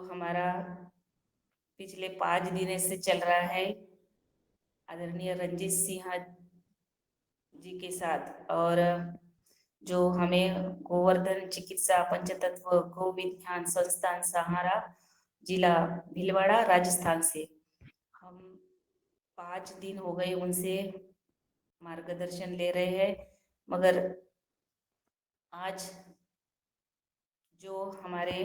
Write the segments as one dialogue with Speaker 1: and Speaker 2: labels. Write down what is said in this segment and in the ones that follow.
Speaker 1: हमारा पिछले 5 दिन से चल रहा है आदरणीय रंजीत सिंह जी के साथ, और जो हमें गोवर्धन चिकित्सा पंचतत्व गो विज्ञान संस्थान सहारा जिला भीलवाड़ा राजस्थान से हम 5 दिन हो गए उनसे मार्गदर्शन ले रहे हैं। मगर आज जो हमारे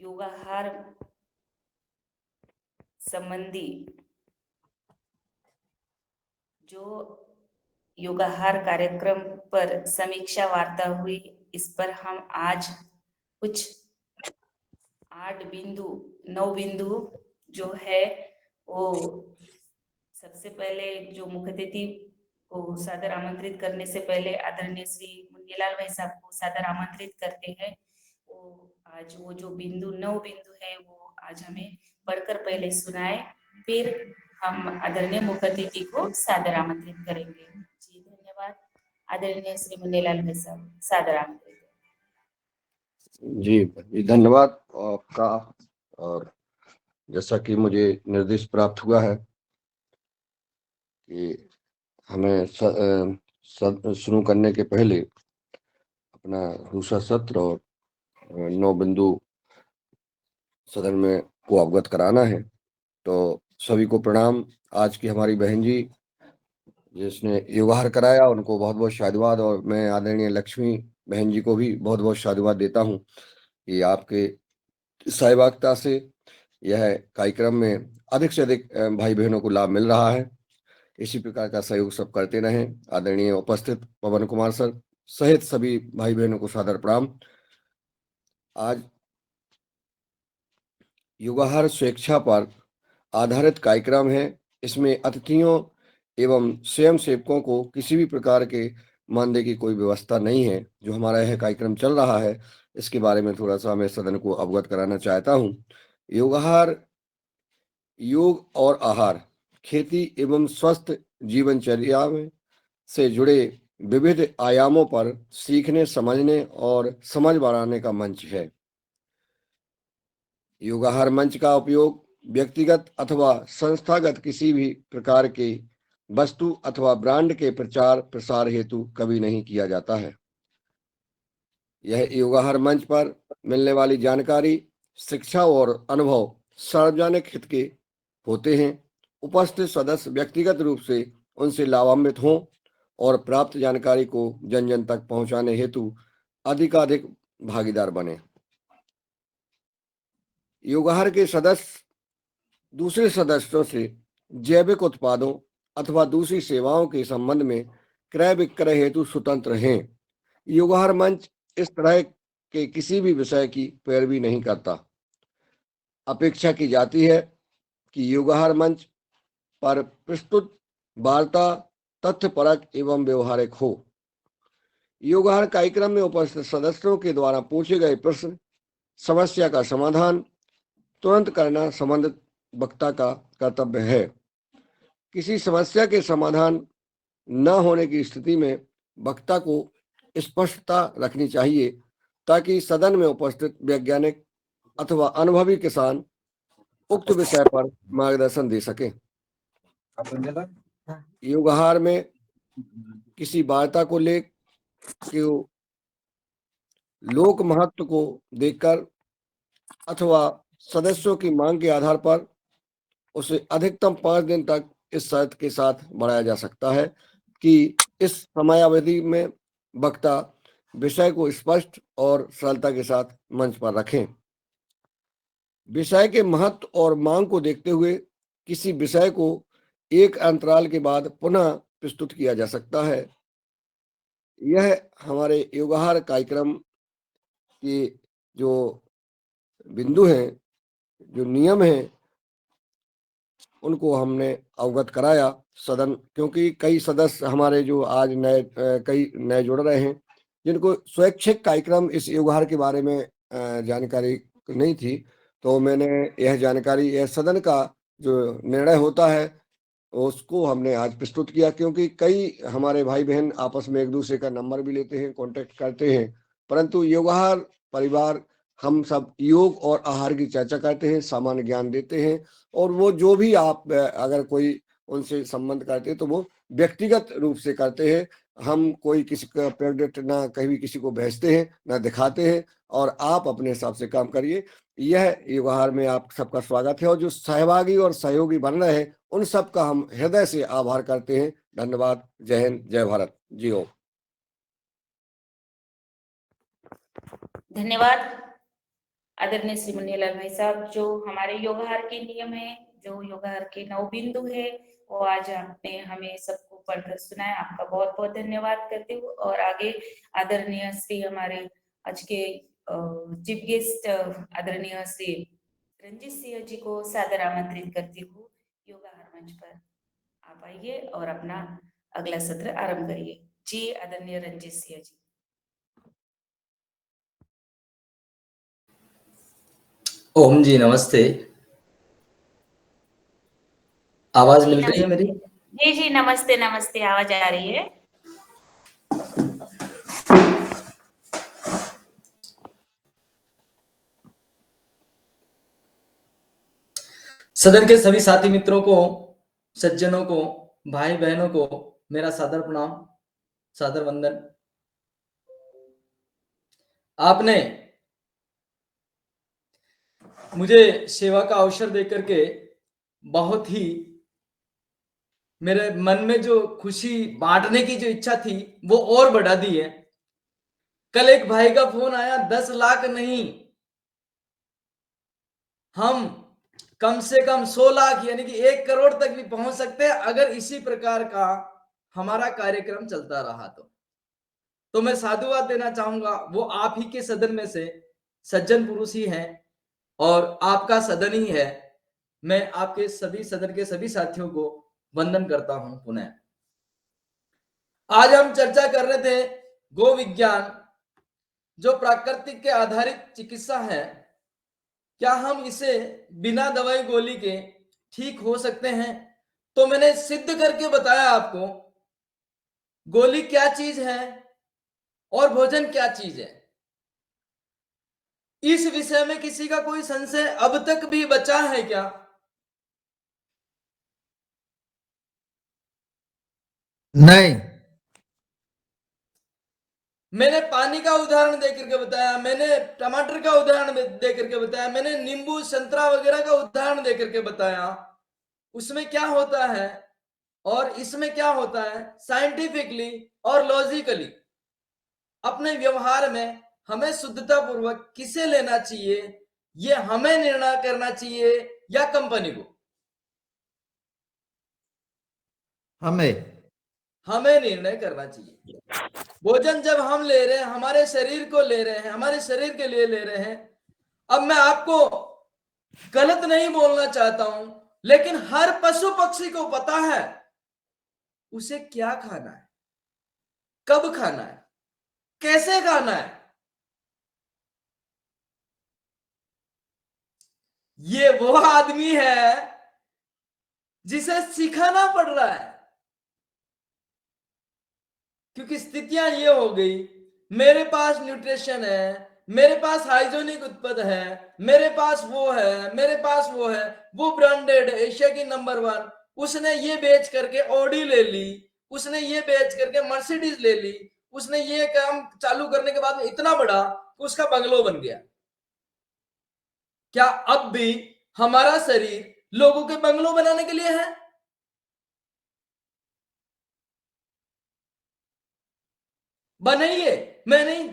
Speaker 1: योगाहार संबंधी जो योगाहार कार्यक्रम पर समीक्षा वार्ता हुई, इस पर हम आज कुछ 9 बिंदु जो है वो सबसे पहले जो मुख्य अतिथि को सादर आमंत्रित करने से पहले आदरणीय श्री मुन्नीलाल भाई साहब को सादर आमंत्रित करते हैं। वो आज वो जो 9 बिंदु है वो आज हमें पढ़कर पहले सुनाए, फिर हम आदरणीय मुख्य अतिथि को सादर आमंत्रित करेंगे। जी धन्यवाद। आदरणीय श्री मुन्नीलाल भाई साहब, सादर आमंत्रित।
Speaker 2: जी धन्यवाद आपका। और जैसा कि मुझे निर्देश प्राप्त हुआ है कि हमें शुरू करने के पहले अपना दूसरा सत्र और 9 बिंदु सदन में को अवगत कराना है। तो सभी को प्रणाम। आज की हमारी बहन जी जिसने योगाहार कराया उनको बहुत बहुत साधुवाद, और मैं आदरणीय लक्ष्मी बहन जी को भी बहुत बहुत साधुवाद देता हूँ कि आपके सहभागिता से यह कार्यक्रम में अधिक से अधिक भाई बहनों को लाभ मिल रहा है। इसी प्रकार का सहयोग सब करते रहें। आदरणीय उपस्थित पवन कुमार सर सहित सभी भाई बहनों को सादर प्रणाम। आज योगाहार स्वेच्छा पर आधारित कार्यक्रम है। इसमें अतिथियों एवं स्वयं सेवकों को किसी भी प्रकार के मानदेय की कोई व्यवस्था नहीं है। जो हमारा यह कार्यक्रम चल रहा है इसके बारे में थोड़ा सा मैं सदन को अवगत कराना चाहता हूँ। योगाहार योग और आहार खेती एवं स्वस्थ जीवनचर्या में से जुड़े विविध आयामों पर सीखने, समझने और समझ बढ़ाने का मंच है। योगाहार मंच का उपयोग व्यक्तिगत अथवा संस्थागत किसी भी प्रकार के वस्तु अथवा ब्रांड के प्रचार प्रसार हेतु कभी नहीं किया जाता है। यह योगाहार मंच पर मिलने वाली जानकारी, शिक्षा और अनुभव सार्वजनिक हित के होते हैं। उपस्थित सदस्य व्यक्तिगत रूप से उनसे लाभान्वित हों और प्राप्त जानकारी को जन जन तक पहुंचाने हेतु अधिकाधिक भागीदार बने। योगाहार के सदस्य दूसरे सदस्यों से जैविक उत्पादों अथवा दूसरी सेवाओं के संबंध में क्रय विक्रय हेतु स्वतंत्र हैं। योगाहार मंच इस तरह के किसी भी विषय की पैरवी नहीं करता। अपेक्षा की जाती है कि योगाहार मंच पर प्रस्तुत वार्ता तथ्यपरक एवं व्यवहारिक हो। योगाहार कार्यक्रम में उपस्थित सदस्यों के द्वारा पूछे गए प्रश्न, समस्या का समाधान तुरंत करना संबंधित वक्ता का कर्तव्य है। किसी समस्या के समाधान न होने की स्थिति में वक्ता को स्पष्टता रखनी चाहिए ताकि सदन में उपस्थित वैज्ञानिक अथवा अनुभवी किसान उक्त विषय पर मार्गदर्शन दे सके। योगाहार में किसी वार्ता को लेकर लोक महत्व को देखकर अथवा सदस्यों की मांग के आधार पर उसे अधिकतम 5 दिन तक इस शर्त के साथ बढ़ाया जा सकता है कि इस समयावधि में वक्ता विषय को स्पष्ट और सरलता के साथ मंच पर रखें। विषय के महत्व और मांग को देखते हुए किसी विषय को एक अंतराल के बाद पुनः प्रस्तुत किया जा सकता है। यह हमारे योगाहार कार्यक्रम के जो बिंदु हैं, जो नियम हैं, उनको हमने अवगत कराया सदन, क्योंकि कई सदस्य हमारे जो आज कई नए जुड़ रहे हैं जिनको स्वैच्छिक कार्यक्रम इस योगाहार के बारे में जानकारी नहीं थी। तो मैंने यह जानकारी, यह सदन का जो निर्णय होता है उसको हमने आज प्रस्तुत किया, क्योंकि कई हमारे भाई बहन आपस में एक दूसरे का नंबर भी लेते हैं, कांटेक्ट करते हैं, परंतु योगाहार परिवार हम सब योग और आहार की चर्चा करते हैं, सामान्य ज्ञान देते हैं, और वो जो भी आप अगर कोई उनसे संबंध करते हैं तो वो व्यक्तिगत रूप से करते हैं। हम कोई किसी का प्रोडक्ट ना कहीं किसी को भेजते हैं ना दिखाते हैं, और आप अपने हिसाब से काम करिए। यह व्यवहार में आप सबका स्वागत है, और जो सहभागी और सहयोगी बन रहे हैं उन सबका हम हृदय से आभार करते हैं। धन्यवाद। जय हिंद, जय भारत। जी ओम।
Speaker 1: धन्यवाद आदरणीय श्री मुन्नीलाल भाई साहब। जो हमारे योगाहार के नियम है, जो योगाहार के 9 बिंदु है, वो आज आपने हमें सबको पढ़कर सुनाया। आपका बहुत बहुत धन्यवाद करते हुए, और आगे आदरणीय श्री हमारे आज के चीफ गेस्ट आदरणीय श्री रंजीत सिंह जी को सादर आमंत्रित करती हूँ। योगाहार मंच पर आप आइए और अपना अगला सत्र आरंभ करिए। जी आदरणीय रंजीत सिंह जी।
Speaker 3: ओम जी नमस्ते। आवाज
Speaker 1: जी
Speaker 3: मिल रही है मेरी?
Speaker 1: जी जी नमस्ते नमस्ते, आवाज आ रही है।
Speaker 3: सदन के सभी साथी मित्रों को, सज्जनों को, भाई बहनों को मेरा सादर प्रणाम, सादर वंदन। आपने मुझे सेवा का अवसर देकर के बहुत ही मेरे मन में जो खुशी बांटने की जो इच्छा थी वो और बढ़ा दी है। कल एक भाई का फोन आया, 10 लाख नहीं, हम कम से कम 100 लाख यानी कि 1 करोड़ तक भी पहुंच सकते हैं अगर इसी प्रकार का हमारा कार्यक्रम चलता रहा तो मैं साधुवाद देना चाहूंगा। वो आप ही के सदन में से सज्जन पुरुष ही हैं और आपका सदन ही है। मैं आपके सभी सदन के सभी साथियों को वंदन करता हूं पुनः। आज हम चर्चा कर रहे थे गो विज्ञान, जो प्राकृतिक के आधारित चिकित्सा है, क्या हम इसे बिना दवाई गोली के ठीक हो सकते हैं? तो मैंने सिद्ध करके बताया आपको गोली क्या चीज है और भोजन क्या चीज है। इस विषय में किसी का कोई संशय अब तक भी बचा है क्या? नहीं। मैंने पानी का उदाहरण देकर के बताया, मैंने टमाटर का उदाहरण देकर के बताया, मैंने नींबू संतरा वगैरह का उदाहरण देकर के बताया। उसमें क्या होता है और इसमें क्या होता है, साइंटिफिकली और लॉजिकली अपने व्यवहार में हमें शुद्धता पूर्वक किसे लेना चाहिए, ये हमें निर्णय करना चाहिए या कंपनी को? हमें निर्णय करना चाहिए। भोजन जब हम ले रहे हैं, हमारे शरीर को ले रहे हैं, हमारे शरीर के लिए ले रहे हैं। अब मैं आपको गलत नहीं बोलना चाहता हूं, लेकिन हर पशु पक्षी को पता है उसे क्या खाना है, कब खाना है, कैसे खाना है। ये वो आदमी है जिसे सिखाना पड़ रहा है, क्योंकि स्थितियां ये हो गई, मेरे पास न्यूट्रिशन है, मेरे पास हाइजीनिक उत्पाद है, मेरे पास वो है, मेरे पास वो है, वो ब्रांडेड एशिया की नंबर 1, उसने ये बेच करके ऑडी ले ली, उसने ये बेच करके मर्सिडीज ले ली, उसने ये काम चालू करने के बाद में इतना बड़ा कि उसका बंगलो बन गया। क्या अब भी हमारा शरीर लोगों के बंगलो बनाने के लिए है? बनाइए, मैं नहीं,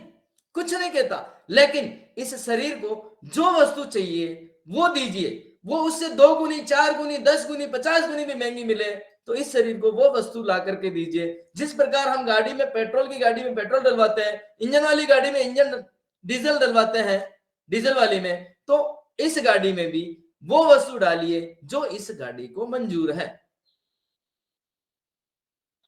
Speaker 3: कुछ नहीं कहता, लेकिन इस शरीर को जो वस्तु चाहिए वो दीजिए। वो उससे 2 गुनी, 4 गुनी, 10 गुनी, 50 गुनी भी महंगी मिले तो इस शरीर को वो वस्तु ला करके दीजिए। जिस प्रकार हम गाड़ी में, पेट्रोल की गाड़ी में पेट्रोल डलवाते हैं, इंजन वाली गाड़ी में इंजन डीजल डलवाते हैं, डीजल वाली में, तो इस गाड़ी में भी वो वस्तु डालिए जो इस गाड़ी को मंजूर है।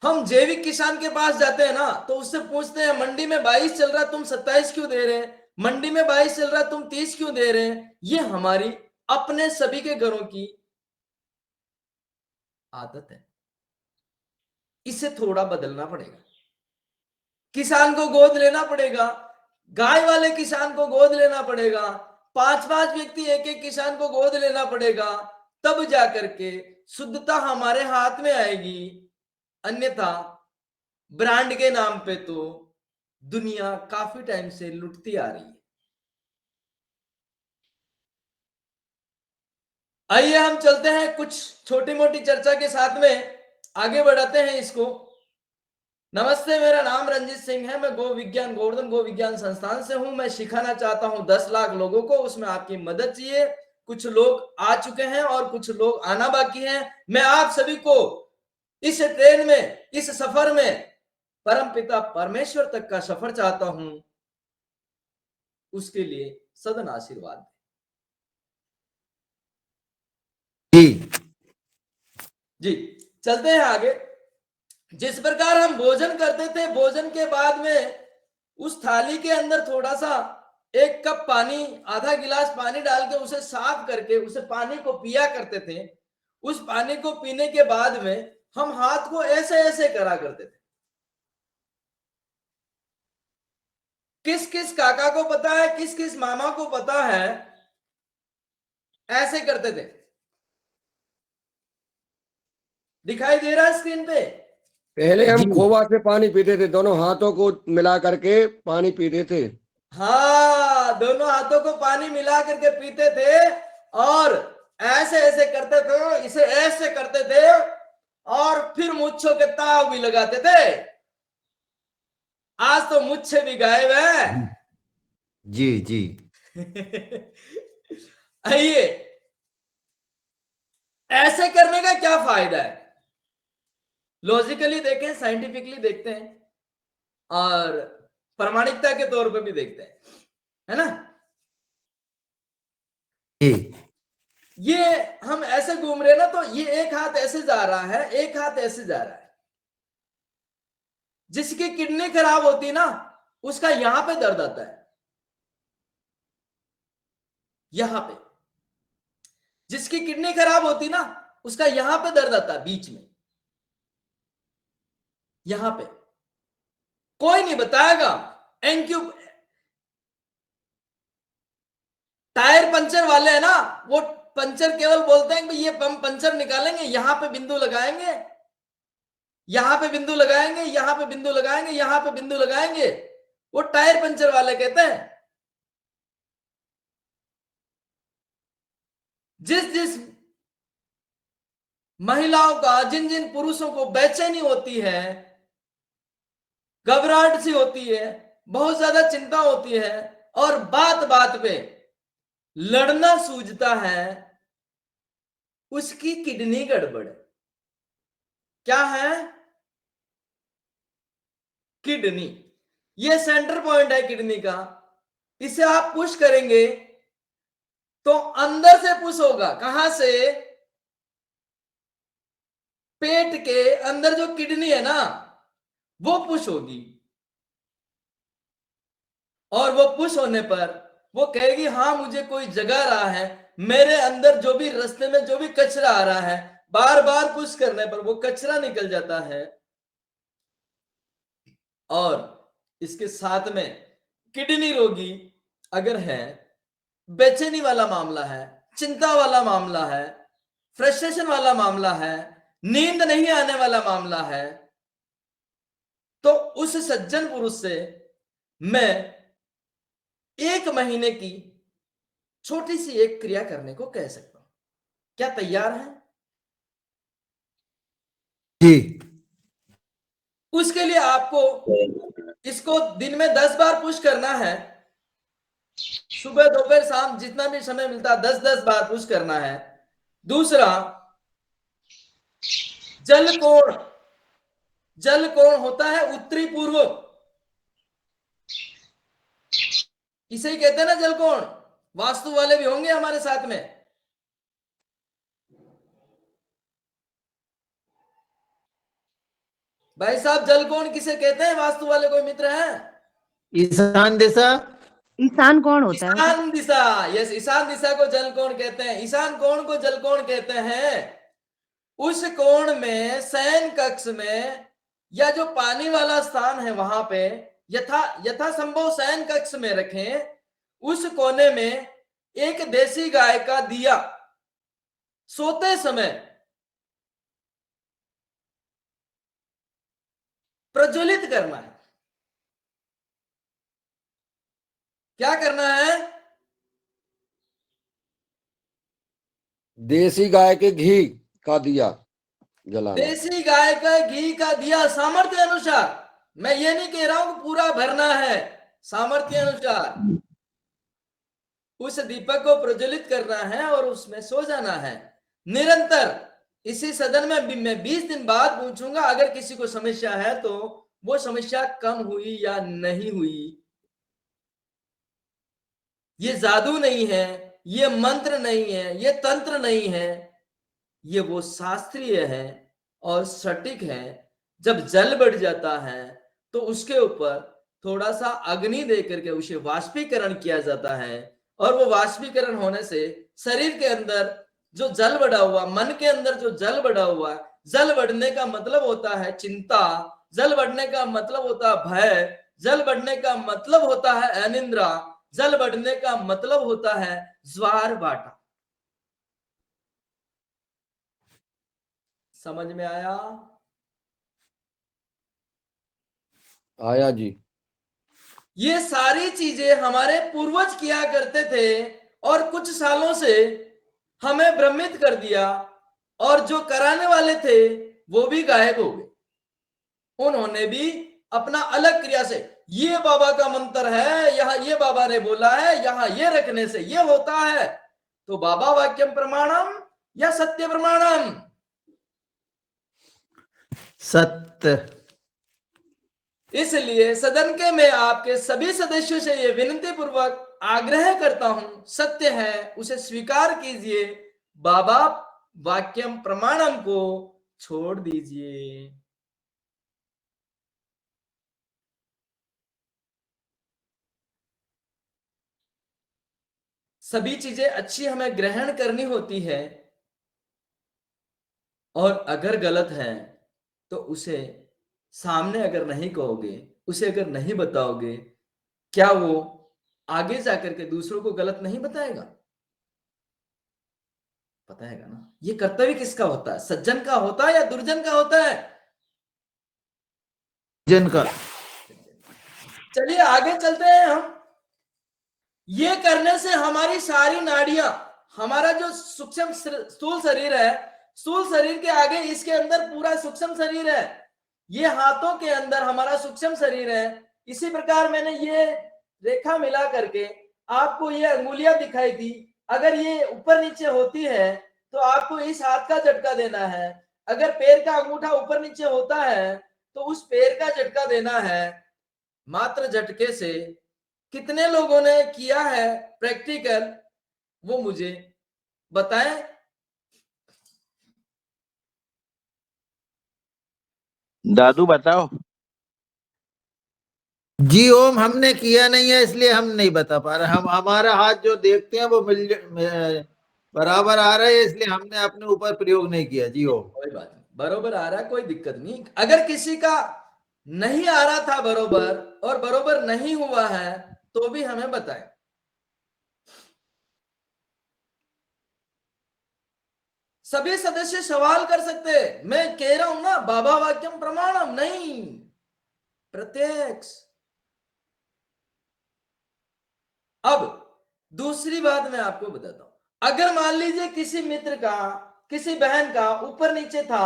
Speaker 3: हम जैविक किसान के पास जाते हैं ना, तो उससे पूछते हैं मंडी में 22 चल रहा तुम 27 क्यों दे रहे हैं, मंडी में 22 चल रहा तुम 30 क्यों दे रहे हैं। ये हमारी अपने सभी के घरों की आदत है, इसे थोड़ा बदलना पड़ेगा। किसान को गोद लेना पड़ेगा, गाय वाले किसान को गोद लेना पड़ेगा, 5-5 व्यक्ति एक एक किसान को गोद लेना पड़ेगा, तब जाकर के शुद्धता हमारे हाथ में आएगी। अन्यथा ब्रांड के नाम पे तो दुनिया काफी टाइम से लुटती आ रही है। आइए हम चलते हैं, कुछ छोटी मोटी चर्चा के साथ में आगे बढ़ाते हैं इसको। नमस्ते, मेरा नाम रंजीत सिंह है, मैं गो विज्ञान गोवर्धन गो विज्ञान संस्थान से हूं। मैं सिखाना चाहता हूं 10 लाख लोगों को, उसमें आपकी मदद चाहिए। कुछ लोग आ चुके हैं और कुछ लोग आना बाकी हैं। मैं आप सभी को इस ट्रेन में, इस सफर में परम पिता परमेश्वर तक का सफर चाहता हूं, उसके लिए सदन आशीर्वाद। जी चलते हैं आगे। जिस प्रकार हम भोजन करते थे, भोजन के बाद में उस थाली के अंदर थोड़ा सा 1 कप पानी, आधा गिलास पानी डाल के उसे साफ करके उसे पानी को पिया करते थे। उस पानी को पीने के बाद में हम हाथ को ऐसे ऐसे करा करते थे। किस किस काका को पता है, किस किस मामा को पता है, ऐसे करते थे? दिखाई दे रहा है स्क्रीन पे?
Speaker 2: पहले हम खोवा से पानी पीते थे, दोनों हाथों को मिला करके पानी पीते थे।
Speaker 3: हाँ, दोनों हाथों को पानी मिला करके पीते थे और ऐसे ऐसे करते थे, इसे ऐसे करते थे और फिर मुच्छों के ताव भी लगाते थे। आज तो मुच्छे भी गायब है।
Speaker 4: जी जी।
Speaker 3: आइए, ऐसे करने का क्या फायदा है? लॉजिकली देखें, साइंटिफिकली देखते हैं और प्रामाणिकता के तौर पे भी देखते हैं, है ना? ये हम ऐसे घूम रहे ना, तो ये एक हाथ ऐसे जा रहा है, एक हाथ ऐसे जा रहा है। जिसकी किडनी खराब होती ना, उसका यहां पे दर्द आता है, यहां पे। जिसकी किडनी खराब होती ना, उसका यहां पे दर्द आता है, बीच में, यहां पे। कोई नहीं बताएगा। एनक्यू टायर पंचर वाले है ना, वो पंचर केवल बोलते हैं कि ये हम पंचर निकालेंगे, यहां पे बिंदु लगाएंगे, यहां पे बिंदु लगाएंगे, यहां पे बिंदु लगाएंगे, यहां पे बिंदु लगाएंगे। वो टायर पंचर वाले कहते हैं। जिस जिस महिलाओं का, जिन जिन पुरुषों को बेचैनी होती है, घबराहट सी होती है, बहुत ज्यादा चिंता होती है और बात बात पे लड़ना सूझता है, उसकी किडनी गड़बड़ है। क्या है? किडनी। ये सेंटर पॉइंट है किडनी का। इसे आप पुश करेंगे तो अंदर से पुश होगा। कहां से? पेट के अंदर जो किडनी है ना, वो पुश होगी और वो पुश होने पर वो कहेगी हाँ, मुझे कोई जगा रहा है, मेरे अंदर जो भी रास्ते में जो भी कचरा आ रहा है, बार बार पुश करने पर वो कचरा निकल जाता है। और इसके साथ में किडनी रोगी अगर है, बेचैनी वाला मामला है, चिंता वाला मामला है, फ्रस्ट्रेशन वाला मामला है, नींद नहीं आने वाला मामला है, तो उस सज्जन पुरुष से मैं 1 महीने की छोटी सी एक क्रिया करने को कह सकता हूं। क्या तैयार है?
Speaker 4: जी।
Speaker 3: उसके लिए आपको इसको दिन में 10 बार पुश करना है। सुबह, दोपहर, शाम, जितना भी समय मिलता है 10-10 बार पुश करना है। दूसरा, जल कोण। जल कोण होता है उत्तरी पूर्व, इसे ही कहते हैं ना जल कोण। वास्तु वाले भी होंगे हमारे साथ में। भाई साहब, जल कोण किसे कहते हैं? वास्तु वाले कोई मित्र हैं?
Speaker 4: ईशान दिशा।
Speaker 5: ईशान कौन होता है?
Speaker 3: ईशान दिशा। यस, ईशान दिशा को जल कोण कहते हैं। ईशान कोण को जल कोण कहते हैं। उस कोण में, शयन कक्ष में, या जो पानी वाला स्थान है वहां पे यथासंभव शयन कक्ष में रखें। उस कोने में एक देसी गाय का दिया सोते समय प्रज्वलित करना है। क्या करना है?
Speaker 2: देसी गाय के घी का दिया जलाना।
Speaker 3: देसी गाय का घी का दिया सामर्थ्य अनुसार, मैं ये नहीं कह रहा हूं कि पूरा भरना है, सामर्थ्य अनुसार उस दीपक को प्रज्वलित करना है और उसमें सो जाना है निरंतर। इसी सदन में मैं 20 दिन बाद पूछूंगा, अगर किसी को समस्या है तो वो समस्या कम हुई या नहीं हुई। ये जादू नहीं है, ये मंत्र नहीं है, ये तंत्र नहीं है, ये वो शास्त्रीय है और सटीक है। जब जल बढ़ जाता है तो उसके ऊपर थोड़ा सा अग्नि दे करके उसे वाष्पीकरण किया जाता है, और वो वाष्पीकरण होने से शरीर के अंदर जो जल बढ़ा हुआ, मन के अंदर जो जल बढ़ा हुआ, जल बढ़ने का मतलब होता है चिंता, जल बढ़ने का मतलब होता है भय, जल बढ़ने का मतलब होता है अनिद्रा, जल बढ़ने का मतलब होता है ज्वार बाटा। समझ में आया?
Speaker 2: आया जी।
Speaker 3: ये सारी चीजें हमारे पूर्वज किया करते थे और कुछ सालों से हमें भ्रमित कर दिया, और जो कराने वाले थे वो भी गायब हो गए। उन्होंने भी अपना अलग क्रिया से, ये बाबा का मंत्र है, यहां ये बाबा ने बोला है, यहां ये रखने से ये होता है, तो बाबा वाक्यम प्रमाणम या सत्य प्रमाणम?
Speaker 4: सत्य।
Speaker 3: इसलिए सदन के मैं आपके सभी सदस्यों से ये विनती पूर्वक आग्रह करता हूं, सत्य है उसे स्वीकार कीजिए, बाबा वाक्यम प्रमाणम को छोड़ दीजिए। सभी चीजें अच्छी हमें ग्रहण करनी होती है, और अगर गलत है तो उसे सामने अगर नहीं कहोगे, उसे अगर नहीं बताओगे, क्या वो आगे जाकर के दूसरों को गलत नहीं बताएगा? बताएगा ना। ये कर्तव्य किसका होता है? सज्जन का होता है या दुर्जन का होता है?
Speaker 4: जिनका।
Speaker 3: चलिए आगे चलते हैं हम। ये करने से हमारी सारी नाड़ियां, हमारा जो सूक्ष्म स्थूल शरीर है, स्थूल शरीर के आगे इसके अंदर पूरा सूक्ष्म शरीर है, ये हाथों के अंदर हमारा सूक्ष्म शरीर है। इसी प्रकार मैंने ये रेखा मिला करके आपको ये अंगुलियां दिखाई दी। अगर ये ऊपर नीचे होती है तो आपको इस हाथ का झटका देना है, अगर पैर का अंगूठा ऊपर नीचे होता है तो उस पैर का झटका देना है। मात्र झटके से कितने लोगों ने किया है प्रैक्टिकल, वो मुझे बताएं।
Speaker 6: दादू बताओ।
Speaker 4: जी ओम, हमने किया नहीं है इसलिए हम नहीं बता पा रहे। हम हमारा हाथ जो देखते हैं वो बराबर आ रहा है, इसलिए हमने अपने ऊपर प्रयोग नहीं किया। जी ओम।
Speaker 3: कोई बात नहीं, बरोबर आ रहा है, कोई दिक्कत नहीं। अगर किसी का नहीं आ रहा था बरोबर और बरोबर नहीं हुआ है तो भी हमें बताएं। सभी सदस्य सवाल कर सकते हैं। मैं कह रहा हूं ना, बाबा वाक्यम प्रमाणम नहीं, प्रत्यक्ष। अब दूसरी बात मैं आपको बताता हूं। अगर मान लीजिए किसी मित्र का, किसी बहन का ऊपर नीचे था,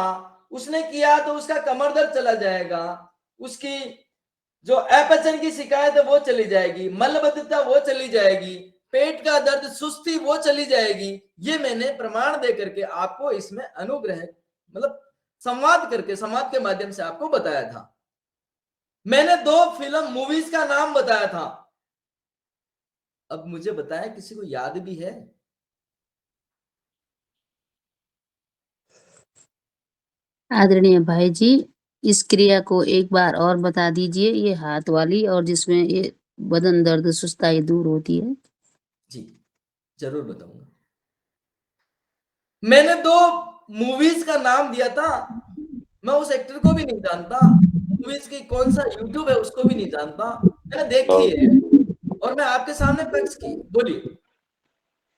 Speaker 3: उसने किया तो उसका कमर दर्द चला जाएगा, उसकी जो अपचन की शिकायत है वो चली जाएगी, मलबद्धता वो चली जाएगी, पेट का दर्द, सुस्ती वो चली जाएगी। ये मैंने प्रमाण दे करके आपको इसमें अनुग्रह, मतलब संवाद करके, संवाद के माध्यम से आपको बताया था। मैंने 2 फिल्म मूवीज का नाम बताया था। अब मुझे बताया, किसी को याद भी है?
Speaker 5: आदरणीय भाई जी, इस क्रिया को एक बार और बता दीजिए, ये हाथ वाली और जिसमें ये बदन दर्द सुस्ताई दूर होती है।
Speaker 3: जी जरूर बताऊंगा। मैंने 2 मूवीज का नाम दिया था, मैं उस एक्टर को भी नहीं जानता। मूवीज की कौन सा यूट्यूब है उसको भी नहीं जानता। मैंने देखी है और मैं आपके सामने पेश की। बोलिए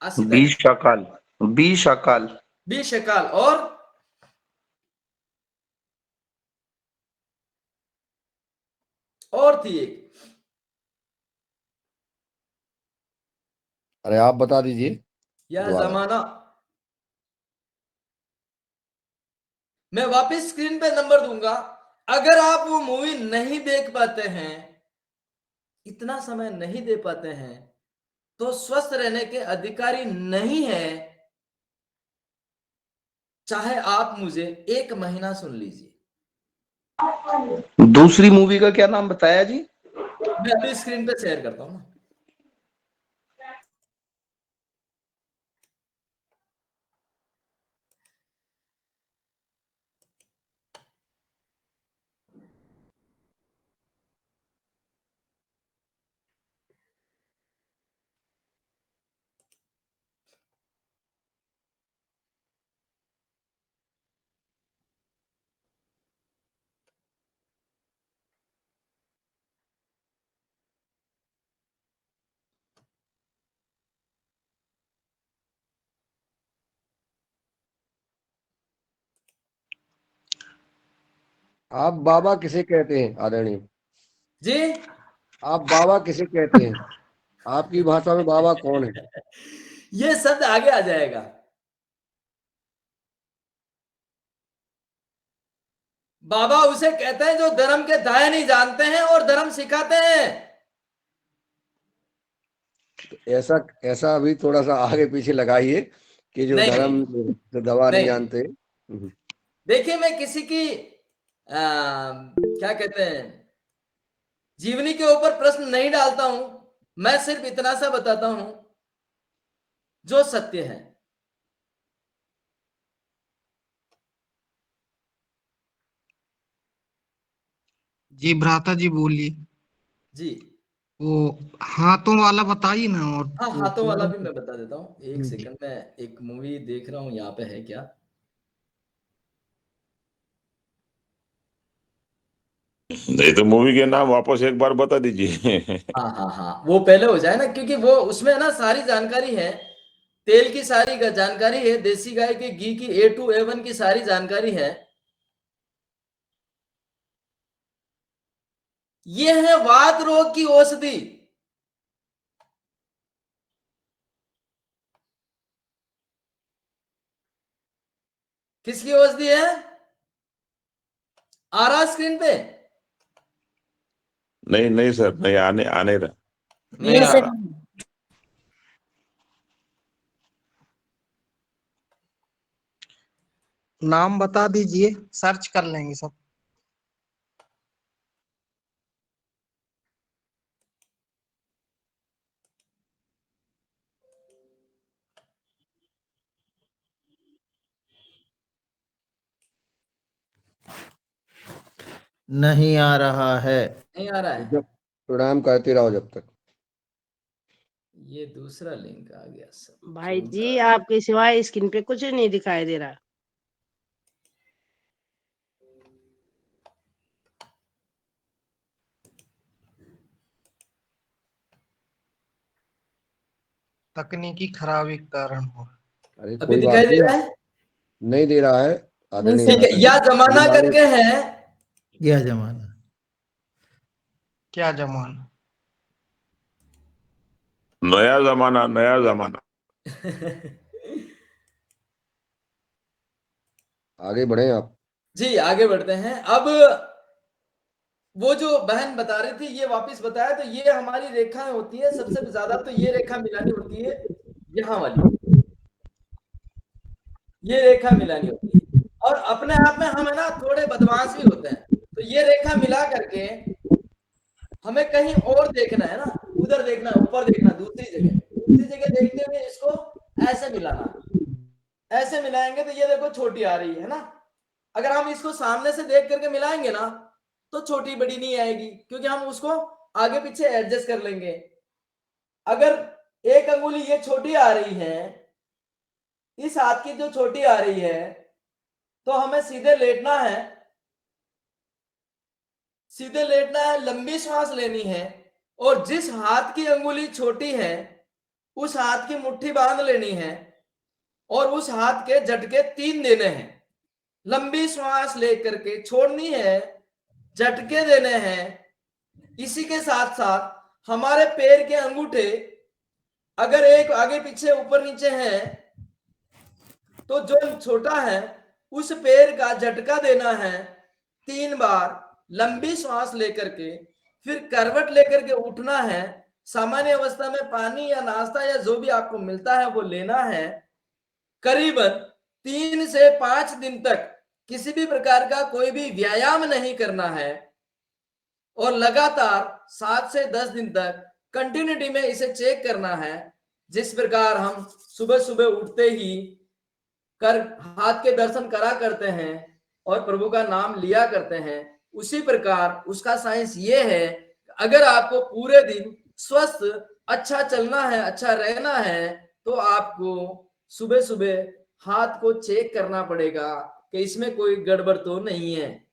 Speaker 3: आसिफ भाई।
Speaker 6: 20 अकाल 20 अकाल।
Speaker 3: 20 और थी एक।
Speaker 2: अरे आप बता दीजिए
Speaker 3: यह
Speaker 2: दोबारा।
Speaker 3: जमाना। मैं वापस स्क्रीन पे नंबर दूंगा। अगर आप वो मूवी नहीं देख पाते हैं, इतना समय नहीं दे पाते हैं, तो स्वस्थ रहने के अधिकारी नहीं है। चाहे आप मुझे 1 महीना सुन लीजिए।
Speaker 6: दूसरी मूवी का क्या नाम बताया जी?
Speaker 3: मैं अभी स्क्रीन पे शेयर करता हूं ना।
Speaker 2: आप बाबा किसे कहते हैं आदरणीय?
Speaker 3: जी।
Speaker 2: आप बाबा किसे कहते हैं? आपकी भाषा में बाबा कौन है?
Speaker 3: ये शब्द आगे आ जाएगा। बाबा उसे कहते हैं जो धर्म के दाएं नहीं जानते हैं और धर्म सिखाते हैं।
Speaker 2: ऐसा ऐसा अभी थोड़ा सा आगे पीछे लगाइए कि जो
Speaker 3: नहीं
Speaker 2: धर्म
Speaker 3: नहीं
Speaker 2: से दवा नहीं
Speaker 3: नहीं।
Speaker 2: जानते।
Speaker 3: देखिए मैं किसी की क्या कहते हैं जीवनी के ऊपर प्रश्न नहीं डालता हूं। मैं सिर्फ इतना सा बताता हूं जो सत्य है।
Speaker 7: जी भ्राता जी बोलिए।
Speaker 3: जी।
Speaker 7: वो हाथों वाला बताइए ना। और
Speaker 3: हाँ
Speaker 7: वो
Speaker 3: हाथों वाला
Speaker 7: पूरा।
Speaker 3: भी मैं बता देता हूँ। एक
Speaker 7: जी।
Speaker 3: सेकंड में एक मूवी देख रहा हूँ यहाँ पे है क्या।
Speaker 8: नहीं तो मूवी के नाम वापस एक बार बता दीजिए।
Speaker 3: हाँ हाँ हाँ वो पहले हो जाए ना, क्योंकि वो उसमें है ना सारी जानकारी है। तेल की सारी जानकारी है, देसी गाय के घी की A to A1 की सारी जानकारी है। ये है वात रोग की औषधि। किसकी औषधि है? आ रहा स्क्रीन पे?
Speaker 8: नहीं नहीं सर, नहीं आने आने रहा, नहीं
Speaker 3: नहीं
Speaker 8: आ रहा।
Speaker 7: नाम बता दीजिए, सर्च कर लेंगे सब।
Speaker 4: नहीं आ रहा है।
Speaker 3: नहीं आ रहा है।
Speaker 2: जब प्रणाम करते रहो जब तक।
Speaker 3: ये दूसरा लिंक आ गया सब।
Speaker 9: भाई जी आपके सिवाय स्क्रीन पे कुछ नहीं दिखाई दे रहा।
Speaker 7: तकनीकी खराबी के कारण हो।
Speaker 2: अरे
Speaker 3: अभी
Speaker 2: कोई बात
Speaker 3: दिखाई दे
Speaker 2: नहीं,
Speaker 3: रहा है?
Speaker 2: नहीं दे रहा है आदरणीय
Speaker 3: ठीक है,
Speaker 2: भ्राता जी।
Speaker 3: या जमाना
Speaker 2: दोबारा
Speaker 3: करके है।
Speaker 4: यह जमाना।
Speaker 7: क्या जमाना?
Speaker 8: नया जमाना, नया जमाना।
Speaker 2: आगे बढ़े आप।
Speaker 3: जी आगे बढ़ते हैं। अब वो जो बहन बता रही थी ये वापस बताया, तो ये हमारी रेखाएं होती है। सबसे ज्यादा तो ये रेखा मिलानी होती है, यहाँ वाली ये रेखा मिलानी होती है। और अपने आप में हम है ना थोड़े बदमाश भी होते हैं। तो ये रेखा मिला करके हमें कहीं और देखना है ना, उधर देखना, ऊपर देखना, दूसरी जगह देखते हुए इसको ऐसे मिलाना। ऐसे मिलाएंगे तो ये देखो छोटी आ रही है ना। अगर हम इसको सामने से देख करके मिलाएंगे ना तो छोटी बड़ी नहीं आएगी, क्योंकि हम उसको आगे पीछे एडजस्ट कर लेंगे। अगर एक अंगुली ये छोटी आ रही है, इस हाथ की जो छोटी आ रही है, तो हमें सीधे लेटना है सीधे लेटना है, लंबी सांस लेनी है और जिस हाथ की अंगुली छोटी है उस हाथ की मुट्ठी बांध लेनी है और उस हाथ के झटके 3 देने हैं। लंबी श्वास लेकर के छोड़नी है, झटके देने हैं। इसी के साथ साथ हमारे पैर के अंगूठे अगर एक आगे पीछे ऊपर नीचे है तो जो छोटा है उस पैर का झटका देना है 3 बार, लंबी श्वास लेकर के। फिर करवट लेकर के उठना है। सामान्य अवस्था में पानी या नाश्ता या जो भी आपको मिलता है वो लेना है। करीबन 3 से 5 दिन तक किसी भी प्रकार का कोई भी व्यायाम नहीं करना है और लगातार 7 से 10 दिन तक कंटिन्यूटी में इसे चेक करना है। जिस प्रकार हम सुबह सुबह उठते ही कर हाथ के दर्शन करा करते हैं और प्रभु का नाम लिया करते हैं, उसी प्रकार उसका साइंस ये है, अगर आपको पूरे दिन स्वस्थ अच्छा चलना है, अच्छा रहना है, तो आपको सुबह सुबह हाथ को चेक करना पड़ेगा कि इसमें कोई गड़बड़ तो नहीं है।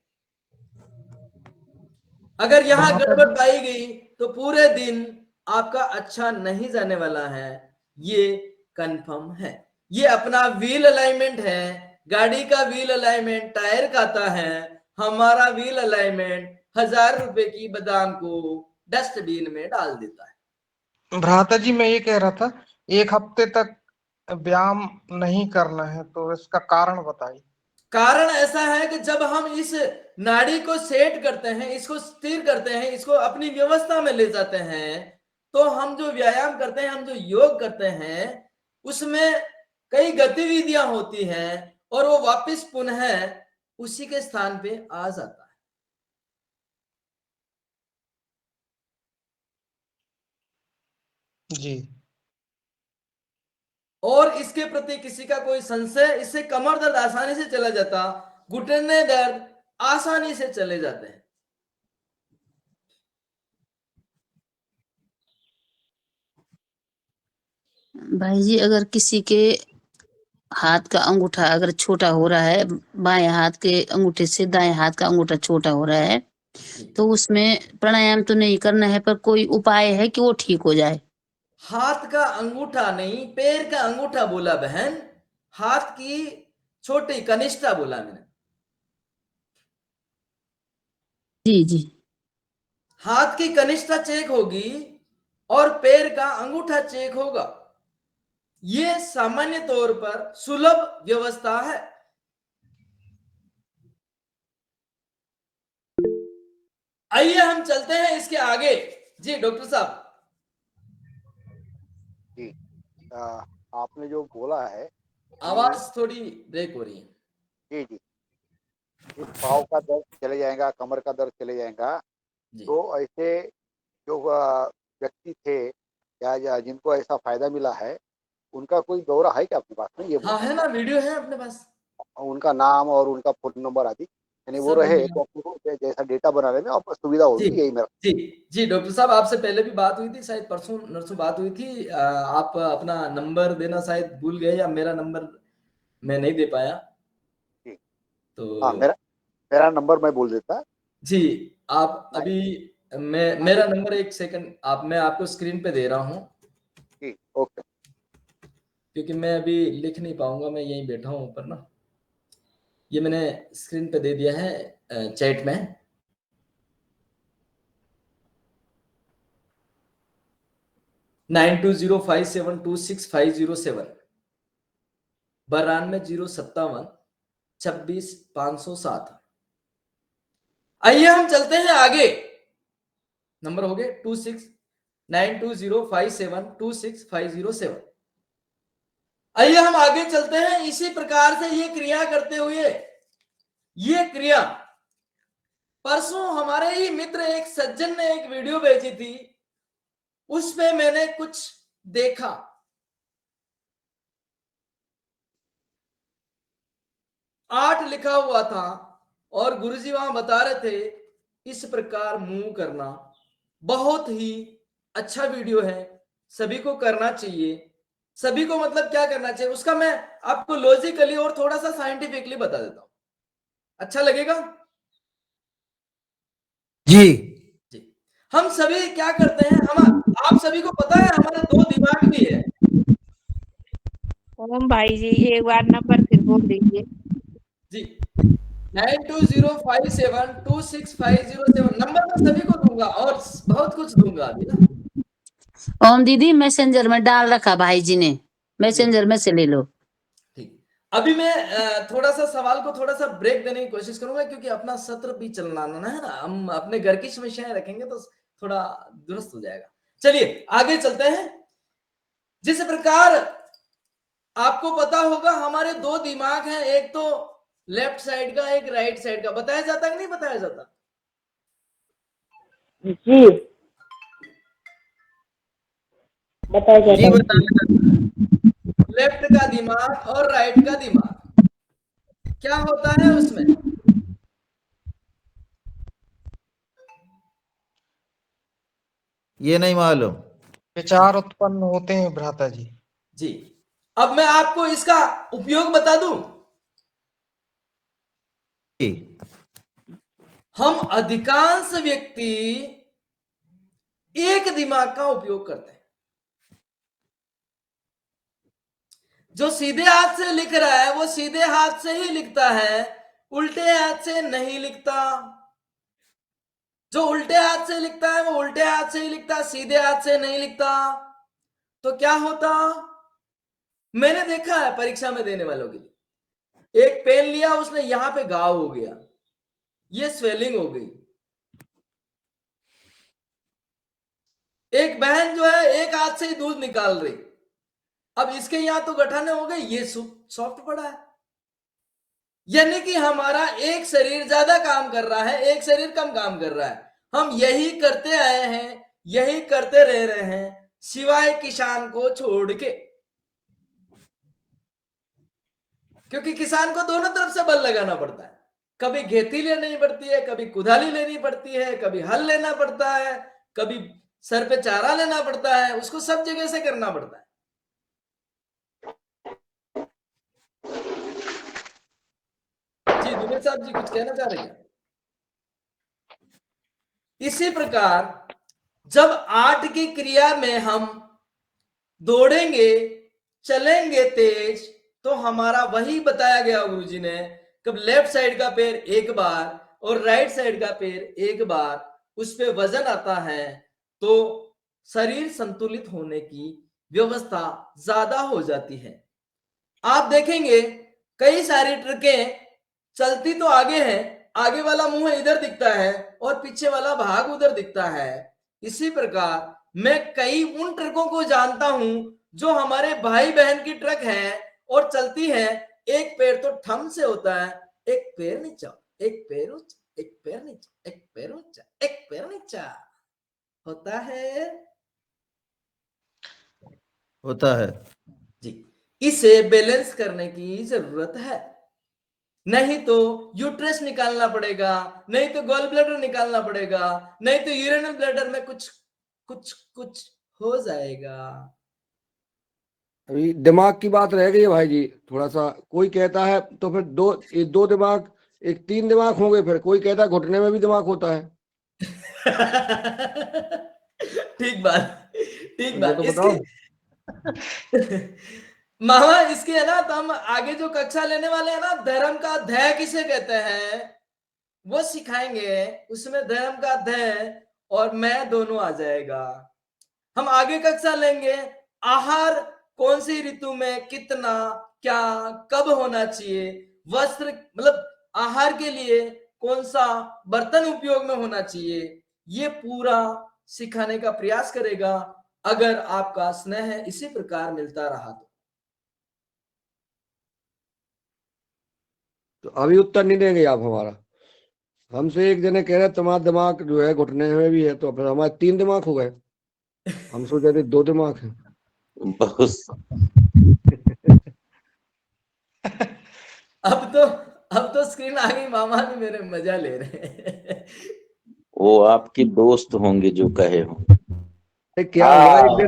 Speaker 3: अगर यहाँ गड़बड़ पाई गई तो पूरे दिन आपका अच्छा नहीं जाने वाला है, ये कंफर्म है। ये अपना व्हील अलाइनमेंट है, गाड़ी का व्हील अलाइनमेंट टायर का आता है, हमारा व्हील अलाइनमेंट 1000 रुपए की बादाम को डस्टबिन में डाल देता है।
Speaker 7: भ्राता जी मैं ये कह रहा था, 1 हफ्ते तक व्यायाम नहीं करना है तो इसका कारण बताइए।
Speaker 3: कारण ऐसा है कि जब हम इस नाड़ी को सेट करते हैं, इसको स्थिर करते हैं, इसको अपनी व्यवस्था में ले जाते हैं, तो हम जो व्यायाम करते हैं, हम जो योग करते हैं, उसमें कई गतिविधियां होती हैं और वो वापस पुनः उसी के स्थान पे आ जाता है।
Speaker 7: जी
Speaker 3: और इसके प्रति किसी का कोई संशय, इससे कमर दर्द आसानी से चला जाता, घुटने दर्द आसानी से चले जाते हैं।
Speaker 5: भाई जी, अगर किसी के हाथ का अंगूठा अगर छोटा हो रहा है, बाएं हाथ के अंगूठे से दाएं हाथ का अंगूठा छोटा हो रहा है, तो उसमें प्राणायाम तो नहीं करना है, पर कोई उपाय है कि वो ठीक हो जाए?
Speaker 3: हाथ का अंगूठा नहीं, पैर का अंगूठा बोला बहन, हाथ की छोटी कनिष्ठा बोला मैंने।
Speaker 5: जी जी।
Speaker 3: हाथ की कनिष्ठा चेक होगी और पैर का अंगूठा चेक होगा। ये सामान्य तौर पर सुलभ व्यवस्था है। आइए हम चलते हैं इसके आगे। जी डॉक्टर साहब।
Speaker 10: जी आपने जो बोला है,
Speaker 3: आवाज थोड़ी ब्रेक हो रही है।
Speaker 10: जी जी, इस पाँव का दर्द चले जाएगा, कमर का दर्द चले जाएगा,
Speaker 3: जी।
Speaker 10: तो ऐसे जो व्यक्ति थे या जिनको ऐसा फायदा मिला है, उनका कोई दौरा है क्या अपने पास में? ये
Speaker 3: हाँ है ना, वीडियो है अपने पास,
Speaker 10: उनका नाम और उनका फोन नंबर आदि, यानी वो
Speaker 3: सब
Speaker 10: रहे
Speaker 3: वीडियो।
Speaker 10: तो अपने को जैसा डेटा बनाने में आपको सुविधा
Speaker 3: जी
Speaker 10: होगी, यही मेरा।
Speaker 3: जी जी डॉक्टर साहब, आपसे पहले भी बात हुई थी, शायद परसों नरसों बात हुई थी। आप अपना नंबर देना शायद भूल गए या मेरा नंबर मैं नहीं दे पाया।
Speaker 10: जी
Speaker 3: तो
Speaker 10: हाँ, मेरा नंबर मैं बोल देता।
Speaker 3: जी आप अभी मेरा नंबर, एक सेकंड, मैं आपको स्क्रीन पे दे रहा हूँ,
Speaker 10: जी ओके।
Speaker 3: क्योंकि मैं अभी लिख नहीं पाऊंगा, मैं यहीं बैठा हूँ ऊपर ना। ये मैंने स्क्रीन पे दे दिया है चैट में। नाइन 9205726507 9207 26 507। आइए हम चलते हैं आगे। नंबर हो गए 269205726507। आइए हम आगे चलते हैं। इसी प्रकार से ये क्रिया करते हुए, ये क्रिया परसों हमारे ही मित्र एक सज्जन ने एक वीडियो भेजी थी, उसमें मैंने कुछ देखा। आठ लिखा हुआ था और गुरुजी वहां बता रहे थे इस प्रकार मूव करना। बहुत ही अच्छा वीडियो है, सभी को करना चाहिए। सभी को मतलब क्या करना चाहिए उसका मैं आपको लॉजिकली और थोड़ा सा साइंटिफिकली बता देता हूं, अच्छा लगेगा?
Speaker 4: जी
Speaker 3: जी। हम सभी क्या करते हैं, हम आप सभी को पता है हमारे दो दिमाग भी है।
Speaker 9: ओम भाई जी एक बार नंबर फिर बोल दीजिए।
Speaker 3: जी 9205726507 नंबर मैं सभी को दूंगा और बहुत कुछ दूंगा अभी ना।
Speaker 5: ओम दीदी मैसेंजर में डाल रखा भाई जी ने, मैसेंजर में से ले लो।
Speaker 3: ठीक, अभी मैं थोड़ा सा सवाल को थोड़ा सा ब्रेक देने की कोशिश करूंगा, क्योंकि अपना सत्र भी चलना है ना, हम अपने घर की समस्याएं रखेंगे तो थोड़ा दुरुस्त हो जाएगा। चलिए आगे चलते हैं। जिस प्रकार आपको पता होगा हमारे दो दिमाग हैं, एक तो लेफ्ट साइड का, एक राइट साइड का। बताया जाता है कि नहीं बताया जाता?
Speaker 9: जी बताया
Speaker 4: जी बताया।
Speaker 3: लेफ्ट का दिमाग और राइट का दिमाग क्या होता है उसमें?
Speaker 4: ये नहीं मालूम।
Speaker 7: विचार उत्पन्न होते हैं भ्राता जी।
Speaker 3: जी, अब मैं आपको इसका उपयोग बता दूं।
Speaker 4: जी
Speaker 3: हम अधिकांश व्यक्ति एक दिमाग का उपयोग करते हैं। जो सीधे हाथ से लिख रहा है वो सीधे हाथ से ही लिखता है, उल्टे हाथ से नहीं लिखता। जो उल्टे हाथ से लिखता है वो उल्टे हाथ से ही लिखता है, सीधे हाथ से नहीं लिखता। तो क्या होता, मैंने देखा है परीक्षा में देने वालों के लिए, एक पेन लिया उसने, यहां पे घाव हो गया, ये स्वेलिंग हो गई। एक बहन जो है एक हाथ से ही दूध निकाल रही, अब इसके यहां तो गठाने हो गए, ये सॉफ्ट पड़ा है। यानी कि हमारा एक शरीर ज्यादा काम कर रहा है, एक शरीर कम काम कर रहा है। हम यही करते आए हैं, यही करते रह रहे हैं, सिवाय किसान को छोड़ के। क्योंकि किसान को दोनों तरफ से बल लगाना पड़ता है, कभी खेती लेनी पड़ती है, कभी कुदाली लेनी पड़ती है, कभी हल लेना पड़ता है, कभी सर पे चारा लेना पड़ता है, उसको सब जगह से करना पड़ता है। जी दुबे साहब जी कुछ कहना चाह रहे हैं? इसी प्रकार जब 8 की क्रिया में हम दौड़ेंगे, चलेंगे तेज, तो हमारा वही बताया गया गुरुजी ने, कब लेफ्ट साइड का पैर एक बार और राइट साइड का पैर एक बार, उस पे वजन आता है तो शरीर संतुलित होने की व्यवस्था ज्यादा हो जाती है। आप देखेंगे कई सारी ट्रकें चलती तो आगे है, आगे वाला मुंह इधर दिखता है और पीछे वाला भाग उधर दिखता है। इसी प्रकार मैं कई उन ट्रकों को जानता हूं जो हमारे भाई बहन की ट्रक है और चलती है, एक पैर तो ठम से होता है, एक पैर नीचा, एक पैर ऊंचा, एक पैर नीचा, एक पैर ऊंचा, एक पैर नीचा होता है।
Speaker 4: होता है
Speaker 3: जी, इसे बैलेंस करने की जरूरत है, नहीं तो यूट्रस निकालना पड़ेगा, नहीं तो गॉल ब्लैडर निकालना पड़ेगा, नहीं तो यूरिनल ब्लैडर में कुछ कुछ कुछ हो जाएगा।
Speaker 2: अभी दिमाग की बात रह गई है भाई जी। थोड़ा सा कोई कहता है तो फिर दो दिमाग, एक 3 दिमाग होंगे, फिर कोई कहता है घुटने में भी दिमाग होता है।
Speaker 3: ठीक बात, ठीक
Speaker 2: ये
Speaker 3: बात।
Speaker 2: तो बताओ।
Speaker 3: मामा इसके है ना, तो हम आगे जो कक्षा लेने वाले हैं ना, धर्म का ध्याय किसे कहते हैं वो सिखाएंगे। उसमें धर्म का ध्याय और मैं दोनों आ जाएगा। हम आगे कक्षा लेंगे, आहार कौन सी ऋतु में कितना क्या कब होना चाहिए, वस्त्र मतलब आहार के लिए कौन सा बर्तन उपयोग में होना चाहिए, ये पूरा सिखाने का प्रयास करेगा, अगर आपका स्नेह इसी प्रकार मिलता रहा
Speaker 2: तो अभी उत्तर नहीं देंगे आप हमारा। हमसे एक जने कह रहे तुम्हारा दिमाग जो है घुटने में भी है, तो फिर हमारे 3 दिमाग हो गए। हम सोचे थे 2 दिमाग हैं।
Speaker 6: बस
Speaker 3: अब तो स्क्रीन आ गई, मामा भी मेरे मजा ले रहे हैं।
Speaker 6: वो आपके दोस्त होंगे जो कहे हो।
Speaker 2: क्या हुआ,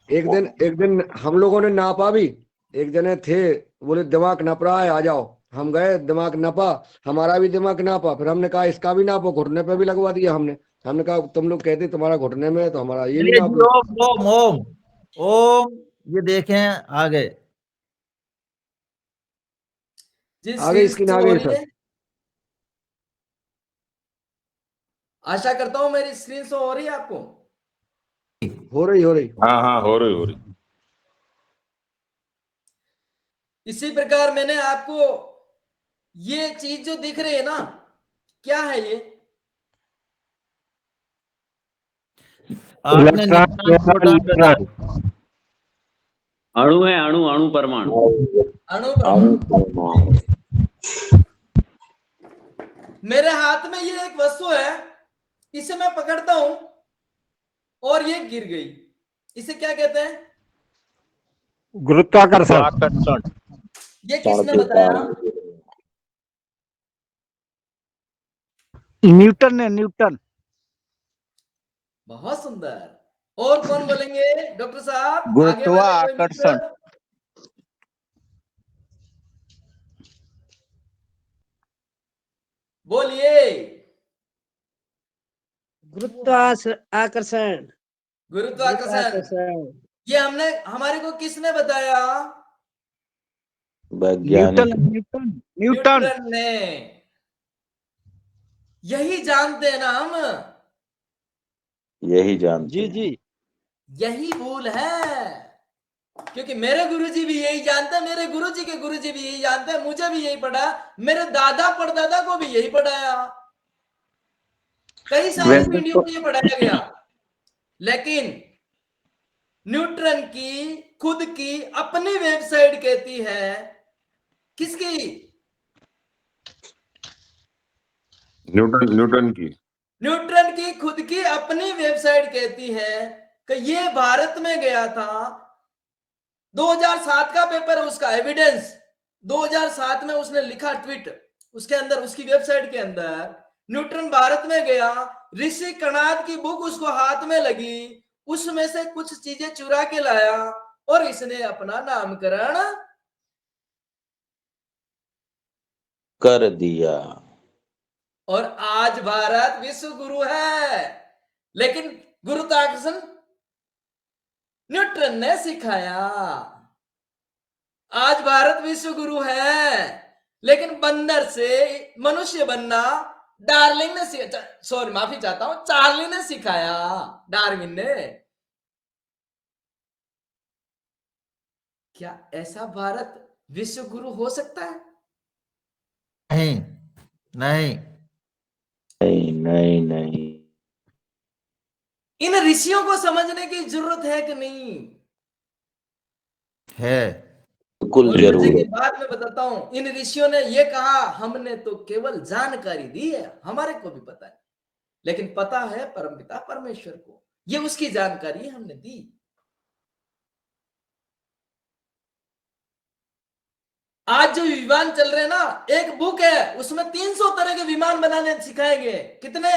Speaker 2: एक दिन हम लोगों ने नापा भी। एक जने थे, बोले दिमाग नप रहा है, आ जाओ। हम गए, दिमाग नापा, हमारा भी दिमाग नापा, फिर हमने कहा इसका भी नापो, घुटने पे भी लगवा दिया हमने। हमने कहा तुम लोग कहते तुम्हारा घुटने में है तो हमारा ये भी
Speaker 4: चलिए
Speaker 2: नाप
Speaker 4: जी,
Speaker 2: लो।
Speaker 4: ओम ओम ओम ओम। ये देखें आ गए।
Speaker 3: जी
Speaker 2: आगे
Speaker 3: स्क्रीन
Speaker 2: स्क्रीन
Speaker 3: शो
Speaker 2: आ
Speaker 3: हो
Speaker 2: गई
Speaker 3: रही
Speaker 2: सर।
Speaker 3: है? आशा करता हूं मेरी स्क्रीन शो हो रही है आपको।
Speaker 2: हो रही, हो रही।
Speaker 8: हाँ हाँ, हो रही।
Speaker 3: इसी प्रकार मैंने आपको ये चीज जो दिख रही है ना, क्या है ये?
Speaker 4: आपने न्यूट्रॉन प्रोटॉन
Speaker 11: अणु है, अणु अणु परमाणु।
Speaker 3: अणु परमाणु। मेरे हाथ में ये एक वस्तु है, इसे मैं पकड़ता हूं और ये गिर गई, इसे क्या कहते हैं?
Speaker 11: गुरुत्वाकर्षण।
Speaker 3: ये किसने बताया?
Speaker 11: न्यूटन ने, न्यूटन।
Speaker 3: बहुत सुंदर। और कौन बोलेंगे डॉक्टर साहब? आगे वाले कोई मित्र?
Speaker 11: गुरुत्वाकर्षण।
Speaker 3: बोलिए।
Speaker 9: गुरुत्वाकर्षण।
Speaker 3: गुरुत्वाकर्षण।
Speaker 9: गुरुत्वाकर्षण।
Speaker 3: ये हमारे को किसने बताया?
Speaker 6: वैज्ञानिक।
Speaker 11: न्यूटन।
Speaker 3: न्यूटन ने। यही जानते हैं ना हम।
Speaker 6: यही जानते
Speaker 11: जी
Speaker 6: हैं।
Speaker 11: जी।
Speaker 3: यही भूल है, क्योंकि मेरे गुरुजी भी यही जानते हैं, मेरे गुरुजी के गुरुजी भी यही जानते हैं, मुझे भी यही पढ़ा, मेरे दादा परदादा को भी यही पढ़ाया, कई सारी
Speaker 6: वैसे
Speaker 3: पीढ़ियों को ये पढ़ाया गया। लेकिन न्यूटन की खुद की अपनी वेबसाइट कहती है, किसकी?
Speaker 8: न्यूटन की।
Speaker 3: न्यूटन की खुद की अपनी वेबसाइट कहती है कि ये भारत में गया था। 2007 का पेपर है उसका, एविडेंस 2007 में उसने लिखा ट्वीट, उसके अंदर उसकी वेबसाइट के अंदर न्यूटन भारत में गया, ऋषि कणाद की बुक उसको हाथ में लगी, उसमें से कुछ चीजें चुरा के लाया और इसने अपना नामकरण
Speaker 6: कर दिया।
Speaker 3: और आज भारत विश्व गुरु है। लेकिन गुरुत्वाकर्षण न्यूटन ने सिखाया। आज भारत विश्व गुरु है, लेकिन बंदर से मनुष्य बनना डार्लिंग ने, सॉरी माफी चाहता हूं, चार्ली ने सिखाया, डार्विन ने। क्या ऐसा भारत विश्व गुरु हो सकता है?
Speaker 4: नहीं नहीं।
Speaker 6: नहीं नहीं नहीं।
Speaker 3: इन ऋषियों को समझने की जरूरत है कि नहीं?
Speaker 4: है।
Speaker 6: बिल्कुल
Speaker 3: और
Speaker 6: जरूर
Speaker 3: मुझे
Speaker 6: है।
Speaker 3: की बात मैं बताता हूं, इन ऋषियों ने ये कहा, हमने तो केवल जानकारी दी है, हमारे को भी पता है, लेकिन पता है परमपिता परमेश्वर को, ये उसकी जानकारी हमने दी। आज जो विमान चल रहे हैं ना, एक बुक है उसमें 300 तरह के विमान बनाने सिखाएंगे। कितने?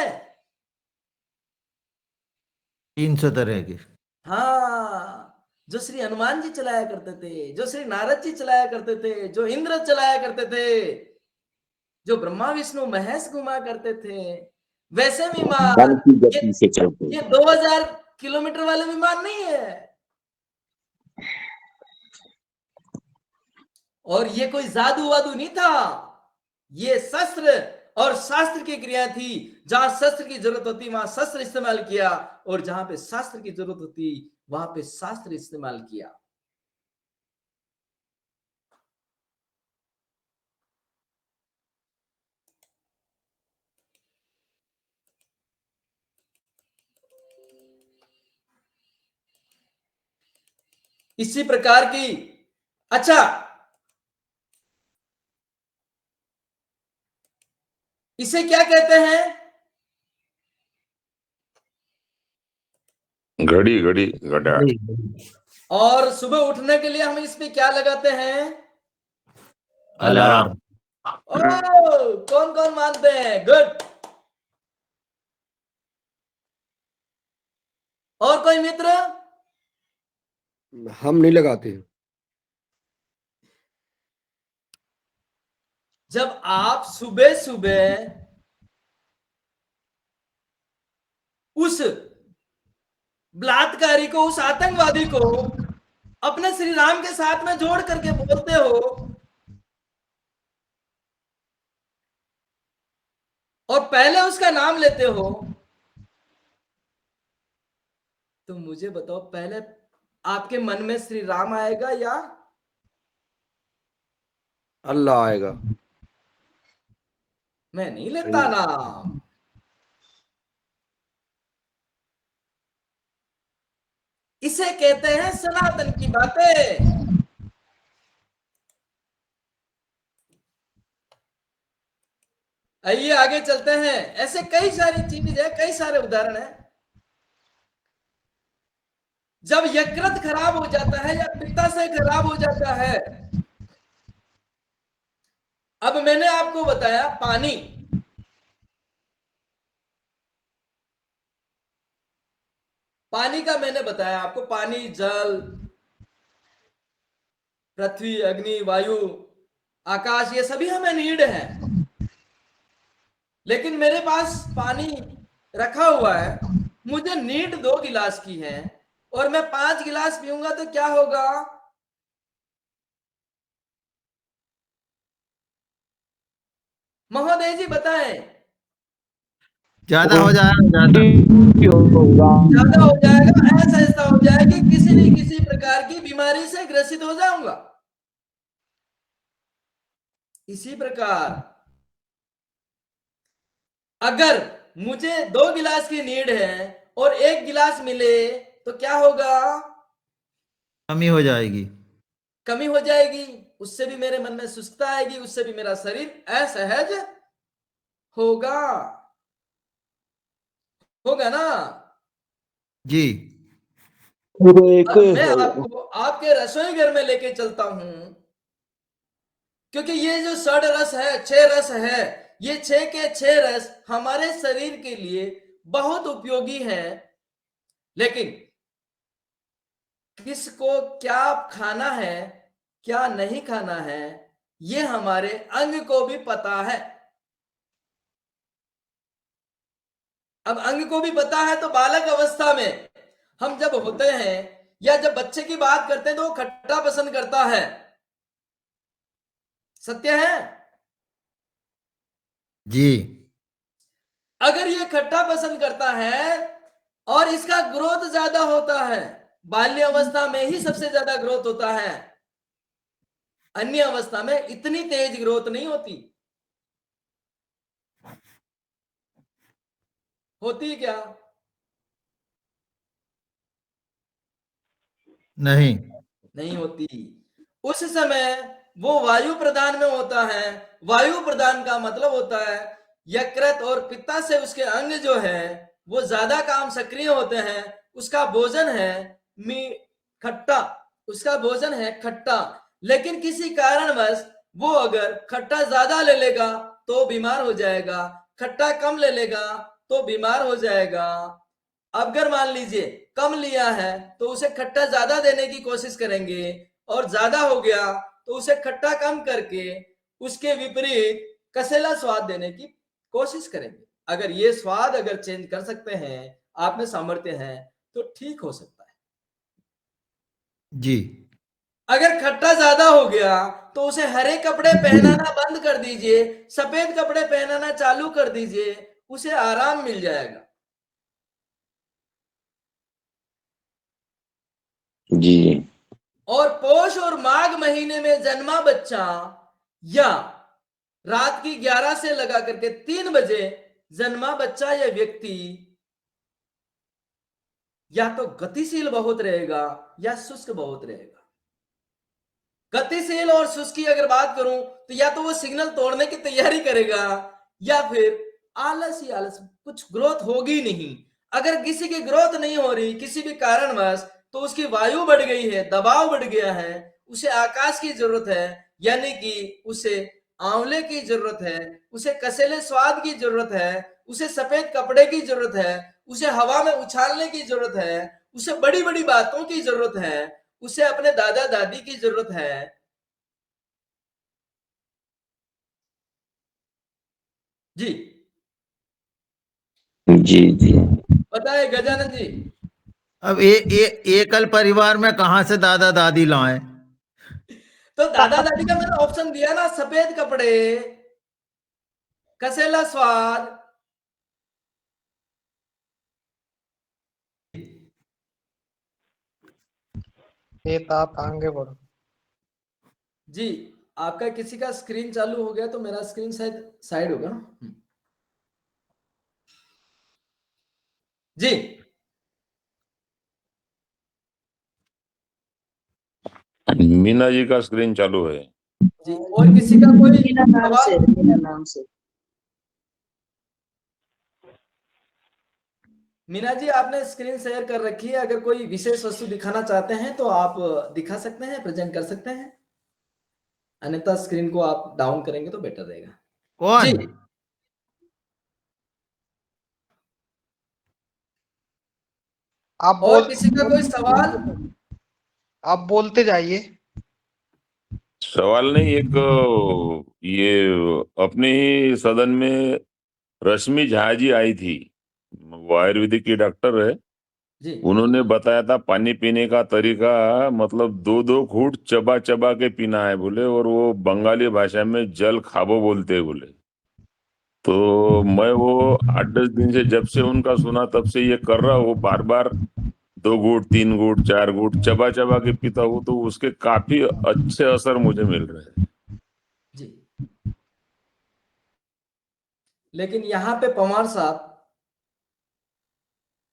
Speaker 4: 300 तरह की।
Speaker 3: हाँ, जो श्री हनुमान जी चलाया करते थे, जो श्री नारद जी चलाया करते थे, जो इंद्र चलाया करते थे, जो ब्रह्मा विष्णु महेश घुमा करते थे, वैसे
Speaker 6: मन
Speaker 3: विमान।
Speaker 6: की
Speaker 3: ये
Speaker 6: गति से चलते
Speaker 3: ये
Speaker 6: हैं।
Speaker 3: 2000 किलोमीटर वाले विमान नहीं है, और ये कोई जादू वादू नहीं था। ये शस्त्र और शास्त्र की क्रिया थी। जहां शस्त्र की जरूरत होती वहां शस्त्र इस्तेमाल किया, और जहां पे शास्त्र की जरूरत होती वहां पे शास्त्र इस्तेमाल किया। इसी प्रकार की, अच्छा, इसे क्या कहते हैं?
Speaker 8: घड़ी घड़ी घड़ा।
Speaker 3: और सुबह उठने के लिए हम इस पे क्या लगाते हैं?
Speaker 4: अलार्म।
Speaker 3: ओ, कौन कौन मानते हैं? गुड। और कोई मित्र?
Speaker 2: हम नहीं लगाते।
Speaker 3: जब आप सुबह सुबह उस बलात्कारी को, उस आतंकवादी को अपने श्री राम के साथ में जोड़ करके बोलते हो, और पहले उसका नाम लेते हो, तो मुझे बताओ, पहले आपके मन में श्री राम आएगा या
Speaker 2: अल्लाह आएगा?
Speaker 3: मैं नहीं लेता नाम? इसे कहते हैं सनातन की बातें। आइए आगे चलते हैं। ऐसे कई सारी चीज है, कई सारे उदाहरण है। जब यकृत खराब हो जाता है या पित्ताशय खराब हो जाता है, अब मैंने आपको बताया पानी, पानी का मैंने बताया आपको, पानी, जल, पृथ्वी, अग्नि, वायु, आकाश, ये सभी हमें नीड है। लेकिन मेरे पास पानी रखा हुआ है, मुझे नीड 2 गिलास की है और मैं 5 गिलास पीऊंगा तो क्या होगा? महोदय जी बताएं।
Speaker 4: ज्यादा हो जाएगा,
Speaker 3: ज्यादा हो जाएगा, ऐसा हो जाएगा कि किसी न किसी प्रकार की बीमारी से ग्रसित हो जाऊंगा। इसी प्रकार अगर मुझे 2 गिलास की नीड है और 1 गिलास मिले तो क्या होगा?
Speaker 4: कमी हो जाएगी।
Speaker 3: कमी हो जाएगी। उससे भी मेरे मन में सुस्तता आएगी, उससे भी मेरा शरीर असहज होगा। होगा ना
Speaker 4: जी।
Speaker 3: अब मैं आपको आपके रसोई घर में लेके चलता हूं, क्योंकि ये जो 6 रस है, 6 रस है, ये 6 के 6 रस हमारे शरीर के लिए बहुत उपयोगी है। लेकिन किसको क्या खाना है, क्या नहीं खाना है, ये हमारे अंग को भी पता है। अब अंग को भी पता है तो बालक अवस्था में हम जब होते हैं या जब बच्चे की बात करते हैं तो वो खट्टा पसंद करता है। सत्य है
Speaker 4: जी।
Speaker 3: अगर ये खट्टा पसंद करता है और इसका ग्रोथ ज्यादा होता है, बाल्य अवस्था में ही सबसे ज्यादा ग्रोथ होता है, अन्य अवस्था में इतनी तेज ग्रोथ नहीं होती। होती क्या? नहीं होती। उस समय वो वायु प्रदान में होता है। वायु प्रदान का मतलब होता है यकृत और पित्ता से उसके अंग जो है वो ज्यादा काम सक्रिय होते हैं। उसका भोजन है खट्टा, उसका भोजन है खट्टा। लेकिन किसी कारणवश वो अगर खट्टा ज्यादा ले लेगा तो बीमार हो जाएगा, खट्टा कम ले लेगा तो बीमार हो जाएगा। अगर मान लीजिए कम लिया है तो उसे खट्टा ज्यादा देने की कोशिश करेंगे, और ज्यादा हो गया तो उसे खट्टा कम करके उसके विपरीत कसेला स्वाद देने की कोशिश करेंगे। अगर ये स्वाद अगर चेंज कर सकते हैं, आप में सामर्थ्य है तो ठीक हो सकता है
Speaker 4: जी।
Speaker 3: अगर खट्टा ज्यादा हो गया तो उसे हरे कपड़े पहनाना बंद कर दीजिए, सफेद कपड़े पहनाना चालू कर दीजिए, उसे आराम मिल जाएगा।
Speaker 6: जी।
Speaker 3: और पौष और माघ महीने में जन्मा बच्चा या रात की 11 से लगा करके 3 बजे जन्मा बच्चा या व्यक्ति या तो गतिशील बहुत रहेगा या शुष्क बहुत रहेगा। गतिशील और शुष्क की अगर बात करूं तो या तो वो सिग्नल तोड़ने की तैयारी करेगा या फिर आलस ही आलस, कुछ ग्रोथ होगी नहीं। अगर किसी की ग्रोथ नहीं हो रही किसी भी कारणवश, तो उसकी वायु बढ़ गई है, दबाव बढ़ गया है, उसे आकाश की जरूरत है, यानी कि उसे आंवले की जरूरत है, उसे कसेले स्वाद की जरूरत है, उसे सफेद कपड़े की जरूरत है, उसे हवा में उछालने की जरूरत है, उसे बड़ी बड़ी बातों की जरूरत है, उसे अपने दादा दादी की जरूरत है। जी
Speaker 6: जी जी।
Speaker 3: बताए गजानन जी।
Speaker 4: अब एकल परिवार में कहाँ से दादा दादी लाए?
Speaker 3: तो दादा दादी का मैंने ऑप्शन दिया ना, सफेद कपड़े, कसेला स्वाद।
Speaker 7: आप आगे बढ़ो।
Speaker 3: जी आपका किसी का स्क्रीन चालू हो गया तो मेरा स्क्रीन शायद साइड होगा ना। जी
Speaker 8: मीना जी का स्क्रीन चालू है।
Speaker 3: जी, और किसी का कोई
Speaker 5: मीना नाम से,
Speaker 3: सवाल?
Speaker 5: मीना नाम से।
Speaker 3: मीना जी आपने स्क्रीन शेयर कर रखी है, अगर कोई विशेष वस्तु दिखाना चाहते हैं तो आप दिखा सकते हैं, प्रेजेंट कर सकते हैं, अन्यथा स्क्रीन को आप डाउन करेंगे तो बेटर रहेगा।
Speaker 4: कौन?
Speaker 3: जी
Speaker 7: आप
Speaker 3: और किसी का कोई सवाल?
Speaker 7: आप बोलते जाइए।
Speaker 8: सवाल नहीं, एक ये अपने ही सदन में रश्मि झा जी आई थी, वो आयुर्वेदिक की डॉक्टर है।
Speaker 3: जी
Speaker 8: उन्होंने बताया था पानी पीने का तरीका, मतलब 2-2 घूंट चबा चबा के पीना है बोले, और वो बंगाली भाषा में जल खाबो बोलते हैं बोले। तो मैं वो 8-10 दिन से जब से उनका सुना तब से ये कर रहा हूँ, बार बार 2 घूंट 3 घूंट 4 घूंट चबा चबा के पीता हूँ, तो उसके काफी अच्छे असर मुझे मिल रहे हैं।
Speaker 3: जी लेकिन यहाँ पे पवार साहब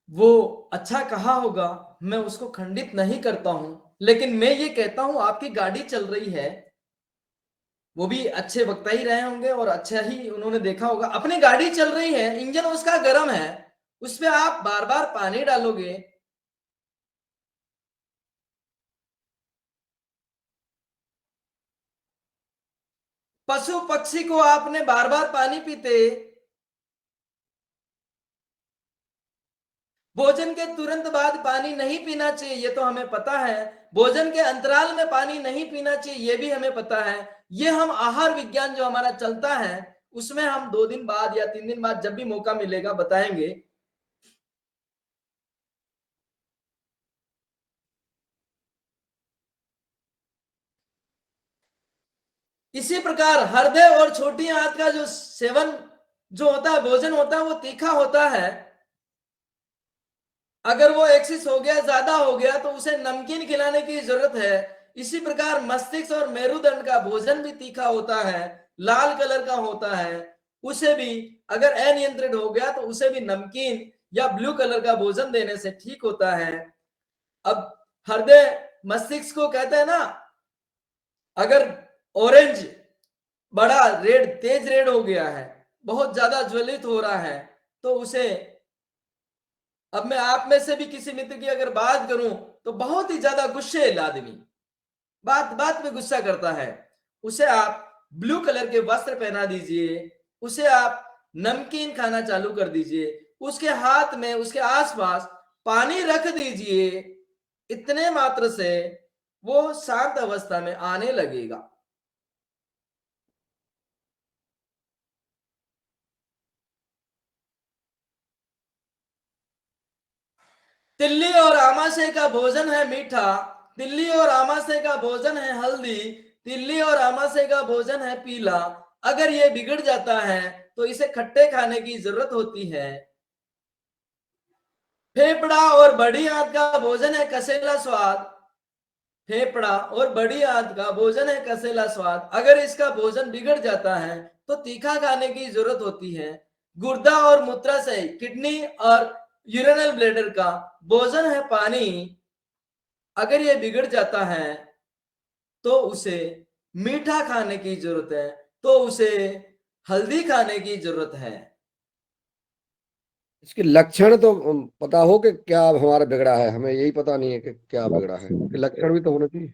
Speaker 3: वो अच्छा कहा होगा, मैं उसको खंडित नहीं करता हूं, लेकिन मैं ये कहता हूं आपकी गाड़ी चल रही है, वो भी अच्छे वक्ता ही रहे होंगे और अच्छा ही उन्होंने देखा होगा, अपनी गाड़ी चल रही है, इंजन उसका गर्म है, उस पे आप बार बार पानी डालोगे, पशु पक्षी को आपने बार बार पानी पीते, भोजन के तुरंत बाद पानी नहीं पीना चाहिए, ये तो हमें पता है, भोजन के अंतराल में पानी नहीं पीना चाहिए, ये भी हमें पता है। ये हम आहार विज्ञान जो हमारा चलता है उसमें हम 2 दिन बाद या 3 दिन बाद जब भी मौका मिलेगा बताएंगे। इसी प्रकार हृदय और छोटी आंत का जो सेवन जो होता है, भोजन होता है, वो तीखा होता है। अगर वो एक्सिस हो गया, ज्यादा हो गया, तो उसे नमकीन खिलाने की जरूरत है। इसी प्रकार मस्तिष्क और मेरुदंड का भोजन भी तीखा होता है, लाल कलर का होता है, उसे भी अगर अनियंत्रित हो गया तो उसे भी नमकीन या ब्लू कलर का भोजन देने से ठीक होता है। अब हृदय मस्तिष्क को कहते हैं ना, अगर ऑरेंज बड़ा रेड, तेज रेड हो गया है, बहुत ज्यादा ज्वलित हो रहा है, तो उसे, अब मैं आप में से भी किसी मित्र की अगर बात करूं तो बहुत ही ज्यादा गुस्सेल आदमी, बात बात में गुस्सा करता है, उसे आप ब्लू कलर के वस्त्र पहना दीजिए, उसे आप नमकीन खाना चालू कर दीजिए, उसके हाथ में उसके आसपास पानी रख दीजिए, इतने मात्र से वो शांत अवस्था में आने लगेगा। तिल्ली और आमाशय का भोजन है मीठा, तिल्ली और आमाशय का भोजन है हल्दी, तिल्ली और आमाशय का भोजन है पीला। अगर ये बिगड़ जाता है तो इसे खट्टे खाने की जरूरत होती है। फेफड़ा और बड़ी आंत का भोजन है कसेला स्वाद, फेफड़ा और बड़ी आंत का भोजन है कसेला स्वाद। अगर इसका भोजन बिगड़ जाता है तो तीखा खाने की जरूरत होती है। गुर्दा और मूत्राशय, किडनी और यूरिनल ब्लैडर का भोजन है पानी, अगर ये बिगड़ जाता है तो उसे मीठा खाने की जरूरत है, तो उसे हल्दी खाने की जरूरत है।
Speaker 2: इसके लक्षण तो पता हो कि क्या हमारा बिगड़ा है, हमें यही पता नहीं है कि क्या बिगड़ा है, कि लक्षण भी तो होने चाहिए।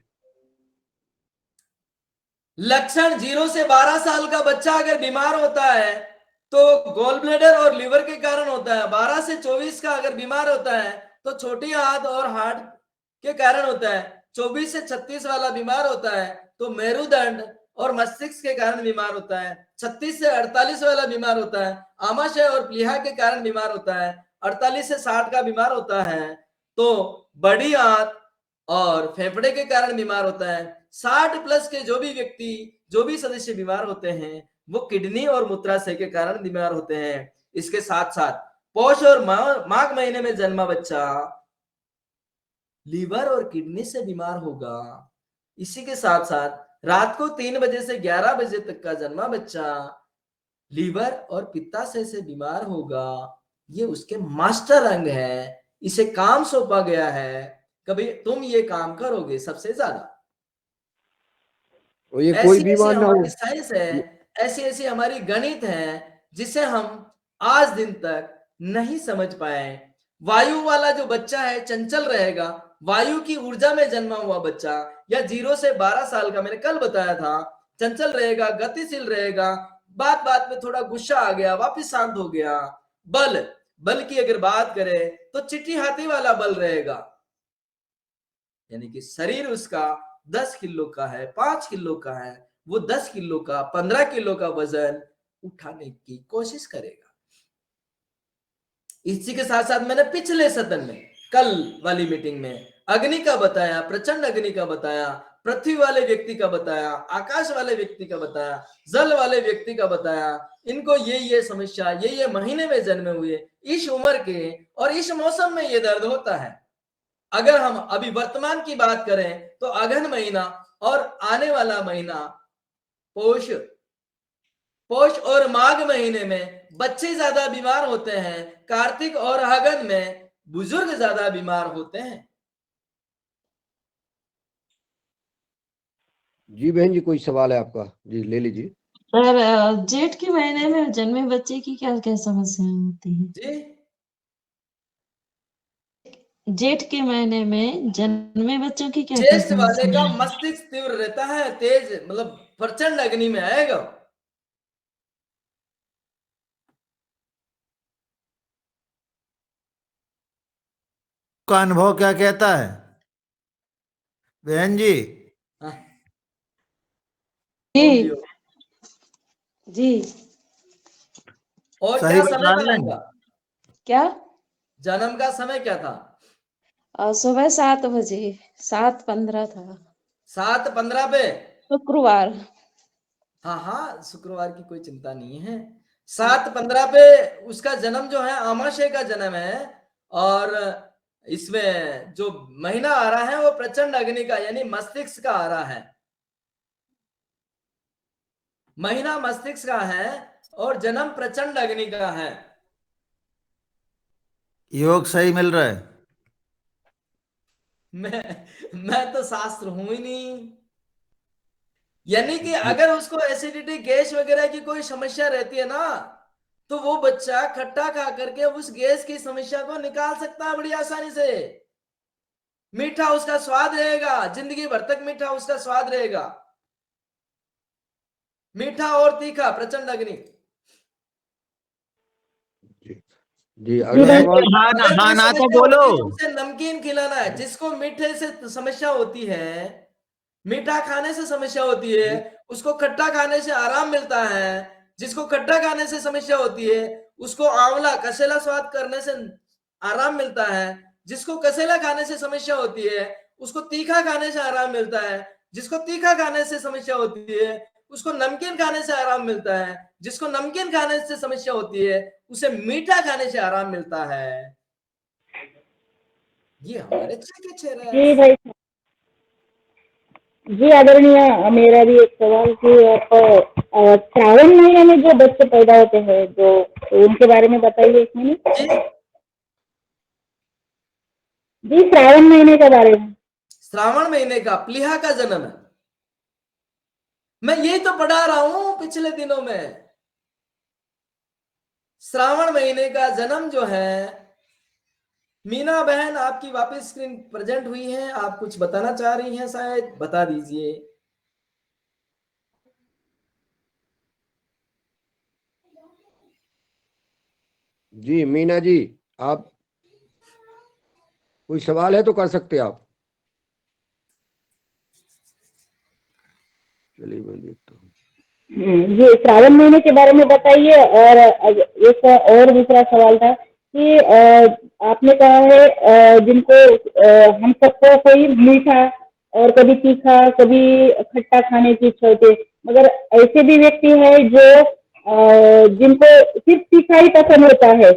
Speaker 3: लक्षण 0 से 12 साल का बच्चा अगर बीमार होता है तो गॉल ब्लैडर और लीवर के कारण होता है, 12 से 24 का अगर बीमार होता है तो छोटी आंत और हार्ट के कारण होता है, 24 से 36 वाला बीमार होता है तो मेरुदंड और मस्तिष्क के कारण बीमार होता है। 36 से 48 वाला बीमार होता है। आमाशय और प्लीहा के कारण बीमार होता है। 48 से 60 का बीमार होता है। तो बड़ी आंत और फेफड़े के कारण बीमार होता है। 60 प्लस के जो भी व्यक्ति, जो भी सदस्य बीमार होते हैं, वो किडनी और मूत्राशय के कारण बीमार होते हैं। इसके साथ साथ पौष और माघ महीने में जन्मा बच्चा लीवर और किडनी से बीमार होगा। इसी के साथ साथ रात को 3 बजे से 11 बजे तक का जन्मा बच्चा लीवर और पित्ताशय से बीमार होगा। ये उसके मास्टर अंग है, इसे काम सौंपा गया है, कभी तुम ये काम करोगे सबसे ज्यादा।
Speaker 2: और ये कोई
Speaker 3: ऐसी ऐसी
Speaker 2: बीमार ना हो।
Speaker 3: हमारी साइंस है, ऐसी ऐसी हमारी गणित है, जिसे हम आज दिन तक नहीं समझ पाए। वायु वाला जो बच्चा है चंचल रहेगा, वायु की ऊर्जा में जन्मा हुआ बच्चा या 0 से 12 साल का, मैंने कल बताया था, चंचल रहेगा, गतिशील रहेगा, बात बात में थोड़ा गुस्सा आ गया वापिस शांत हो गया। बल की अगर बात करें तो चिट्ठी हाथी वाला बल रहेगा, यानी कि शरीर उसका 10 किलो का है, 5 किलो का है, वो 10 किलो का, 15 किलो का वजन उठाने की कोशिश करेगा। इसी के साथ साथ मैंने पिछले सदन में, कल वाली मीटिंग में अग्नि का बताया, प्रचंड अग्नि का बताया, पृथ्वी वाले व्यक्ति का बताया, आकाश वाले व्यक्ति का बताया, जल वाले व्यक्ति का बताया। इनको ये समस्या, ये महीने में जन्मे हुए, इस उम्र के और इस मौसम में ये दर्द होता है। अगर हम अभी वर्तमान की बात करें तो अगहन महीना और आने वाला महीना पौष और माघ महीने में बच्चे ज्यादा बीमार होते हैं। कार्तिक और अगहन में बुजुर्ग ज्यादा बीमार होते हैं।
Speaker 2: जी बहन जी, कोई सवाल है आपका? जी ले लीजिए।
Speaker 12: सर, जेठ के महीने में जन्मे बच्चे की क्या क्या समस्याएं होती हैं?
Speaker 3: जी,
Speaker 12: जेठ के महीने में जन्मे बच्चों की क्या क्या
Speaker 3: जेठ वाले
Speaker 12: समस्याएं
Speaker 3: का
Speaker 12: हैं?
Speaker 3: मस्तिष्क तीव्र रहता है, तेज, मतलब प्रचंड अग्नि में आएगा।
Speaker 4: का अनुभव क्या कहता है बहन जी?
Speaker 3: हाँ,
Speaker 12: जी जी।
Speaker 3: और
Speaker 4: सही
Speaker 3: क्या
Speaker 4: बता
Speaker 3: समय
Speaker 4: रहे
Speaker 3: था
Speaker 4: हैं।
Speaker 3: इनका?
Speaker 12: क्या?
Speaker 3: जन्म का समय क्या था?
Speaker 12: सुबह 7 बजे, 7:15 था,
Speaker 3: 7:15 पे।
Speaker 12: शुक्रवार।
Speaker 3: हाँ हाँ, शुक्रवार की कोई चिंता नहीं है। 7:15 पे उसका जन्म जो है आमाशय का जन्म है, और इसमें जो महीना आ रहा है वो प्रचंड अग्नि का, यानी मस्तिष्क का आ रहा है। महीना मस्तिष्क का है और जन्म प्रचंड अग्नि का है।
Speaker 4: योग सही मिल रहा है?
Speaker 3: मैं तो शास्त्र हूं ही नहीं। यानी कि अगर उसको एसिडिटी, गैस वगैरह की कोई समस्या रहती है ना, तो वो बच्चा खट्टा खा करके उस गैस की समस्या को निकाल सकता है बड़ी आसानी से। मीठा उसका स्वाद रहेगा, जिंदगी भर तक मीठा उसका स्वाद रहेगा। मीठा और तीखा, प्रचंड अग्नि।
Speaker 2: जी अगला सवाल।
Speaker 4: हाँ ना,
Speaker 3: अगर
Speaker 4: हाँ
Speaker 3: कोई
Speaker 4: ना तो
Speaker 3: समस्या
Speaker 4: बोलो।
Speaker 3: होती है, उसे नमकीन खिलाना है। जिसको मीठे से समस्या होती है, मीठा खाने से समस्या होती है, उसको खट्टा खाने से आराम मिलता है। जिसको खट्टा खाने से समस्या होती है, उसको आंवला, कसेला स्वाद करने से आराम मिलता है। जिसको कसेला खाने से समस्या होती है, उसको तीखा खाने से आराम मिलता है। जिसको तीखा खाने से समस्या होती है, उसको नमकीन खाने से आराम मिलता है। जिसको नमकीन खाने से समस्या होती है, उसे मीठा खाने से आराम मिलता है। ये हमारे चेहरा है।
Speaker 13: जी भाई, जी आदरणीय, मेरा भी एक सवाल कि श्रावण महीने में जो बच्चे पैदा होते हैं, जो उनके बारे में बताइए 1 मिनट। जी श्रावण महीने के बारे में।
Speaker 3: श्रावण महीने का प्लीहा का जन्म है। मैं यही तो पढ़ा रहा हूं पिछले दिनों में। श्रावण महीने का जन्म जो है, मीना बहन आपकी वापस स्क्रीन प्रेजेंट हुई है, आप कुछ बताना चाह रही हैं, शायद बता दीजिए।
Speaker 2: जी मीना जी, आप कोई सवाल है तो कर सकते हैं आप। चलिए मैं देखता हूँ।
Speaker 13: ये श्रावण महीने के बारे में बताइए। और एक और दूसरा सवाल था कि आपने कहा है जिनको हम सबको कोई मीठा और कभी तीखा कभी खट्टा खाने की इच्छा होती है, मगर ऐसे भी व्यक्ति है जो जिनको सिर्फ तीखा ही पसंद होता है,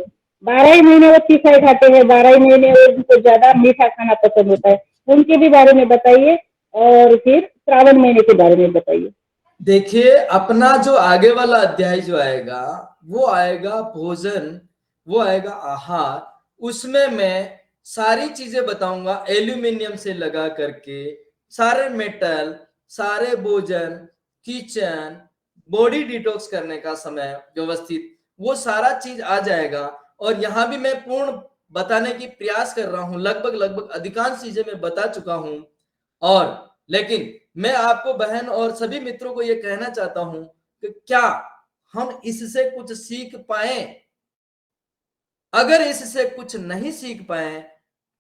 Speaker 13: 12 ही महीने वो तीखा ही खाते हैं, 12 ही महीने उनको ज्यादा मीठा खाना पसंद होता है, उनके भी बारे में बताइए और फिर श्रावण महीने के बारे में बताइए।
Speaker 3: देखिए, अपना जो आगे वाला अध्याय जो आएगा वो आएगा भोजन, वो आएगा आहार। उसमें मैं सारी चीजें बताऊंगा, एल्यूमिनियम से लगा करके सारे मेटल, सारे भोजन, किचन, बॉडी डिटॉक्स करने का समय व्यवस्थित, वो सारा चीज आ जाएगा। और यहाँ भी मैं पूर्ण बताने की प्रयास कर रहा हूं, लगभग अधिकांश चीजें मैं बता चुका हूं। और लेकिन मैं आपको बहन और सभी मित्रों को यह कहना चाहता हूं कि क्या हम इससे कुछ सीख पाए? अगर इससे कुछ नहीं सीख पाए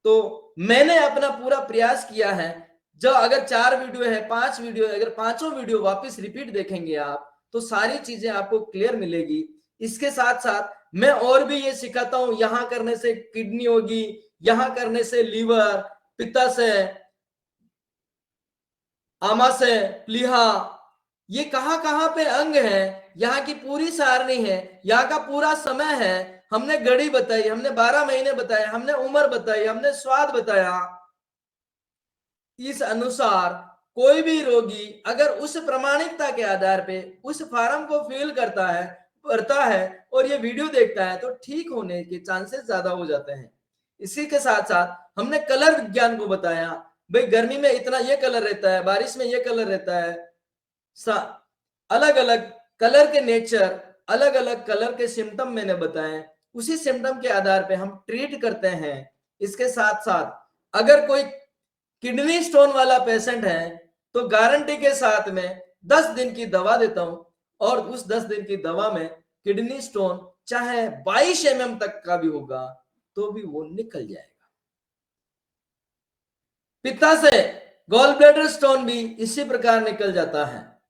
Speaker 3: तो मैंने अपना पूरा प्रयास किया है। जो अगर 4 वीडियो है, 5 वीडियो है, अगर पांचों वीडियो वापस रिपीट देखेंगे आप तो सारी चीजें आपको क्लियर मिलेगी। इसके साथ साथ मैं और भी ये सिखाता हूं, यहां करने से किडनी होगी, यहां करने से लीवर, पित्ताशय, आमाशय, प्लीहा, ये कहां पे अंग है, यहाँ की पूरी सारणी है, यहाँ का पूरा समय है। हमने घड़ी बताई, हमने 12 महीने बताए, हमने उम्र बताई, हमने स्वाद बताया। इस अनुसार कोई भी रोगी अगर उस प्रामाणिकता के आधार पे उस फार्म को फिल करता है, भरता है और ये वीडियो देखता है तो ठीक होने के चांसेस ज्यादा हो जाते हैं। इसी के साथ साथ हमने कलर विज्ञान को बताया, भाई गर्मी में इतना ये कलर रहता है, बारिश में ये कलर रहता है, अलग अलग कलर के नेचर, अलग अलग कलर के सिम्टम मैंने बताए, उसी सिम्टम के आधार पे हम ट्रीट करते हैं। इसके साथ साथ अगर कोई किडनी स्टोन वाला पेशेंट है तो गारंटी के साथ में 10 दिन की दवा देता हूं और उस 10 दिन की दवा में किडनी स्टोन चाहे 22 mm तक का भी होगा तो भी वो निकल जाएगा। पित्ताशय, गॉल ब्लैडर स्टोन भी इसी प्रकार निकल जाता है।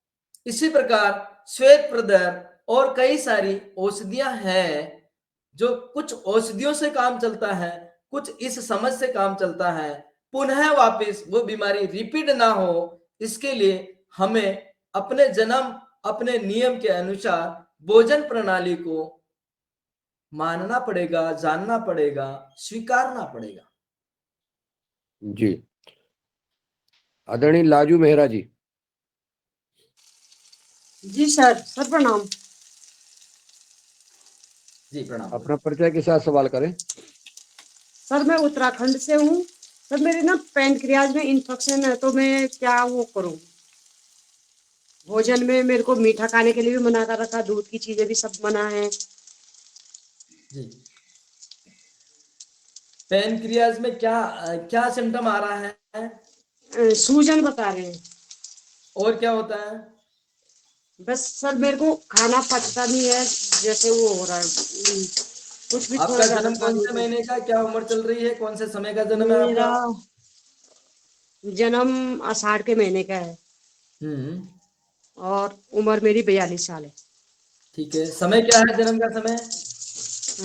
Speaker 3: इसी प्रकार श्वेत प्रदर और कई सारी औषधियां हैं जो कुछ औषधियों से काम चलता है, कुछ इस समझ से काम चलता है, पुनः वापस वो बीमारी रिपीट ना हो इसके लिए हमें अपने जन्म, अपने नियम के अनुसार भोजन प्रणाली को मानना पड़ेगा, जानना पड़ेगा, स्वीकारना पड़ेगा।
Speaker 2: जी, आदरणीय लाजू मेहरा जी।
Speaker 14: जी सर प्रणाम।
Speaker 3: जी प्रणाम।
Speaker 2: अपना परिचय के साथ सवाल करें।
Speaker 14: सर मैं उत्तराखंड से हूँ सर, मेरे ना पैनक्रियाज में इन्फेक्शन है तो मैं क्या वो करूँ? भोजन में मेरे को मीठा खाने के लिए भी मना कर रखा, दूध की चीजें भी सब मना है।
Speaker 3: जी, पैनक्रियाज में क्या क्या सिम्टम आ रहा है?
Speaker 14: सूजन बता रहे हैं।
Speaker 3: और क्या होता है?
Speaker 14: बस सर मेरे को खाना पचता नहीं है, जैसे वो हो रहा है कुछ भी।
Speaker 3: आपका जन्म कौन से महीने का, क्या उम्र चल रही है, कौन से समय का जन्म है आपका?
Speaker 14: मेरा जन्म आषाढ़ के महीने का है और उम्र मेरी 42 साल है।
Speaker 3: ठीक है, समय क्या है जन्म का समय?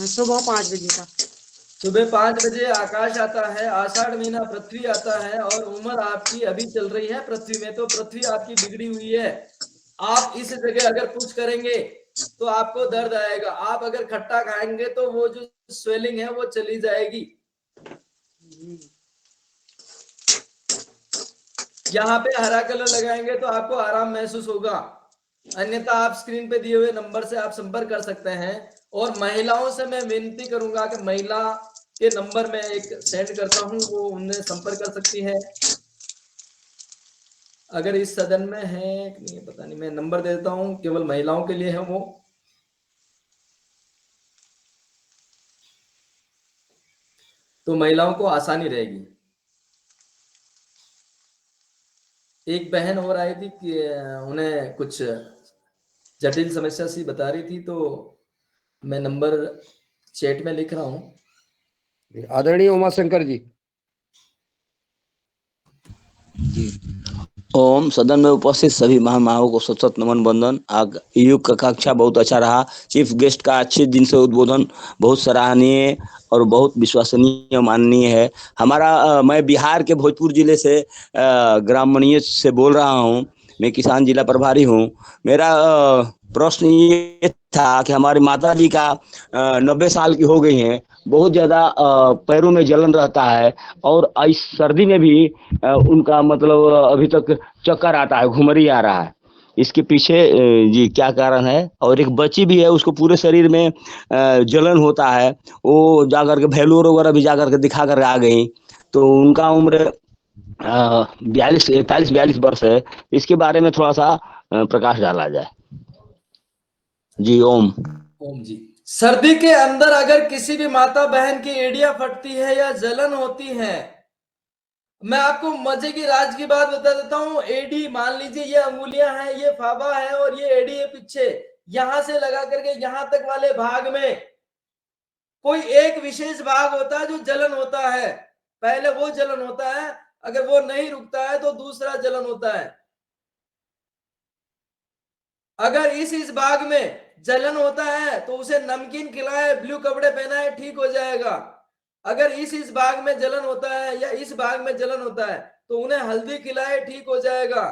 Speaker 14: सुबह 5 बजे का।
Speaker 3: सुबह 5 बजे आकाश आता है, आषाढ़ महीना पृथ्वी आता है और उम्र आपकी अभी चल रही है पृथ्वी में, तो पृथ्वी आपकी बिगड़ी हुई है। आप इस जगह अगर पुश करेंगे तो आपको दर्द आएगा, आप अगर खट्टा खाएंगे तो वो जो स्वेलिंग है वो चली जाएगी। यहाँ पे हरा कलर लगाएंगे तो आपको आराम महसूस होगा, अन्यथा आप स्क्रीन पे दिए हुए नंबर से आप संपर्क कर सकते हैं। और महिलाओं से मैं विनती करूंगा कि महिला के नंबर में एक सेंड करता हूं, वो उन्हें संपर्क कर सकती है। अगर इस सदन में है कि नहीं पता नहीं, मैं नंबर दे देता हूं, केवल महिलाओं के लिए है वो। तो महिलाओं को आसानी रहेगी। एक बहन और आई थी कि उन्हें कुछ जटिल समस्या सी बता रही थी, तो मैं नंबर चैट में लिख रहा हूं।
Speaker 2: आदरणीय उमा शंकर जी।
Speaker 15: ओम। सदन में उपस्थित सभी महानुभावों को सत नमन वंदन। युग का कक्षा बहुत अच्छा रहा। चीफ गेस्ट का अच्छे दिन से उद्बोधन बहुत सराहनीय और बहुत विश्वसनीय माननीय है। हमारा मैं बिहार के भोजपुर जिले से ग्राम मणिये से बोल रहा हूँ। मैं किसान जिला प्रभारी हूँ। मेरा प्रश्न ये था कि हमारी माता जी का 90 साल की हो गई हैं, बहुत ज़्यादा पैरों में जलन रहता है और इस सर्दी में भी उनका मतलब अभी तक चक्कर आता है, घुमरी आ रहा है। इसके पीछे जी क्या कारण है? और एक बच्ची भी है, उसको पूरे शरीर में जलन होता है। वो जाकर के भेलोर वगैरह भी जाकर के दिखा कर आ गई। तो उनका उम्र 41-42 वर्ष है। इसके बारे में थोड़ा सा प्रकाश डाला जाए। जी ओम।
Speaker 3: ओम जी। सर्दी के अंदर अगर किसी भी माता बहन की एड़ियां फटती है या जलन होती है, मैं आपको मजे की राज की बात बता देता हूं। एडी मान लीजिए ये अंगुलियां हैं, ये फाबा है और ये एडी है पीछे, यहां से लगा करके यहां तक वाले भाग में कोई एक विशेष भाग होता है जो जलन होता है। पहले वो जलन होता है, अगर वो नहीं रुकता है तो दूसरा जलन होता है। अगर इस भाग में जलन होता है तो उसे नमकीन खिलाए, ब्लू कपड़े पहनाए, ठीक हो जाएगा। अगर इस भाग में जलन होता है या इस भाग में जलन होता है तो उन्हें हल्दी खिलाए, ठीक हो जाएगा।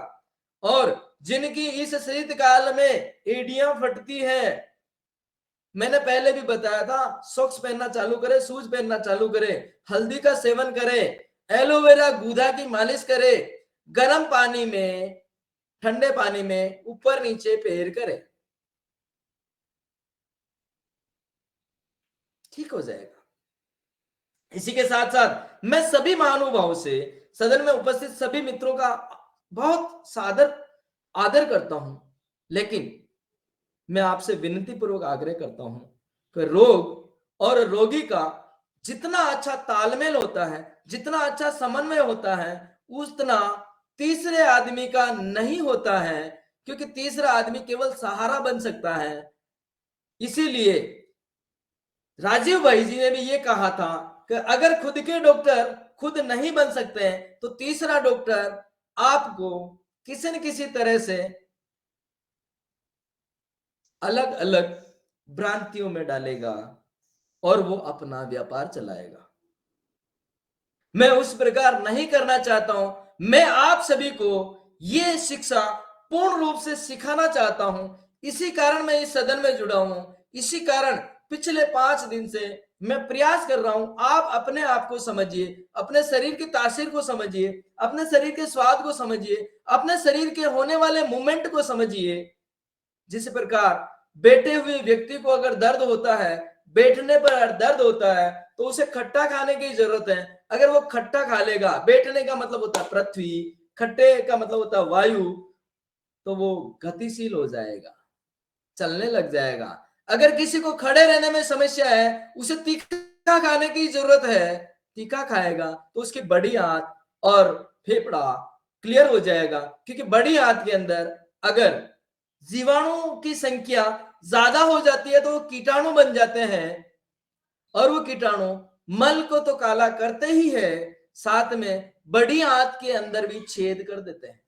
Speaker 3: और जिनकी इस शीत काल में एड़ियां फटती हैं, मैंने पहले भी बताया था, सॉक्स पहनना चालू करे, शूज पहनना चालू करे, हल्दी का सेवन करे, एलोवेरा गूदा की मालिश करे, गर्म पानी में, ठंडे पानी में ऊपर नीचे पैर करे, ठीक हो जाएगा। इसी के साथ साथ मैं सभी महानुभावों से, सदन में उपस्थित सभी मित्रों का बहुत सादर आदर करता हूं, लेकिन मैं आपसे विनती पूर्वक आग्रह करता हूं कि रोग और रोगी का जितना अच्छा तालमेल होता है, जितना अच्छा समन्वय होता है, उतना तीसरे आदमी का नहीं होता है, क्योंकि तीसरा आदमी केवल सहारा बन सकता है। इसीलिए राजीव भाई जी ने भी ये कहा था कि अगर खुद के डॉक्टर खुद नहीं बन सकते तो तीसरा डॉक्टर आपको किसी न किसी तरह से अलग अलग भ्रांतियों में डालेगा और वो अपना व्यापार चलाएगा। मैं उस प्रकार नहीं करना चाहता हूं। मैं आप सभी को ये शिक्षा पूर्ण रूप से सिखाना चाहता हूं। इसी कारण मैं इस सदन में जुड़ा हूं। इसी कारण पिछले 5 दिन से मैं प्रयास कर रहा हूं। आप अपने आप को समझिए, अपने शरीर की तासीर को समझिए, अपने शरीर के स्वाद को समझिए, अपने शरीर के होने वाले मूवमेंट को समझिए। जिस प्रकार बैठे हुए व्यक्ति को अगर दर्द होता है, बैठने पर दर्द होता है, तो उसे खट्टा खाने की जरूरत है। अगर वो खट्टा खा लेगा, बैठने का मतलब होता है पृथ्वी, खट्टे का मतलब होता है वायु, तो वो गतिशील हो जाएगा, चलने लग जाएगा। अगर किसी को खड़े रहने में समस्या है, उसे तीखा खाने की जरूरत है, तीखा खाएगा तो उसकी बड़ी आंत और फेफड़ा क्लियर हो जाएगा। क्योंकि बड़ी आंत के अंदर अगर जीवाणु की संख्या ज्यादा हो जाती है तो वो कीटाणु बन जाते हैं, और वो कीटाणु मल को तो काला करते ही है, साथ में बड़ी आंत के अंदर भी छेद कर देते हैं।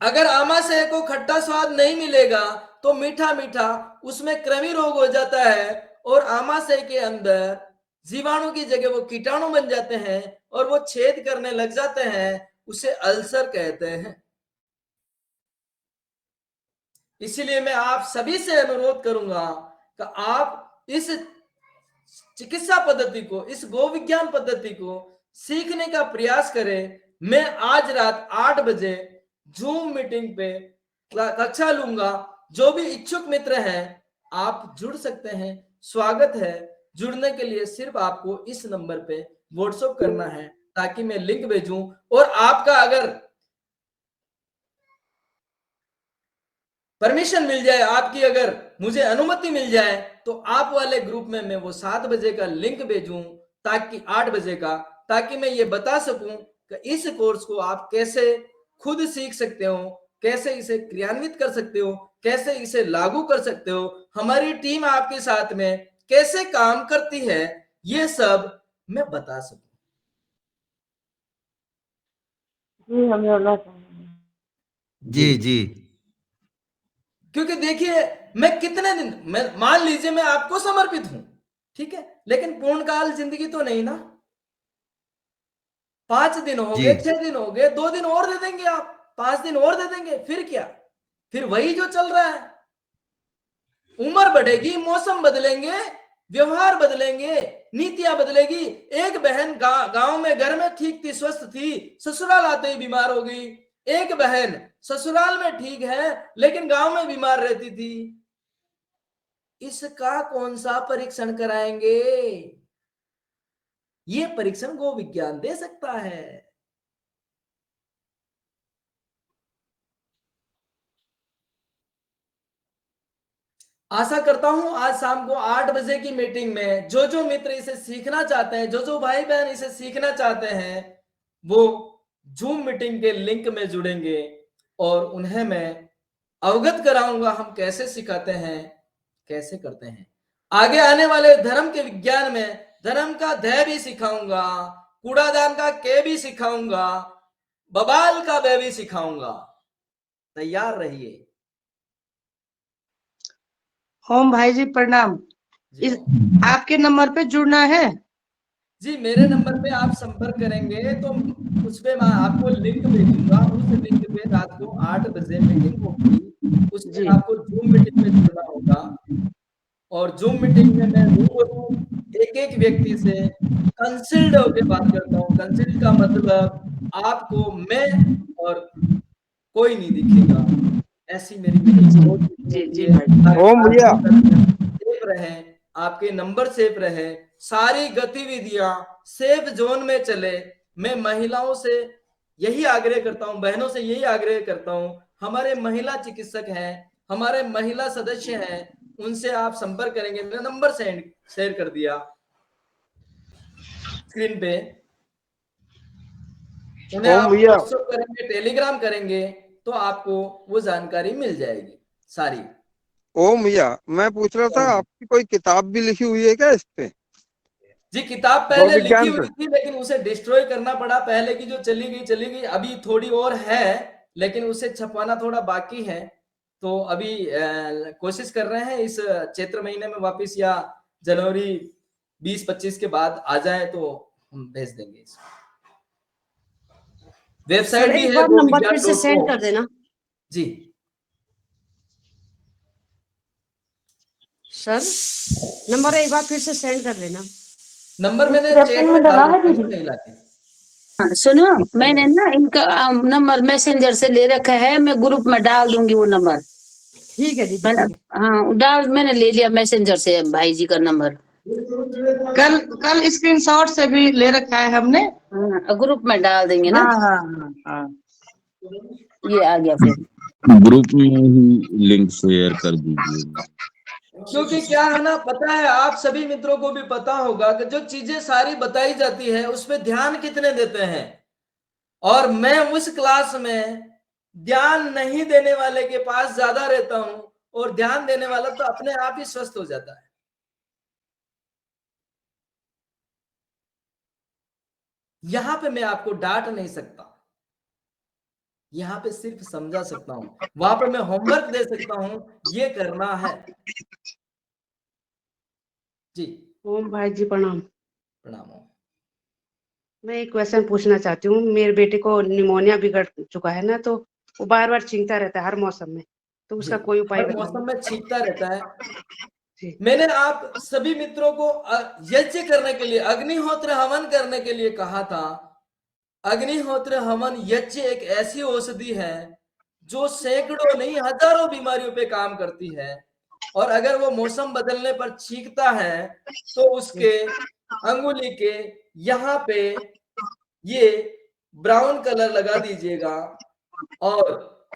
Speaker 3: अगर आमाशय को खट्टा स्वाद नहीं मिलेगा तो मीठा मीठा उसमें कृमि रोग हो जाता है, और आमाशय के अंदर जीवाणु की जगह वो कीटाणु बन जाते हैं और वो छेद करने लग जाते हैं। उसे अल्सर कहते हैं। इसीलिए मैं आप सभी से अनुरोध करूंगा कि आप इस चिकित्सा पद्धति को, इस गो विज्ञान पद्धति को सीखने का प्रयास करें। मैं आज रात 8 बजे जूम मीटिंग पे कक्षा लूंगा। जो भी इच्छुक मित्र हैं आप जुड़ सकते हैं, स्वागत है। जुड़ने के लिए सिर्फ आपको इस नंबर पे व्हाट्सएप करना है ताकि मैं लिंक भेजूं, और आपका अगर परमिशन मिल जाए, आपकी अगर मुझे अनुमति मिल जाए, तो आप वाले ग्रुप में मैं वो 7 बजे का लिंक भेजूं, ताकि 8 बजे का, ताकि मैं ये बता सकूं कि इस कोर्स को आप कैसे खुद सीख सकते हो, कैसे इसे क्रियान्वित कर सकते हो, कैसे इसे लागू कर सकते हो, हमारी टीम आपके साथ में कैसे काम करती है, ये सब मैं बता सकूं।
Speaker 13: जी हम जोड़ना चाहेंगे।
Speaker 4: जी जी
Speaker 3: क्योंकि देखिए मैं कितने दिन, मैं मान लीजिए मैं आपको समर्पित हूं, ठीक है, लेकिन पूर्णकाल जिंदगी तो नहीं ना। 5 दिन हो
Speaker 4: जी
Speaker 3: गए, 6 दिन हो गए, 2 दिन और दे देंगे आप, 5 दिन और दे देंगे, फिर क्या, फिर वही जो चल रहा है। उम्र बढ़ेगी, मौसम बदलेंगे, व्यवहार बदलेंगे, नीतियां बदलेगी। एक बहन गांव में घर में ठीक थी, स्वस्थ थी, ससुराल आते ही बीमार हो गई। एक बहन ससुराल में ठीक है लेकिन गांव में बीमार रहती थी। इसका कौन सा परीक्षण कराएंगे? ये परीक्षण गो विज्ञान दे सकता है। आशा करता हूं आज शाम को 8 बजे की मीटिंग में जो जो मित्र इसे सीखना चाहते हैं, जो जो भाई बहन इसे सीखना चाहते हैं, वो जूम मीटिंग के लिंक में जुड़ेंगे और उन्हें मैं अवगत कराऊंगा हम कैसे सिखाते हैं, कैसे करते हैं। आगे आने वाले धर्म के विज्ञान में धर्म का ध भी सिखाऊंगा, कूड़ादान का के भी सिखाऊंगा, बबाल का ब भी सिखाऊंगा। तैयार रहिए।
Speaker 9: ओम भाई जी प्रणाम। इस आपके नंबर पे जुड़ना है?
Speaker 3: जी मेरे नंबर पे आप संपर्क करेंगे तो उस पे मैं आपको लिंक भेजूंगा। उस लिंक पे रात को 8 बजे मीटिंग होगी, उसमें आपको जूम मीटिंग में जुड़ना होगा। और जूम मीटिंग में मैं रूबरू एक एक व्यक्ति से कंसल्ट होकर बात करता हूँ। कंसल्ट का मतलब आपको मैं और कोई नहीं दिखेगा, ऐसी मेरी मीटिंग होती है।
Speaker 11: ओम भैया।
Speaker 3: सेफ रहे, आपके नंबर सेफ रहे, सारी गतिविधियां सेफ जोन में चले। मैं महिलाओं से यही आग्रह करता हूं, बहनों से यही आग्रह करता हूं, हमारे महिला चिकित्सक हैं, हमारे महिला सदस्य हैं, उनसे आप संपर्क करेंगे। मेरा नंबर शेयर कर दिया स्क्रीन पे। उन्हें आप व्हाट्सएप करेंगे, टेलीग्राम करेंगे तो आपको वो जानकारी मिल जाएगी सारी।
Speaker 11: ओम भैया, मैं पूछ रहा था आपकी कोई किताब भी लिखी हुई है क्या इस पे?
Speaker 3: जी किताब पहले लिखी हुई थी लेकिन उसे डिस्ट्रॉय करना पड़ा। पहले की जो चली गई, अभी थोड़ी और है लेकिन उसे छपवाना थोड़ा बाकी है। तो अभी कोशिश कर रहे हैं इस चैत्र महीने में वापस, या जनवरी 20-25 के बाद आ जाए तो हम भेज देंगे। वेबसाइट भी है
Speaker 14: नंबर फिर से सेंड कर देना
Speaker 3: जी।
Speaker 14: सर, नंबर एक बार फिर से सेंड कर देना।
Speaker 3: नंबर मैंने चैट में डाला है।
Speaker 5: सुनो, मैंने ना इनका नंबर मैसेंजर से ले रखा है, मैं ग्रुप में डाल दूंगी वो नंबर।
Speaker 14: ठीक है जी।
Speaker 5: हाँ डाल, मैंने ले लिया मैसेंजर से भाई जी का नंबर।
Speaker 9: कल स्क्रीनशॉट से भी ले रखा है हमने।
Speaker 5: हाँ, ग्रुप में डाल देंगे ना।
Speaker 9: हाँ।
Speaker 5: ये आ गया फिर
Speaker 8: ग्रुप में ही लिंक शेयर कर दीजिए।
Speaker 3: क्योंकि क्या है ना, पता है आप सभी मित्रों को भी पता होगा कि जो चीजें सारी बताई जाती है उसमें ध्यान कितने देते हैं। और मैं उस क्लास में ध्यान नहीं देने वाले के पास ज्यादा रहता हूं और ध्यान देने वाला तो अपने आप ही स्वस्थ हो जाता है। यहां पे मैं आपको डांट नहीं सकता, यहां पे सिर्फ समझा सकता हूं, वहां पे मैं होमवर्क दे सकता हूं, ये करना है जी।
Speaker 14: ओम भाई जी प्रणाम।
Speaker 3: प्रणाम।
Speaker 14: मैं एक क्वेश्चन पूछना चाहती हूँ। मेरे बेटे को निमोनिया बिगड़ चुका है ना, तो वो बार बार छींकता रहता है हर मौसम में, तो उसका कोई उपाय
Speaker 3: हर मौसम में छींकता रहता है। मैंने आप सभी मित्रों को यज्ञ करने के लिए, अग्निहोत्र हवन करने के लिए कहा था। अग्निहोत्र हवन यज्ञ एक ऐसी औषधि है जो सैकड़ों नहीं हजारों बीमारियों पे काम करती है। और अगर वो मौसम बदलने पर छींकता है तो उसके अंगुली के यहाँ पे ये ब्राउन कलर लगा दीजिएगा। और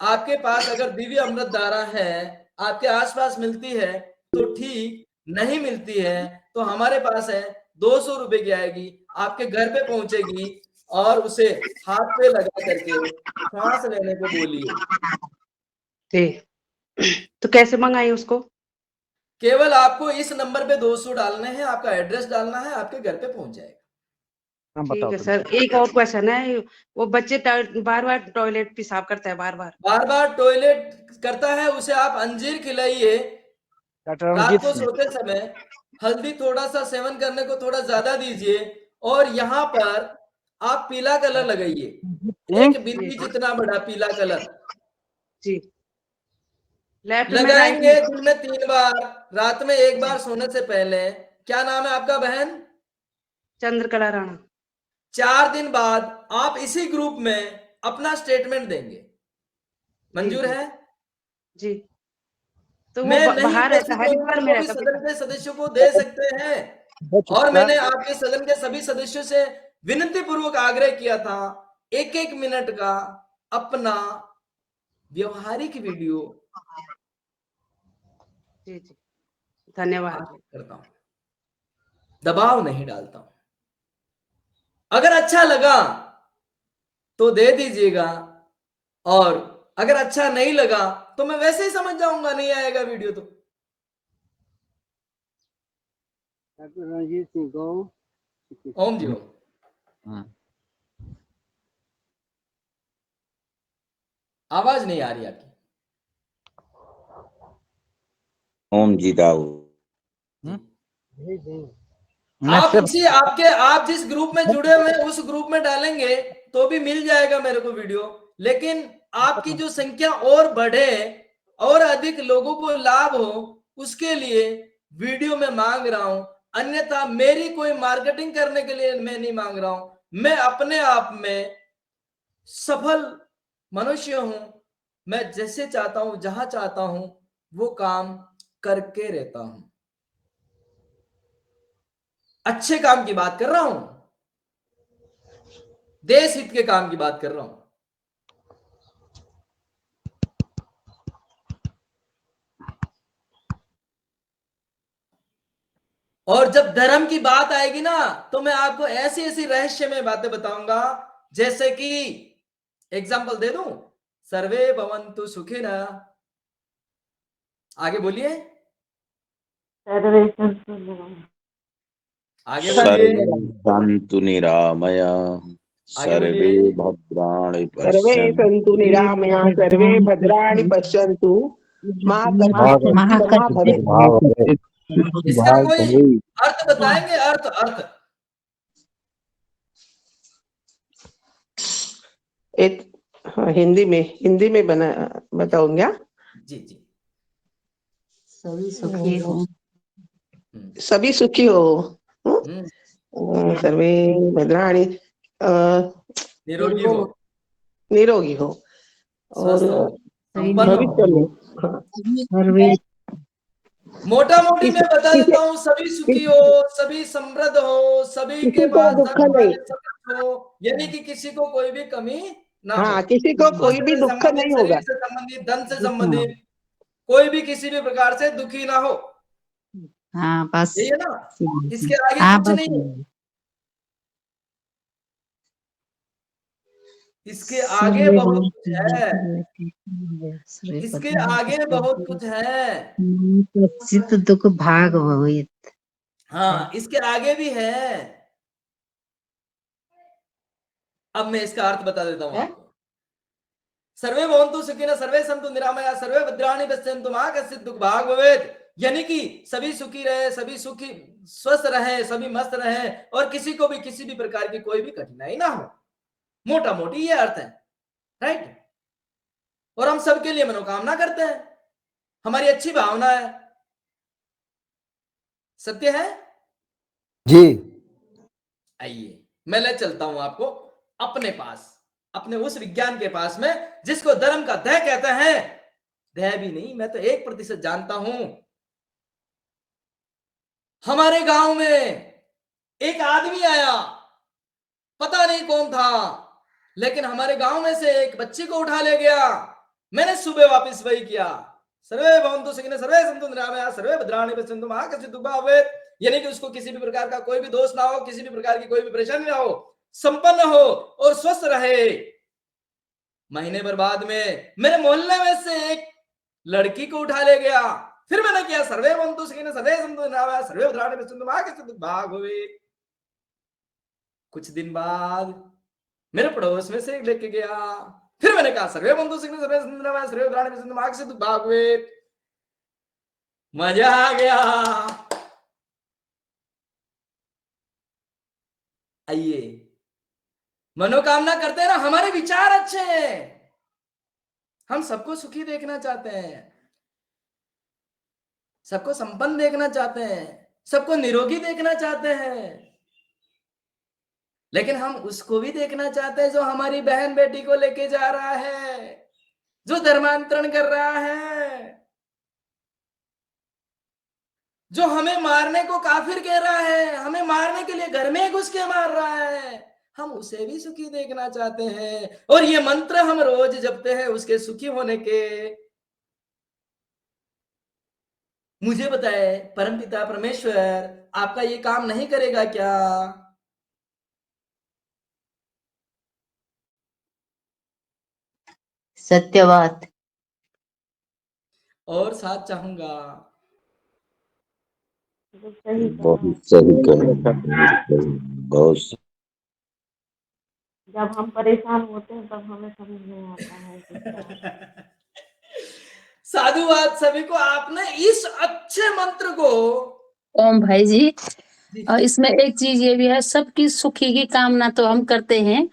Speaker 3: आपके पास अगर दिव्य अमृत धारा है, आपके आसपास मिलती है तो ठीक, नहीं मिलती है तो हमारे पास है, 200 रुपए की आएगी, आपके घर पे पहुंचेगी और उसे हाथ पे लगा करके सांस लेने को बोलिए।
Speaker 14: तो कैसे मंगाए उसको?
Speaker 3: केवल आपको इस नंबर पे 200 डालने हैं, आपका एड्रेस डालना है, आपके घर पे पहुंच जाएगा।
Speaker 14: ठीक है सर, एक और क्वेश्चन है। वो बच्चे बार बार टॉयलेट पेशाब करता है, बार बार
Speaker 3: टॉयलेट करता है, उसे आप अंजीर खिलाइए रात को सोते समय, हल्दी थोड़ा सा सेवन करने को थोड़ा ज्यादा दीजिए, और यहाँ पर आप पीला कलर लगाइए, एक बिंदी जितना बड़ा पीला कलर
Speaker 14: जी। लेफ्ट में
Speaker 3: लगाएंगे दिन में 3 बार, रात में 1 बार सोने से पहले। क्या नाम है आपका बहन?
Speaker 14: चंद्रकला राणा।
Speaker 3: 4 दिन बाद आप इसी ग्रुप में अपना स्टेटमेंट देंगे, मंजूर है?
Speaker 14: जी। तो वो
Speaker 3: मैं नहीं
Speaker 14: बाहर
Speaker 3: कर
Speaker 14: रहता, हरिद्वार में
Speaker 3: भी
Speaker 14: रहता।
Speaker 3: सदन के सदस्यों को दे सकते हैं, और मैंने आपके सदन के सभी सदस्यों से विनती पूर्वक आग्रह किया था 1-1 मिनट का अपना व्यवहारिक वीडियो
Speaker 14: जी जी, धन्यवाद
Speaker 3: करता हूं, दबाव नहीं डालता हूं। अगर अच्छा लगा तो दे दीजिएगा, और अगर अच्छा नहीं लगा तो मैं वैसे ही समझ जाऊंगा नहीं आएगा वीडियो तो।
Speaker 2: रणजीत सिंह को
Speaker 3: ओम जी ओम। आवाज नहीं आ रही आपकी।
Speaker 6: ओम जी दाऊ।
Speaker 3: आप जिस ग्रुप में जुड़े हुए हैं उस ग्रुप में डालेंगे तो भी मिल जाएगा मेरे को वीडियो, लेकिन आपकी जो संख्या और बढ़े और अधिक लोगों को लाभ हो, उसके लिए वीडियो में मांग रहा हूं। अन्यथा मेरी कोई मार्केटिंग करने के लिए मैं नहीं मांग रहा हूं। मैं अपने आप में सफल मनुष्य हूं। मैं जैसे चाहता हूं, जहां चाहता हूं, वो काम करके रहता हूं। अच्छे काम की बात कर रहा हूं, देश हित के काम की बात कर रहा हूं। और जब धर्म की बात आएगी ना, तो मैं आपको ऐसी ऐसी रहस्यमय बातें बताऊंगा, जैसे कि एग्जाम्पल दे दूं, सर्वे भवन्तु सुखिनः, आगे बोलिए, आगे
Speaker 6: सर्वे
Speaker 3: बोलिए,
Speaker 6: सन्तु निरामयाः, सर्वे भद्राणि
Speaker 16: सर्वे
Speaker 6: पश्यन्तु।
Speaker 16: सन्तु निरामयाः, सर्वे भद्राणि पश्यन्तु, मा कश्चित् मा भवेत्।
Speaker 3: इसका कोई अर्थ बताएंगे? अर्थ
Speaker 16: एक हिंदी में बना बताऊंगा।
Speaker 3: जी जी।
Speaker 5: सभी सुखी हो,
Speaker 16: सभी सुखी हो, सर्वे भद्राणि निरोगी हो और भविष्य में
Speaker 3: मोटा मोटी मैं बता देता हूँ, सभी सुखी हो, सभी समृद्ध हो, सभी के पास
Speaker 16: दुख नहीं
Speaker 3: हो, यानी कि किसी को कोई भी कमी ना हो।
Speaker 16: किसी को कोई भी दुख नहीं होगा,
Speaker 3: शरीर से संबंधित, धन से संबंधित, कोई भी किसी भी प्रकार से दुखी ना हो।
Speaker 5: हाँ बस
Speaker 3: यही है ना, इसके आगे कुछ नहीं है। इसके आगे बहुत कुछ है, इसके आगे बहुत कुछ है।
Speaker 5: चित्त दुख भाग भवित।
Speaker 3: हाँ, इसके आगे भी है। अब मैं इसका अर्थ बता देता हूं आपको। सर्वे भवन्तु सुखिनः, सर्वे सन्तु निरामयाः, सर्वे भद्राणि पश्यन्तु मा कश्चित् दुःख भाग् भवेत्। यानी कि सभी सुखी रहे, सभी सुखी स्वस्थ रहे, सभी मस्त रहे, और किसी को भी किसी भी प्रकार की कोई भी कठिनाई ना हो। मोटा मोटी ये अर्थ है, राइट। और हम सबके लिए मनोकामना करते हैं, हमारी अच्छी भावना है, सत्य है
Speaker 2: जी।
Speaker 3: आइए मैं ले चलता हूं आपको अपने पास, अपने उस विज्ञान के पास में जिसको धर्म का दह कहते हैं। दह भी नहीं, मैं तो 1% जानता हूं। हमारे गांव में एक आदमी आया, पता नहीं कौन था, लेकिन हमारे गांव में से एक बच्ची को उठा ले गया। मैंने सुबह वापस वही किया, सर्वे भवन्तु सुखिनः, सर्वे सन्तु निरामयाः, सर्वे भद्राणि पश्यन्तु मा कश्चित् दुःख भाग् भवेत्। यानी कि उसको किसी भी प्रकार का कोई भी दोष ना हो, किसी भी प्रकार की कोई भी परेशानी ना हो, संपन्न हो और स्वस्थ रहे। महीने भर बाद में मेरे मोहल्ले में से एक लड़की को उठा ले गया। फिर मैंने किया, सर्वे भवन्तु सुखिनः, सर्वे सन्तु निरामयाः, सर्वे भद्राणि पश्यन्तु मा कश्चित् दुःख भाग् भवेत्। कुछ दिन बाद मेरे पड़ोस में से एक लेके गया, फिर मैंने कहा सर्वे बंधु सिंह सर्वे सुंदरमय सर्वे उदाहरण सिंधु मार्ग से भागवे, मजा आ गया। आइए मनोकामना करते हैं ना, हमारे विचार अच्छे हैं, हम सबको सुखी देखना चाहते हैं, सबको संपन्न देखना चाहते हैं, सबको निरोगी देखना चाहते हैं, लेकिन हम उसको भी देखना चाहते हैं जो हमारी बहन बेटी को लेके जा रहा है, जो धर्मांतरण कर रहा है, जो हमें मारने को काफिर कह रहा है, हमें मारने के लिए घर में घुस के मार रहा है, हम उसे भी सुखी देखना चाहते हैं। और ये मंत्र हम रोज जपते हैं उसके सुखी होने के। मुझे बताए परमपिता परमेश्वर आपका ये काम नहीं करेगा क्या?
Speaker 5: सत्य बात।
Speaker 3: और साथ चाहूंगा,
Speaker 6: बहुत सही कह रहे हैं, बहुत सही।
Speaker 13: जब हम परेशान होते हैं तब हमें समझ नहीं आता है कि क्या।
Speaker 3: साधुवाद सभी को। आपने इस अच्छे मंत्र को
Speaker 5: ओम भाई जी, और इसमें एक चीज ये भी है, सबकी सुखी की कामना तो हम करते हैं,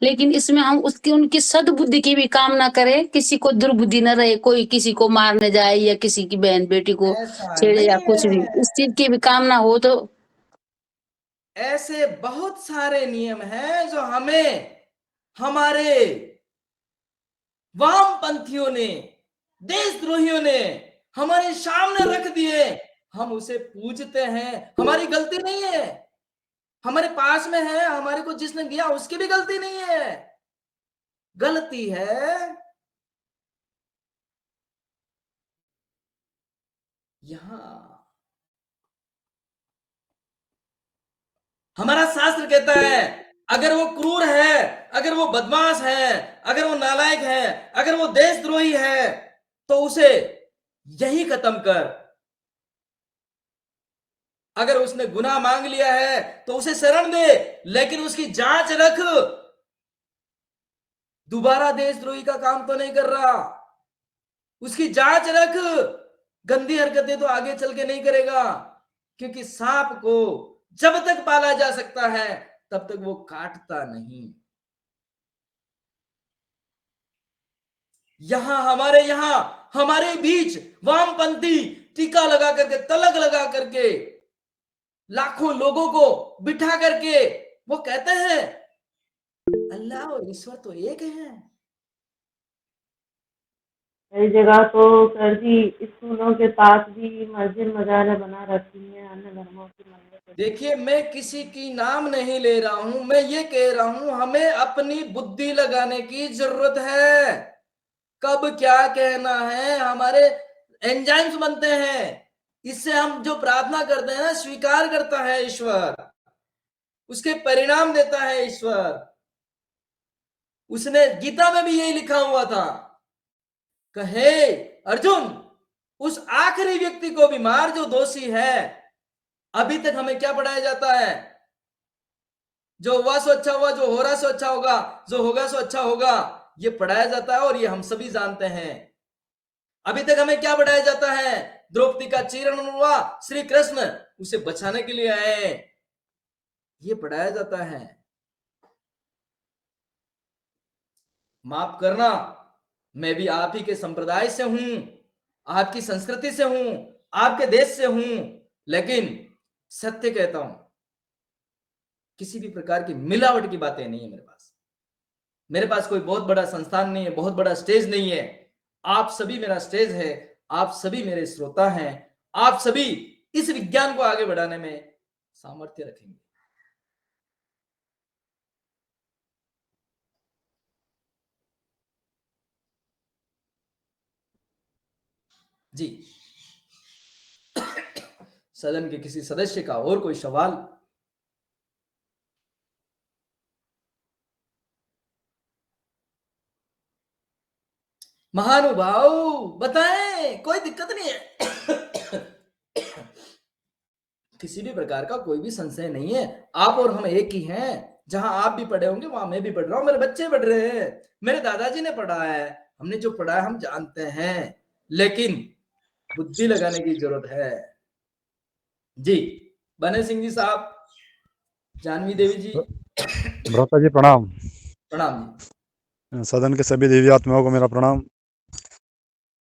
Speaker 5: लेकिन इसमें हम उसकी उनकी सद्बुद्धि की भी कामना करें, किसी को दुर्बुद्धि न रहे, कोई किसी को मारने जाए या किसी की बहन बेटी को
Speaker 3: ऐसा
Speaker 5: छेड़े या
Speaker 3: नहीं
Speaker 5: कुछ भी,
Speaker 3: है।
Speaker 5: इस चीज की भी कामना हो तो।
Speaker 3: ऐसे बहुत सारे नियम हैं जो हमें हमारे वामपंथियों ने, देशद्रोहियों ने हमारे सामने रख दिए, हम उसे पूजते हैं। हमारी गलती नहीं है, हमारे पास में है, हमारे को जिसने दिया उसकी भी गलती नहीं है, गलती है यहां। हमारा शास्त्र कहता है अगर वो क्रूर है, अगर वो बदमाश है, अगर वो नालायक है, अगर वो देशद्रोही है, तो उसे यही खत्म कर। अगर उसने गुनाह मांग लिया है तो उसे शरण दे, लेकिन उसकी जांच रख, दोबारा देशद्रोही का काम तो नहीं कर रहा। उसकी जांच रख, गंदी हरकतें तो आगे चल के नहीं करेगा, क्योंकि सांप को जब तक पाला जा सकता है तब तक वो काटता नहीं। यहां हमारे बीच वामपंथी टीका लगा करके, तलक लगा करके, लाखों लोगों को बिठा करके वो कहते हैं अल्लाह और ईश्वर तो एक है।
Speaker 13: कई जगह तो सर जी स्कूलों के पास भी मस्जिद मजारें बना रखी हैं, अन्य धर्मों की मंदिर।
Speaker 3: देखिए, मैं किसी की नाम नहीं ले रहा हूं, मैं ये कह रहा हूं हमें अपनी बुद्धि लगाने की जरूरत है। कब क्या कहना है, हमारे एंजाइम्स बनते हैं, इससे हम जो प्रार्थना करते हैं ना, स्वीकार करता है ईश्वर, उसके परिणाम देता है ईश्वर। उसने गीता में भी यही लिखा हुआ था, कहे अर्जुन उस आखिरी व्यक्ति को भी मार जो दोषी है। अभी तक हमें क्या पढ़ाया जाता है? जो हुआ सो अच्छा हुआ, जो हो रहा सो अच्छा होगा, जो होगा सो अच्छा होगा, ये पढ़ाया जाता है और ये हम सभी जानते हैं। अभी तक हमें क्या पढ़ाया जाता है? द्रौपदी का चीरण हुआ, श्री कृष्ण उसे बचाने के लिए आए, ये पढ़ाया जाता है। माफ करना, मैं भी आप ही के संप्रदाय से हूं, आपकी संस्कृति से हूं, आपके देश से हूं, लेकिन सत्य कहता हूं, किसी भी प्रकार की मिलावट की बातें नहीं है मेरे पास कोई बहुत बड़ा संस्थान नहीं है, बहुत बड़ा स्टेज नहीं है। आप सभी मेरा स्टेज है, आप सभी मेरे श्रोता हैं, आप सभी इस विज्ञान को आगे बढ़ाने में सामर्थ्य रखेंगे। जी, सदन के किसी सदस्य का और कोई सवाल? महानुभाव बताएं, कोई दिक्कत नहीं है। किसी भी प्रकार का कोई भी संशय नहीं है, आप और हम एक ही हैं। जहां आप भी पढ़े होंगे वहां मैं भी पढ़ रहा हूं, मेरे बच्चे पढ़ रहे हैं, मेरे दादाजी ने पढ़ा है, हमने जो पढ़ा है हम जानते हैं, लेकिन बुद्धि लगाने की जरूरत है। जी बने सिंह जी साहब, जानवी देवी जी,
Speaker 17: भ्राता जी प्रणाम।
Speaker 3: प्रणाम जी।
Speaker 17: सदन के सभी देवी आत्माओं को मेरा प्रणाम।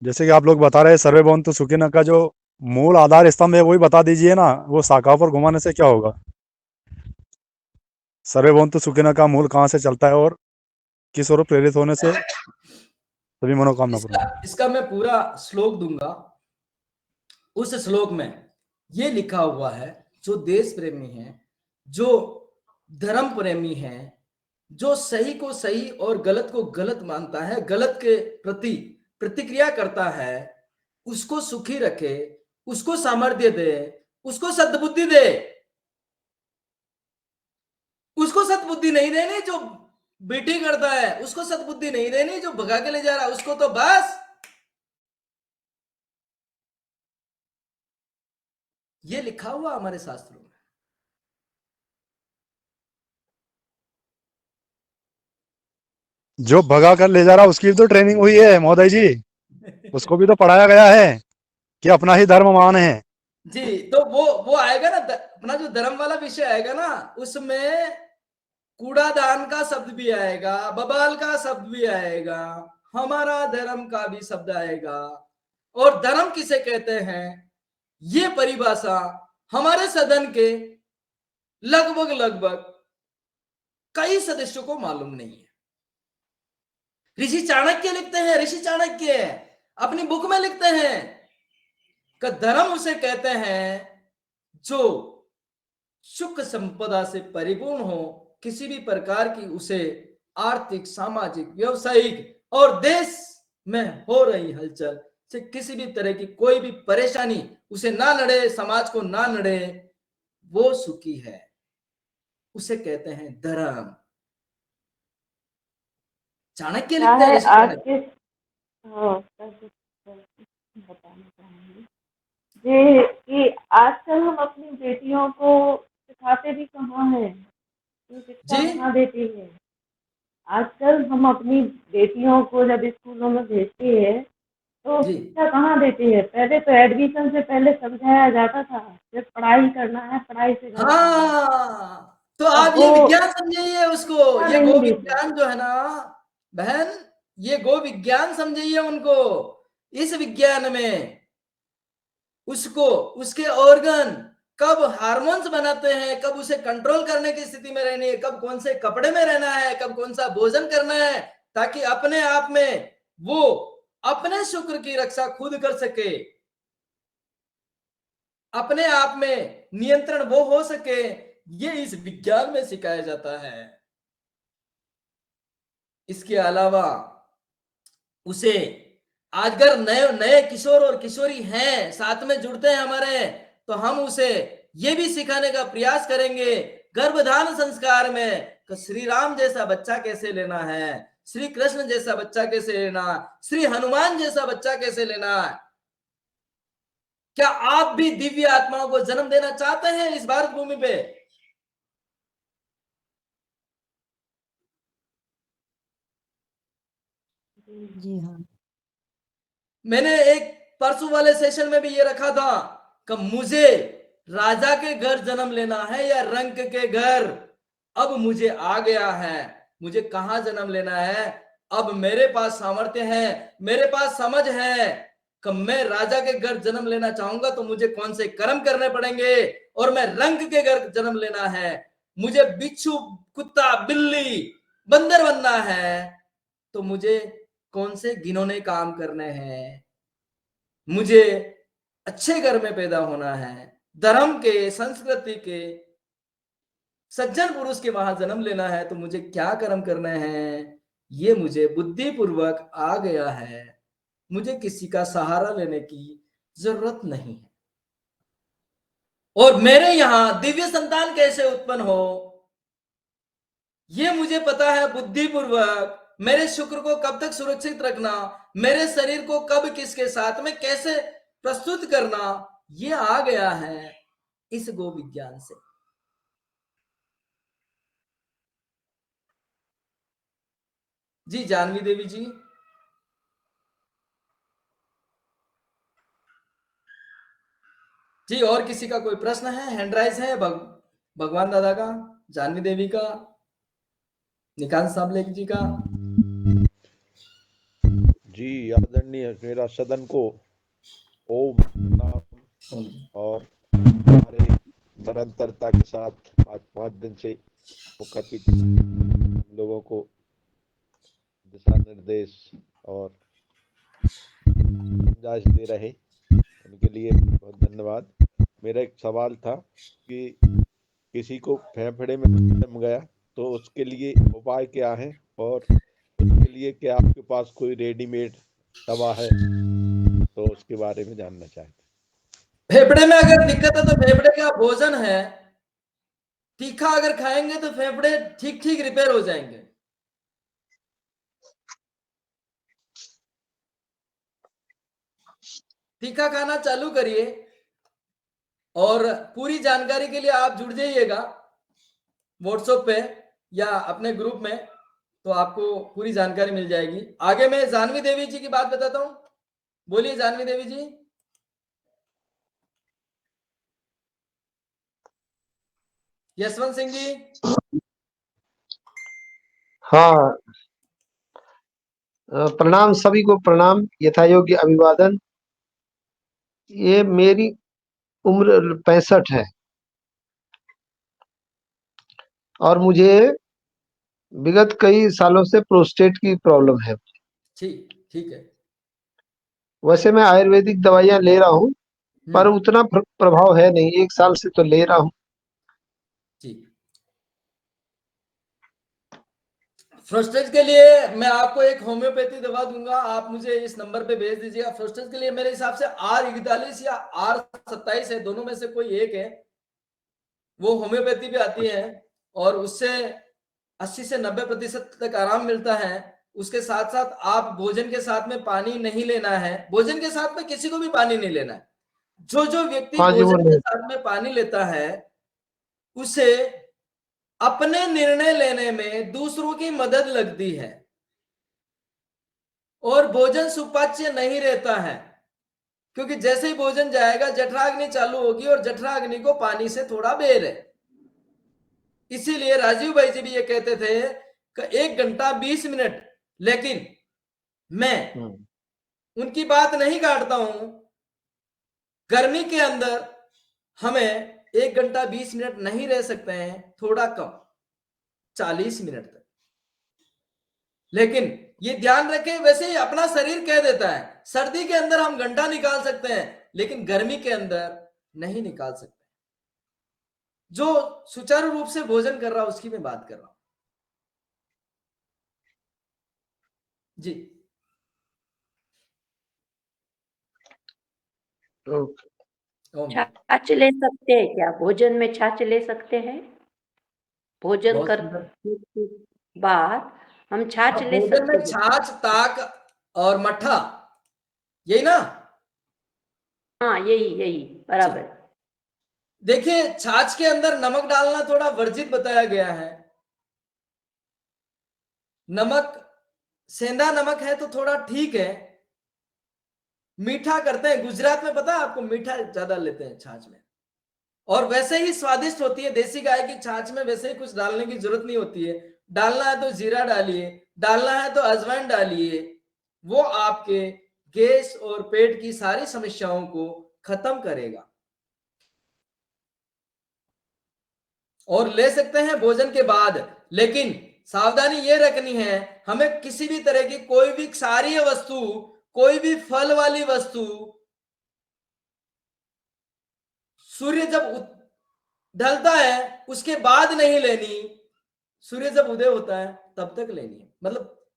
Speaker 17: जैसे कि आप लोग बता रहे हैं सर्वे भवन्तु सुखिनः का जो मूल आधार स्तंभ है वही बता दीजिए ना, वो शाखाओं पर घुमाने से क्या होगा? सर्वे भवन्तु सुखिनः का मूल कहाँ से चलता है और किस ओर प्रेरित होने से सभी मनोकामना पूर्ण?
Speaker 3: इसका मैं पूरा श्लोक दूंगा। उस श्लोक में ये लिखा हुआ है, जो देश प्रेमी है, जो धर्म प्रेमी है, जो सही को सही और गलत को गलत मानता है, गलत के प्रति प्रतिक्रिया करता है, उसको सुखी रखे, उसको सामर्थ्य दे, उसको सद्बुद्धि दे। उसको सद्बुद्धि नहीं देनी जो बेटी करता है, उसको सद्बुद्धि नहीं देनी जो भगा के ले जा रहा है, उसको तो बस ये लिखा हुआ हमारे शास्त्रों में।
Speaker 17: जो भगा कर ले जा रहा उसकी भी तो ट्रेनिंग हुई है महोदय जी, उसको भी तो पढ़ाया गया है कि अपना ही धर्म मान है।
Speaker 3: जी तो वो आएगा ना, अपना जो धर्म वाला विषय आएगा ना, उसमें कूड़ादान का शब्द भी आएगा, बबाल का शब्द भी आएगा, हमारा धर्म का भी शब्द आएगा, और धर्म किसे कहते हैं ये परिभाषा हमारे सदन के लगभग कई सदस्यों को मालूम नहीं है। ऋषि चाणक्य लिखते हैं, ऋषि चाणक्य अपनी बुक में लिखते हैं कि धर्म उसे कहते हैं जो सुख संपदा से परिपूर्ण हो, किसी भी प्रकार की उसे आर्थिक, सामाजिक, व्यवसायिक और देश में हो रही हलचल से किसी भी तरह की कोई भी परेशानी उसे ना लड़े, समाज को ना लड़े, वो सुखी है, उसे कहते हैं धर्म। चाणक्य लिखते हैं, ऋषि
Speaker 13: आज
Speaker 3: चाणक्य।
Speaker 13: बताना चाहेंगे जी कि आजकल हम अपनी बेटियों को सिखाते भी कहाँ हैं, ये शिक्षा कहाँ देती है। आजकल हम अपनी बेटियों को जब स्कूलों में भेजते हैं तो शिक्षा कहाँ देती है। पहले तो एडमिशन से पहले समझाया जाता था जब पढ़ाई करना है पढ़ाई से घर
Speaker 3: हाँ, तो आप ये विज्ञान समझिए उसको, ये गो विज्ञान जो है ना बहन, ये गो विज्ञान समझिए उनको। इस विज्ञान में उसको उसके ऑर्गन कब हार्मोन्स बनाते हैं, कब उसे कंट्रोल करने की स्थिति में रहनी है, कब कौन से कपड़े में रहना है, कब कौन सा भोजन करना है, ताकि अपने आप में वो अपने शुक्र की रक्षा खुद कर सके, अपने आप में नियंत्रण वो हो सके, ये इस विज्ञान में सिखाया जाता है। इसके अलावा उसे आज अगर नए नए किशोर और किशोरी हैं, साथ में जुड़ते हैं हमारे, तो हम उसे ये भी सिखाने का प्रयास करेंगे गर्भधान संस्कार में कि श्री राम जैसा बच्चा कैसे लेना है, श्री कृष्ण जैसा बच्चा कैसे लेना, श्री हनुमान जैसा बच्चा कैसे लेना। क्या आप भी दिव्य आत्माओं को जन्म देना चाहते हैं इस भारत भूमि पे?
Speaker 12: जी हाँ।
Speaker 3: मैंने एक परसों वाले सेशन में भी ये रखा था कि मुझे राजा के घर जन्म लेना है या रंक के घर। अब मुझे आ गया है, मुझे कहां जन्म लेना है। अब मेरे पास सामर्थ्य है, मेरे पास समझ है कि मैं राजा के घर जन्म लेना चाहूंगा तो मुझे कौन से कर्म करने पड़ेंगे, और मैं रंक के घर जन्म लेना है, मुझे बिच्छू, कुत्ता, बिल्ली, बंदर बनना है, तो मुझे कौन से घिनौने काम करने हैं, मुझे अच्छे घर में पैदा होना है, धर्म के, संस्कृति के, सज्जन पुरुष के वहां जन्म लेना है, तो मुझे क्या कर्म करने हैं, ये मुझे बुद्धिपूर्वक आ गया है। मुझे किसी का सहारा लेने की जरूरत नहीं है। और मेरे यहां दिव्य संतान कैसे उत्पन्न हो, ये मुझे पता है बुद्धिपूर्वक। मेरे शुक्र को कब तक सुरक्षित रखना, मेरे शरीर को कब किसके साथ में कैसे प्रस्तुत करना, ये आ गया है इस गो विज्ञान से। जी जानवी देवी जी। जी और किसी का कोई प्रश्न है? हैंड राइज है भगवान दादा का, जानवी देवी का, निकांत साबले जी का।
Speaker 18: जी आदरणीय मेरा सदन को ओम नाम और हमारे निरंतरता के साथ आज 5 दिन से मुखर लोगों को दिशा निर्देश और समझाइश दे रहे, उनके लिए बहुत धन्यवाद। मेरा एक सवाल था कि किसी को फेफड़े में जम गया तो उसके लिए उपाय क्या है, और उसके लिए क्या आपके पास कोई रेडीमेड दवा है, तो उसके बारे में जानना चाहते।
Speaker 3: फेफड़े में अगर दिक्कत है तो फेफड़े का भोजन है, तीखा अगर खाएंगे तो फेफड़े ठीक ठीक रिपेयर हो जाएंगे। तीखा खाना चालू करिए और पूरी जानकारी के लिए आप जुड़ जाइएगा व्हाट्सएप पे या अपने ग्रुप में, तो आपको पूरी जानकारी मिल जाएगी। आगे मैं जानवी देवी जी की बात बताता हूं। बोलिए जानवी देवी जी। यशवंत सिंह जी।
Speaker 19: हाँ, प्रणाम सभी को, प्रणाम, यथायोग्य अभिवादन। ये मेरी उम्र 65 है और मुझे विगत कई सालों से प्रोस्टेट की प्रॉब्लम है।
Speaker 3: ठीक ठीक है।
Speaker 19: वैसे मैं आयुर्वेदिक दवाइयां ले रहा हूँ, पर उतना प्रभाव है नहीं। 1 साल से तो ले रहा हूँ।
Speaker 3: जी फ्रस्टेज के लिए मैं आपको एक होम्योपैथी दवा दूंगा, आप मुझे इस नंबर पे भेज दीजिएगा। फ्रस्टेज के लिए मेरे हिसाब से R41 या R27 है, दोनों में से कोई एक है, वो होम्योपैथी पे आती है और उससे 80 से 90% तक आराम मिलता है। उसके साथ साथ आप भोजन के साथ में पानी नहीं लेना है, भोजन के साथ में किसी को भी पानी नहीं लेना है। जो व्यक्ति
Speaker 19: हाँ जी,
Speaker 3: भोजन
Speaker 19: बोलिए।
Speaker 3: के साथ में पानी लेता है उसे अपने निर्णय लेने में दूसरों की मदद लगती है और भोजन सुपाच्य नहीं रहता है, क्योंकि जैसे ही भोजन जाएगा जठराग्नि चालू होगी और जठराग्नि को पानी से थोड़ा बेर है। इसीलिए राजीव भाई जी भी ये कहते थे कि 1 घंटा 20 मिनट, लेकिन मैं उनकी बात नहीं काटता हूं। गर्मी के अंदर हमें 1 घंटा 20 मिनट नहीं रह सकते हैं, थोड़ा कम 40 मिनट तक। लेकिन ये ध्यान रखें, वैसे ही अपना शरीर कह देता है सर्दी के अंदर हम घंटा निकाल सकते हैं, लेकिन गर्मी के अंदर नहीं निकाल सकते। जो सुचारू रूप से भोजन कर रहा है उसकी मैं बात कर रहा हूं। जी
Speaker 20: छाछ ले सकते हैं क्या? भोजन में छाछ ले सकते हैं? भोजन
Speaker 3: बहुत
Speaker 20: करने
Speaker 3: सुंदर।
Speaker 20: के बाद हम छाछ ले
Speaker 3: भोजन
Speaker 20: सकते
Speaker 3: में
Speaker 20: हैं?
Speaker 3: छाछ, ताक और मट्ठा, यही ना?
Speaker 20: हाँ यही बराबर।
Speaker 3: देखिए छाछ के अंदर नमक डालना थोड़ा वर्जित बताया गया है। नमक सेंधा नमक है तो थोड़ा ठीक है। मीठा करते हैं गुजरात में, पता है आपको, मीठा ज्यादा लेते हैं छाछ में, और वैसे ही स्वादिष्ट होती है। देसी गाय की छाछ में वैसे ही कुछ डालने की जरूरत नहीं होती है। डालना है तो जीरा डालिए, डालना है तो अजवाइन डालिए, वो आपके गैस और पेट की सारी समस्याओं को खत्म करेगा। और ले सकते हैं भोजन के बाद, लेकिन सावधानी ये रखनी है, हमें किसी भी तरह की कोई भी क्षारीय वस्तु, कोई भी फल वाली वस्तु सूर्य जब ढलता है उसके बाद नहीं लेनी, सूर्य जब उदय होता है तब तक लेनी है। मतलब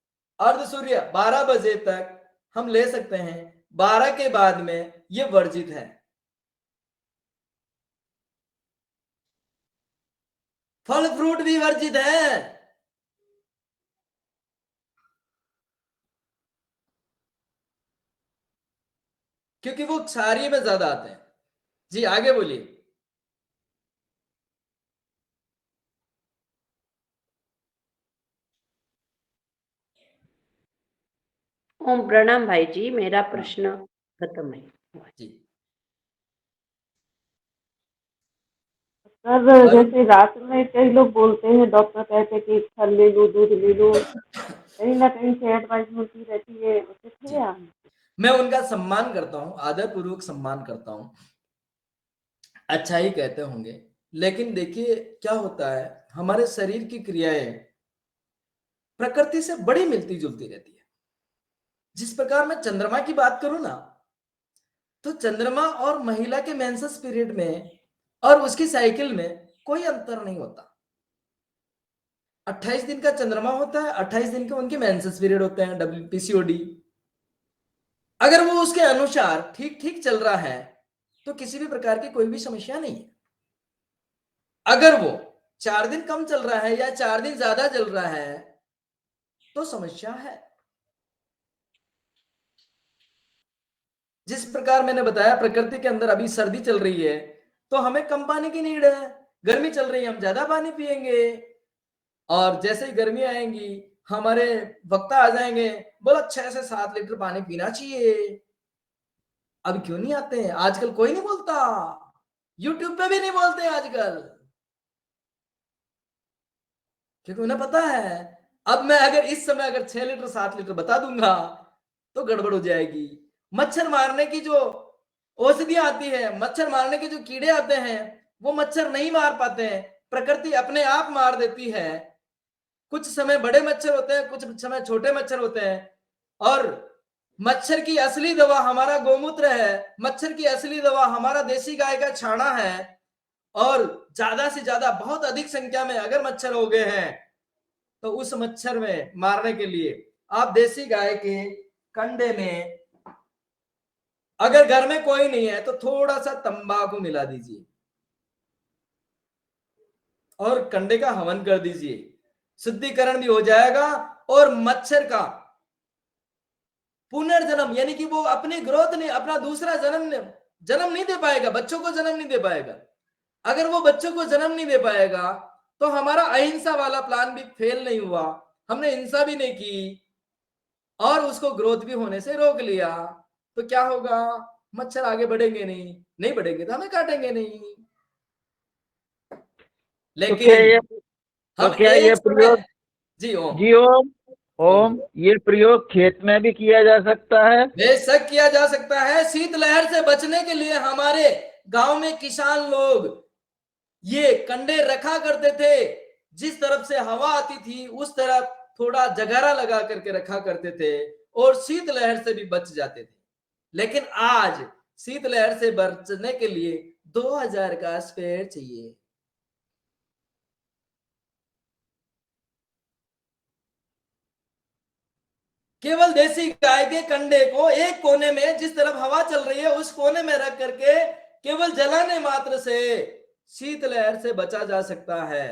Speaker 3: अर्ध सूर्य 12 बजे तक हम ले सकते हैं, 12 के बाद में ये वर्जित है। फल फ्रूट भी वर्जित है। क्योंकि वो क्षारीय में ज्यादा आते हैं। जी आगे बोलिए।
Speaker 20: ओम प्रणाम भाई जी, मेरा प्रश्न खत्म है।
Speaker 3: जी
Speaker 13: सर जैसे रात में कई लोग बोलते हैं, डॉक्टर कहते हैं कि फल ले लो, दूध ले लो, कहीं ना कहीं से एडवाइस मिलती रहती है, उचित है या नहीं?
Speaker 3: मैं उनका सम्मान करता हूँ, आदर पूर्वक सम्मान करता हूँ, अच्छा ही कहते होंगे। लेकिन देखिए क्या होता है, हमारे शरीर की क्रियाएं प्रकृति से बड़ी मिलती जुलती रहती है। जिस प्रकार मैं चंद्रमा की बात करूं ना, तो चंद्रमा और महिला के मेंसेस पीरियड में और उसकी साइकिल में कोई अंतर नहीं होता। 28 दिन का चंद्रमा होता है, 28 दिन के उनके मेंसेस पीरियड होते हैं, WPCOD। अगर वो उसके अनुसार ठीक ठीक चल रहा है तो किसी भी प्रकार की कोई भी समस्या नहीं है। अगर वो 4 दिन कम चल रहा है या 4 दिन ज्यादा चल रहा है तो समस्या है। जिस प्रकार मैंने बताया, प्रकृति के अंदर अभी सर्दी चल रही है तो हमें कम पानी की नीड है, गर्मी चल रही है हम ज्यादा पानी पिएंगे, और जैसे ही गर्मी आएंगी हमारे वक्ता आ जाएंगे, बोला 6 से 7 लीटर पानी पीना चाहिए। अब क्यों नहीं आते हैं? आजकल कोई नहीं बोलता, यूट्यूब पे भी नहीं बोलते आजकल, क्योंकि उन्हें पता है अब मैं अगर इस समय अगर 6 लीटर 7 लीटर बता दूंगा तो गड़बड़ हो जाएगी। मच्छर मारने की जो औषधियां आती है, मच्छर मारने के जो कीड़े आते हैं, वो मच्छर नहीं मार पाते हैं, प्रकृति अपने आप मार देती है। कुछ समय बड़े मच्छर होते हैं, कुछ समय छोटे मच्छर होते हैं, और मच्छर की असली दवा हमारा गोमूत्र है, मच्छर की असली दवा हमारा देसी गाय का छाना है। और ज्यादा से ज्यादा बहुत अधिक संख्या में अगर मच्छर हो गए हैं तो उस मच्छर में मारने के लिए आप देसी गाय के कंडे में, अगर घर में कोई नहीं है तो थोड़ा सा तंबाकू मिला दीजिए और कंडे का हवन कर दीजिए, शुद्धिकरण भी हो जाएगा और मच्छर का पुनर्जन्म, यानी कि वो अपनी ग्रोथ नहीं, अपना दूसरा जन्म नहीं दे पाएगा, बच्चों को जन्म नहीं दे पाएगा। अगर वो बच्चों को जन्म नहीं दे पाएगा तो हमारा अहिंसा वाला प्लान भी फेल नहीं हुआ, हमने हिंसा भी नहीं की और उसको ग्रोथ भी होने से रोक लिया, तो क्या होगा? मच्छर आगे बढ़ेंगे नहीं बढ़ेंगे तो हमें काटेंगे नहीं। लेकिन
Speaker 4: तो क्या ये प्रयोग
Speaker 3: जी ओम
Speaker 4: ओम ये प्रयोग खेत में भी किया जा सकता है?
Speaker 3: बेशक किया जा सकता है। शीतलहर से बचने के लिए हमारे गांव में किसान लोग ये कंडे रखा करते थे, जिस तरफ से हवा आती थी उस तरफ थोड़ा जगरा लगा करके रखा करते थे और शीतलहर से भी बच जाते थे। लेकिन आज शीतलहर से बचने के लिए 2000 का स्पेयर चाहिए। केवल देसी गाय के कंडे को एक कोने में, जिस तरफ हवा चल रही है उस कोने में रख करके केवल जलाने मात्र से शीतलहर से बचा जा सकता है।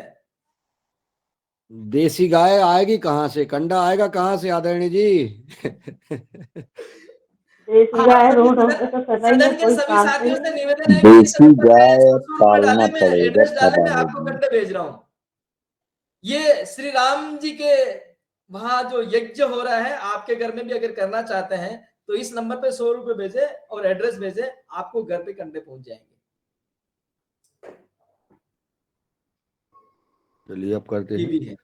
Speaker 2: देसी गाय आएगी कहाँ से, कंडा आएगा कहाँ से आदरणीय जी?
Speaker 13: देसी गाय रोडों पे तो सदा ही
Speaker 3: सदन
Speaker 13: है,
Speaker 3: के
Speaker 13: कोई
Speaker 3: सभी
Speaker 13: काम
Speaker 3: साथियों
Speaker 13: नहीं
Speaker 3: से
Speaker 13: है।
Speaker 3: निवेदन है कि
Speaker 6: देसी गाय
Speaker 3: डाले,
Speaker 6: पालना
Speaker 3: मैं
Speaker 6: पड़ेगा
Speaker 3: एड्रेस डाले, मैं
Speaker 6: पता
Speaker 3: आपको
Speaker 6: नहीं।
Speaker 3: कंडे भेज रहा हूँ। ये श्री राम जी के वहां जो यज्ञ हो रहा है, आपके घर में भी अगर करना चाहते हैं तो इस नंबर पे 100 रुपए भेजे और एड्रेस भेजे, आपको घर पे कंडे पहुंच जाएंगे।
Speaker 2: चलिए अब करते
Speaker 3: ये
Speaker 2: हैं।
Speaker 3: भी है।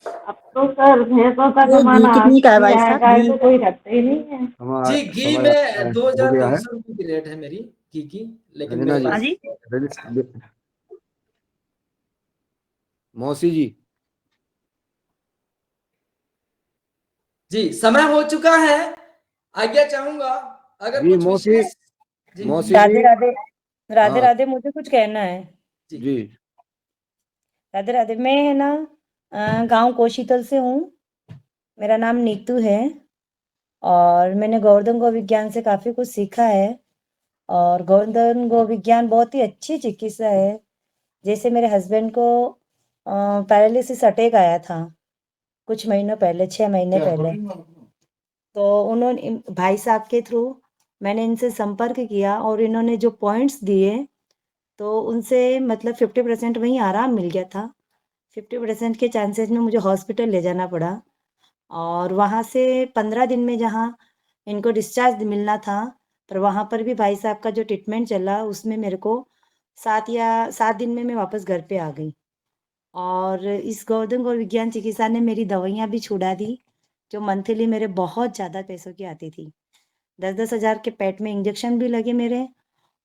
Speaker 13: अब तो सर भैंसों का जमाना आ गया है, गाय तो कोई रखते ही नहीं है।
Speaker 3: जी घी
Speaker 2: समय
Speaker 3: में
Speaker 2: हो गया है
Speaker 3: 2300 रुपए की रेट है मेरी घी की, लेकिन
Speaker 2: रंजना
Speaker 3: मेरे
Speaker 2: जी,
Speaker 3: पास
Speaker 2: मौसी जी,
Speaker 3: जी समय हो चुका है, आज्ञा चाहूंगा। अगर
Speaker 2: जी
Speaker 3: कुछ
Speaker 2: मौसी,
Speaker 3: विशेष जी
Speaker 2: मौसी
Speaker 21: राधे
Speaker 2: जी,
Speaker 21: राधे राधे
Speaker 2: हाँ
Speaker 21: राधे, मुझे कुछ कहना है।
Speaker 2: जी,
Speaker 21: राधे राधे, मैं है ना गांव कोशीतल से हूँ, मेरा नाम नीतू है और मैंने गोवर्धन गो विज्ञान से काफ़ी कुछ सीखा है। और गोवर्धन गो विज्ञान बहुत ही अच्छी चिकित्सा है। जैसे मेरे हस्बैंड को पैरालिसिस अटैक आया था कुछ महीनों पहले, 6 महीने पहले, तो उन्होंने भाई साहब के थ्रू मैंने इनसे संपर्क किया और इन्होंने जो पॉइंट्स दिए तो उनसे मतलब 50% वहीं आराम मिल गया था। 50% के चांसेस में मुझे हॉस्पिटल ले जाना पड़ा और वहाँ से 15 दिन में जहाँ इनको डिस्चार्ज मिलना था, पर वहाँ पर भी भाई साहब का जो ट्रीटमेंट चला उसमें मेरे को 7 दिन में मैं वापस घर पे आ गई। और इस गोवर्धन गौर विज्ञान चिकित्सा ने मेरी दवाइयाँ भी छुड़ा दी, जो मंथली मेरे बहुत ज़्यादा पैसों की आती थी। 10-10 हज़ार के पेट में इंजेक्शन भी लगे मेरे,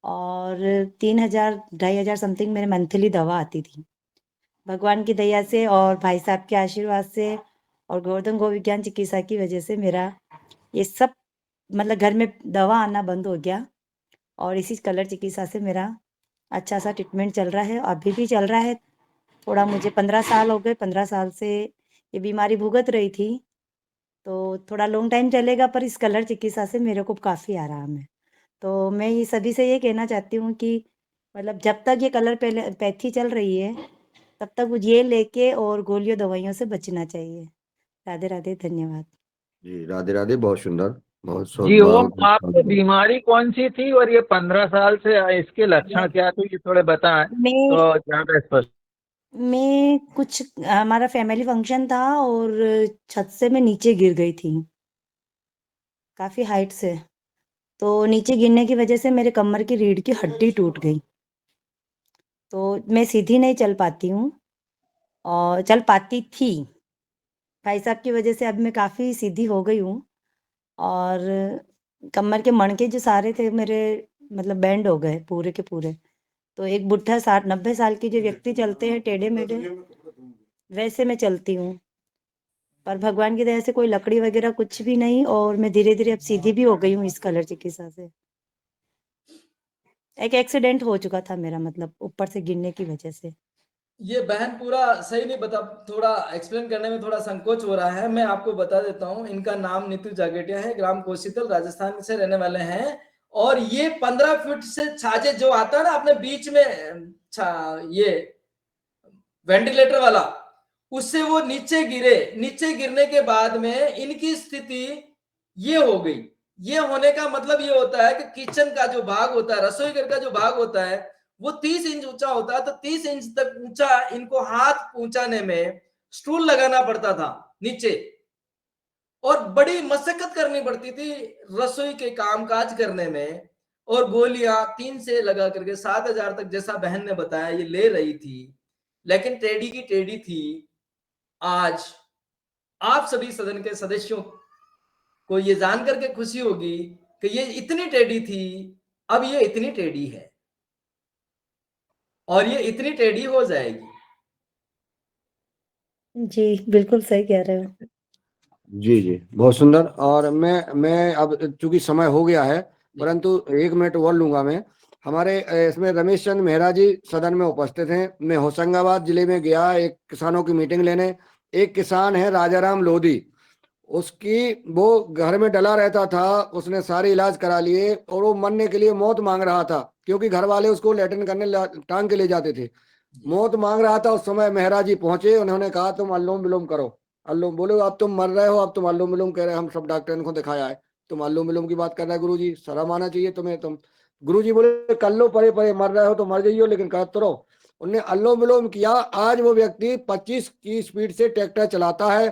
Speaker 21: और 3,000 2,500 समथिंग मेरे मंथली दवा आती थी। भगवान की दया से और भाई साहब के आशीर्वाद से और गोवर्धन गौ विज्ञान चिकित्सा की वजह से मेरा ये सब मतलब घर में दवा आना बंद हो गया, और इसी कलर चिकित्सा से मेरा अच्छा सा ट्रीटमेंट चल रहा है, अभी भी चल रहा है। थोड़ा मुझे 15 साल हो गए, 15 साल से ये बीमारी भुगत रही थी, तो थोड़ा लॉन्ग टाइम चलेगा, पर इस कलर चिकित्सा से मेरे को काफ़ी आराम है। तो मैं ये सभी से ये कहना चाहती हूँ कि मतलब जब तक ये कलर पैथी चल रही है, तब तक ये लेके और गोलियों दवाइयों से बचना चाहिए। राधे राधे, धन्यवाद।
Speaker 2: जी राधे राधे, बहुत सुंदर, बहुत
Speaker 4: जी ओम,
Speaker 2: बहुत
Speaker 4: आपको बीमारी कौन सी थी और ये 15 साल से इसके लक्षण क्या थे, ये थोड़े बताएं
Speaker 21: मैं
Speaker 4: तो ज्यादा स्पष्ट।
Speaker 21: मैं कुछ हमारा फैमिली फंक्शन था और छत से मैं नीचे गिर गई थी, काफ़ी हाइट से। तो नीचे गिरने की वजह से मेरे कमर की रीढ़ की हड्डी टूट गई, तो मैं सीधी नहीं चल पाती हूँ और चल पाती थी। भाई साहब की वजह से अब मैं काफ़ी सीधी हो गई हूँ, और कमर के मणके जो सारे थे मेरे मतलब बेंड हो गए पूरे के पूरे। तो एक बुढ़ा 60-90 साल के जो व्यक्ति चलते हैं टेढ़े मेढ़े, वैसे मैं चलती हूँ। पर भगवान की दया से कोई लकड़ी वगैरह कुछ भी नहीं, और मैं धीरे धीरे अब सीधी भी हो गई हूँ इस कलर चिकित्सा से। एक एक्सीडेंट हो चुका था मेरा, मतलब ऊपर से गिरने की वजह से।
Speaker 3: ये बहन पूरा सही नहीं बता, थोड़ा एक्सप्लेन करने में थोड़ा संकोच हो रहा है। मैं आपको बता देता हूँ, इनका नाम नीतू जागेटिया है, ग्राम कोशीतल, राजस्थान से रहने वाले हैं। और ये 15 फीट से छाजे जो आता है ना अपने बीच में, ये वेंटिलेटर वाला, उससे वो नीचे गिरे। नीचे गिरने के बाद में इनकी स्थिति ये हो गई। ये होने का मतलब ये होता है कि किचन का जो भाग होता है, रसोई घर का जो भाग होता है, वो 30 इंच ऊंचा होता है। तो 30 इंच तक ऊंचा इनको हाथ पहुंचाने में स्टूल लगाना पड़ता था नीचे, और बड़ी मशक्कत करनी पड़ती थी रसोई के कामकाज करने में। और गोलियां 3 से लगा करके 7,000 तक, जैसा बहन ने बताया, ये ले रही थी। लेकिन टेढ़ी की टेढ़ी थी। आज आप सभी सदन के सदस्यों को ये जान करके खुशी होगी कि ये इतनी टेढ़ी थी, अब ये इतनी टेढ़ी है, और ये इतनी टेढ़ी हो जाएगी।
Speaker 21: जी, बिल्कुल सही कह रहे हो।
Speaker 2: जी जी, बहुत सुंदर। और मैं अब चूंकि समय हो गया है, परंतु 1 मिनट और लूंगा मैं। हमारे इसमें रमेश चंद मेहरा जी सदन में उपस्थित हैं। मैं होशंगाबाद जिले में गया एक किसानों की मीटिंग लेने। एक किसान है राजाराम लोधी, उसकी वो घर में डला रहता था, उसने सारे इलाज करा लिए और वो मरने के लिए मौत मांग रहा था, क्योंकि घर वाले उसको लैट्रिन करने टांग के ले जाते थे। मौत मांग रहा था, उस समय मेहरा जी पहुंचे। उन्होंने कहा तुम अनुलोम विलोम करो। अनुलोम बोलो, अब तुम मर रहे हो, अब तुम अनुलोम विलोम कह रहे हो, हम सब डॉक्टर को दिखाया है, तुम अनुलोम विलोम की बात कर रहे हैं गुरुजी, शर्म आना चाहिए तुम्हें। तुम गुरुजी बोले कर लो, परे परे मर रहे हो तो मर जाइयो, लेकिन कर तो रहो। उनने अनुलोम विलोम किया। आज वो व्यक्ति 25 की स्पीड से ट्रैक्टर चलाता है,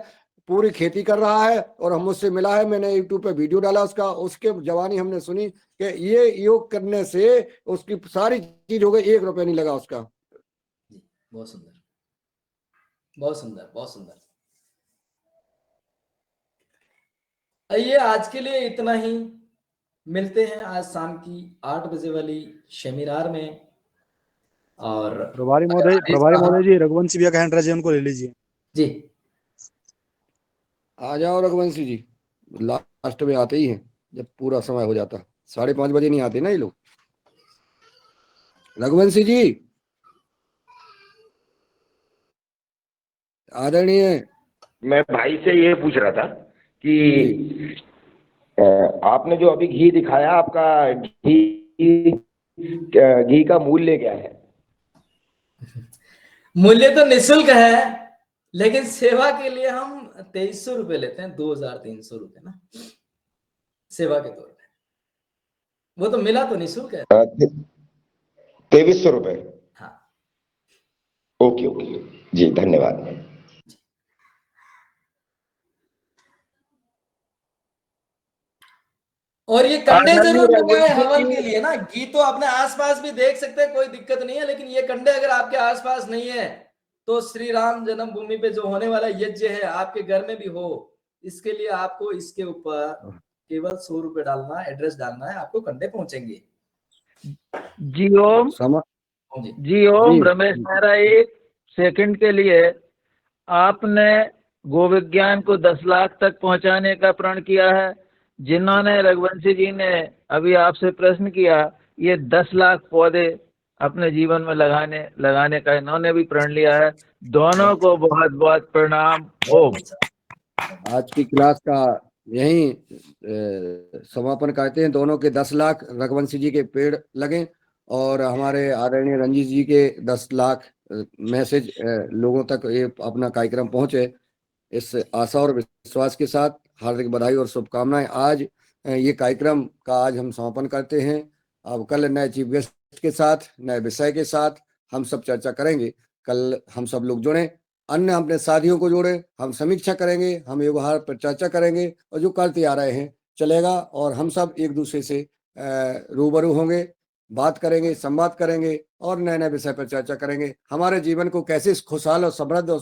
Speaker 2: पूरी खेती कर रहा है, और हम मुझसे मिला है, मैंने यूट्यूब पे वीडियो डाला उसका। उसके जवानी हमने सुनी कि ये योग करने से उसकी सारी चीज हो गई, 1 रुपया नहीं लगा उसका।
Speaker 3: बहुत सुंदर, बहुत सुंदर, बहुत सुंदर। आइए, आज के लिए इतना ही। मिलते हैं आज शाम की 8 बजे वाली सेमिनार में। और
Speaker 17: प्रभारी
Speaker 3: अगर
Speaker 17: महोदय,
Speaker 3: आदेश साहब
Speaker 17: जी रघुवंशी भैया का हैंड राइज है, उनको ले लीजिए।
Speaker 3: जी
Speaker 2: आ जाओ रघुवंशी जी, लास्ट में आते ही हैं जब पूरा समय हो जाता। 5:30 बजे नहीं आते ना ये लोग। रघुवंशी जी आदरणीय।
Speaker 1: मैं भाई से ये पूछ रहा था कि आपने जो अभी घी दिखाया, आपका घी का मूल्य क्या है?
Speaker 3: मूल्य तो निःशुल्क है, लेकिन सेवा के लिए हम 2300 रुपए लेते हैं, 2300 रुपए ना सेवा के तौर पे। वो तो मिला तो निःशुल्क है।
Speaker 1: 2300 रुपए?
Speaker 3: हाँ।
Speaker 1: ओके ओके जी, धन्यवाद।
Speaker 3: और ये कंडे
Speaker 4: आदरणीय
Speaker 3: जरूर लगाए
Speaker 4: रघुवंशी
Speaker 3: हवन
Speaker 4: जी,
Speaker 3: के लिए ना, घी तो अपने आसपास भी देख सकते हैं, कोई दिक्कत नहीं है, लेकिन ये कंडे अगर आपके आसपास नहीं है तो श्री राम जन्मभूमि पे जो होने वाला यज्ञ है आपके घर में भी हो, इसके लिए आपको इसके ऊपर केवल 100 रुपए डालना, एड्रेस डालना है, आपको कंडे पहुंचेंगे।
Speaker 4: जी ओम,
Speaker 3: जी
Speaker 4: जी ओम।
Speaker 2: जी
Speaker 4: रमेश मेहरा, एक सेकंड के लिए आपने गोविज्ञान को 10 लाख तक पहुंचाने का प्रण किया है। जिन्होंने रघुवंशी जी ने अभी आपसे प्रश्न किया, ये 10 लाख पौधे अपने जीवन में लगाने का इन्होंने भी प्रण लिया है। दोनों को बहुत बहुत प्रणाम। ओम।
Speaker 2: आज की क्लास का यही समापन करते हैं। दोनों के 10 लाख रघुवंशी जी के पेड़ लगें और हमारे आदरणीय रंजीत जी के 10 लाख मैसेज लोगों तक ये अपना कार्यक्रम पहुंचे, इस आशा और विश्वास के साथ हार्दिक बधाई और शुभकामनाएं। आज ये कार्यक्रम का आज हम समापन करते हैं। अब कल नए चीफ गेस्ट के साथ, नए विषय के साथ हम सब चर्चा करेंगे। कल हम सब लोग जुड़े, अन्य अपने साथियों को जोड़े, हम समीक्षा करेंगे, हम व्यवहार पर चर्चा करेंगे और जो करते आ रहे हैं चलेगा, और हम सब एक दूसरे से रूबरू होंगे, बात करेंगे, संवाद करेंगे और नए नए विषय पर चर्चा करेंगे। हमारे जीवन को कैसे खुशहाल और समृद्ध और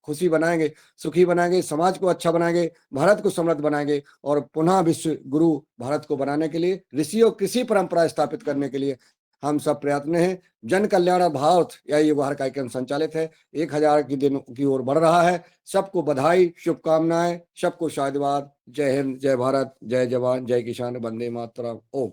Speaker 2: खुशी बनाएंगे, सुखी बनाएंगे, समाज को अच्छा बनाएंगे, भारत को समृद्ध बनाएंगे और पुनः विश्व गुरु भारत को बनाने के लिए, ऋषियों कृषि परंपरा स्थापित करने के लिए हम सब प्रयत्न हैं। जन कल्याण भाव यह व्यवहार कार्यक्रम संचालित है, 1000 की दिन की ओर बढ़ रहा है। सबको बधाई, शुभकामनाएं, सबको शादीवाद। जय हिंद, जय भारत, जय जवान, जय किसान, वंदे मातरम। ओम।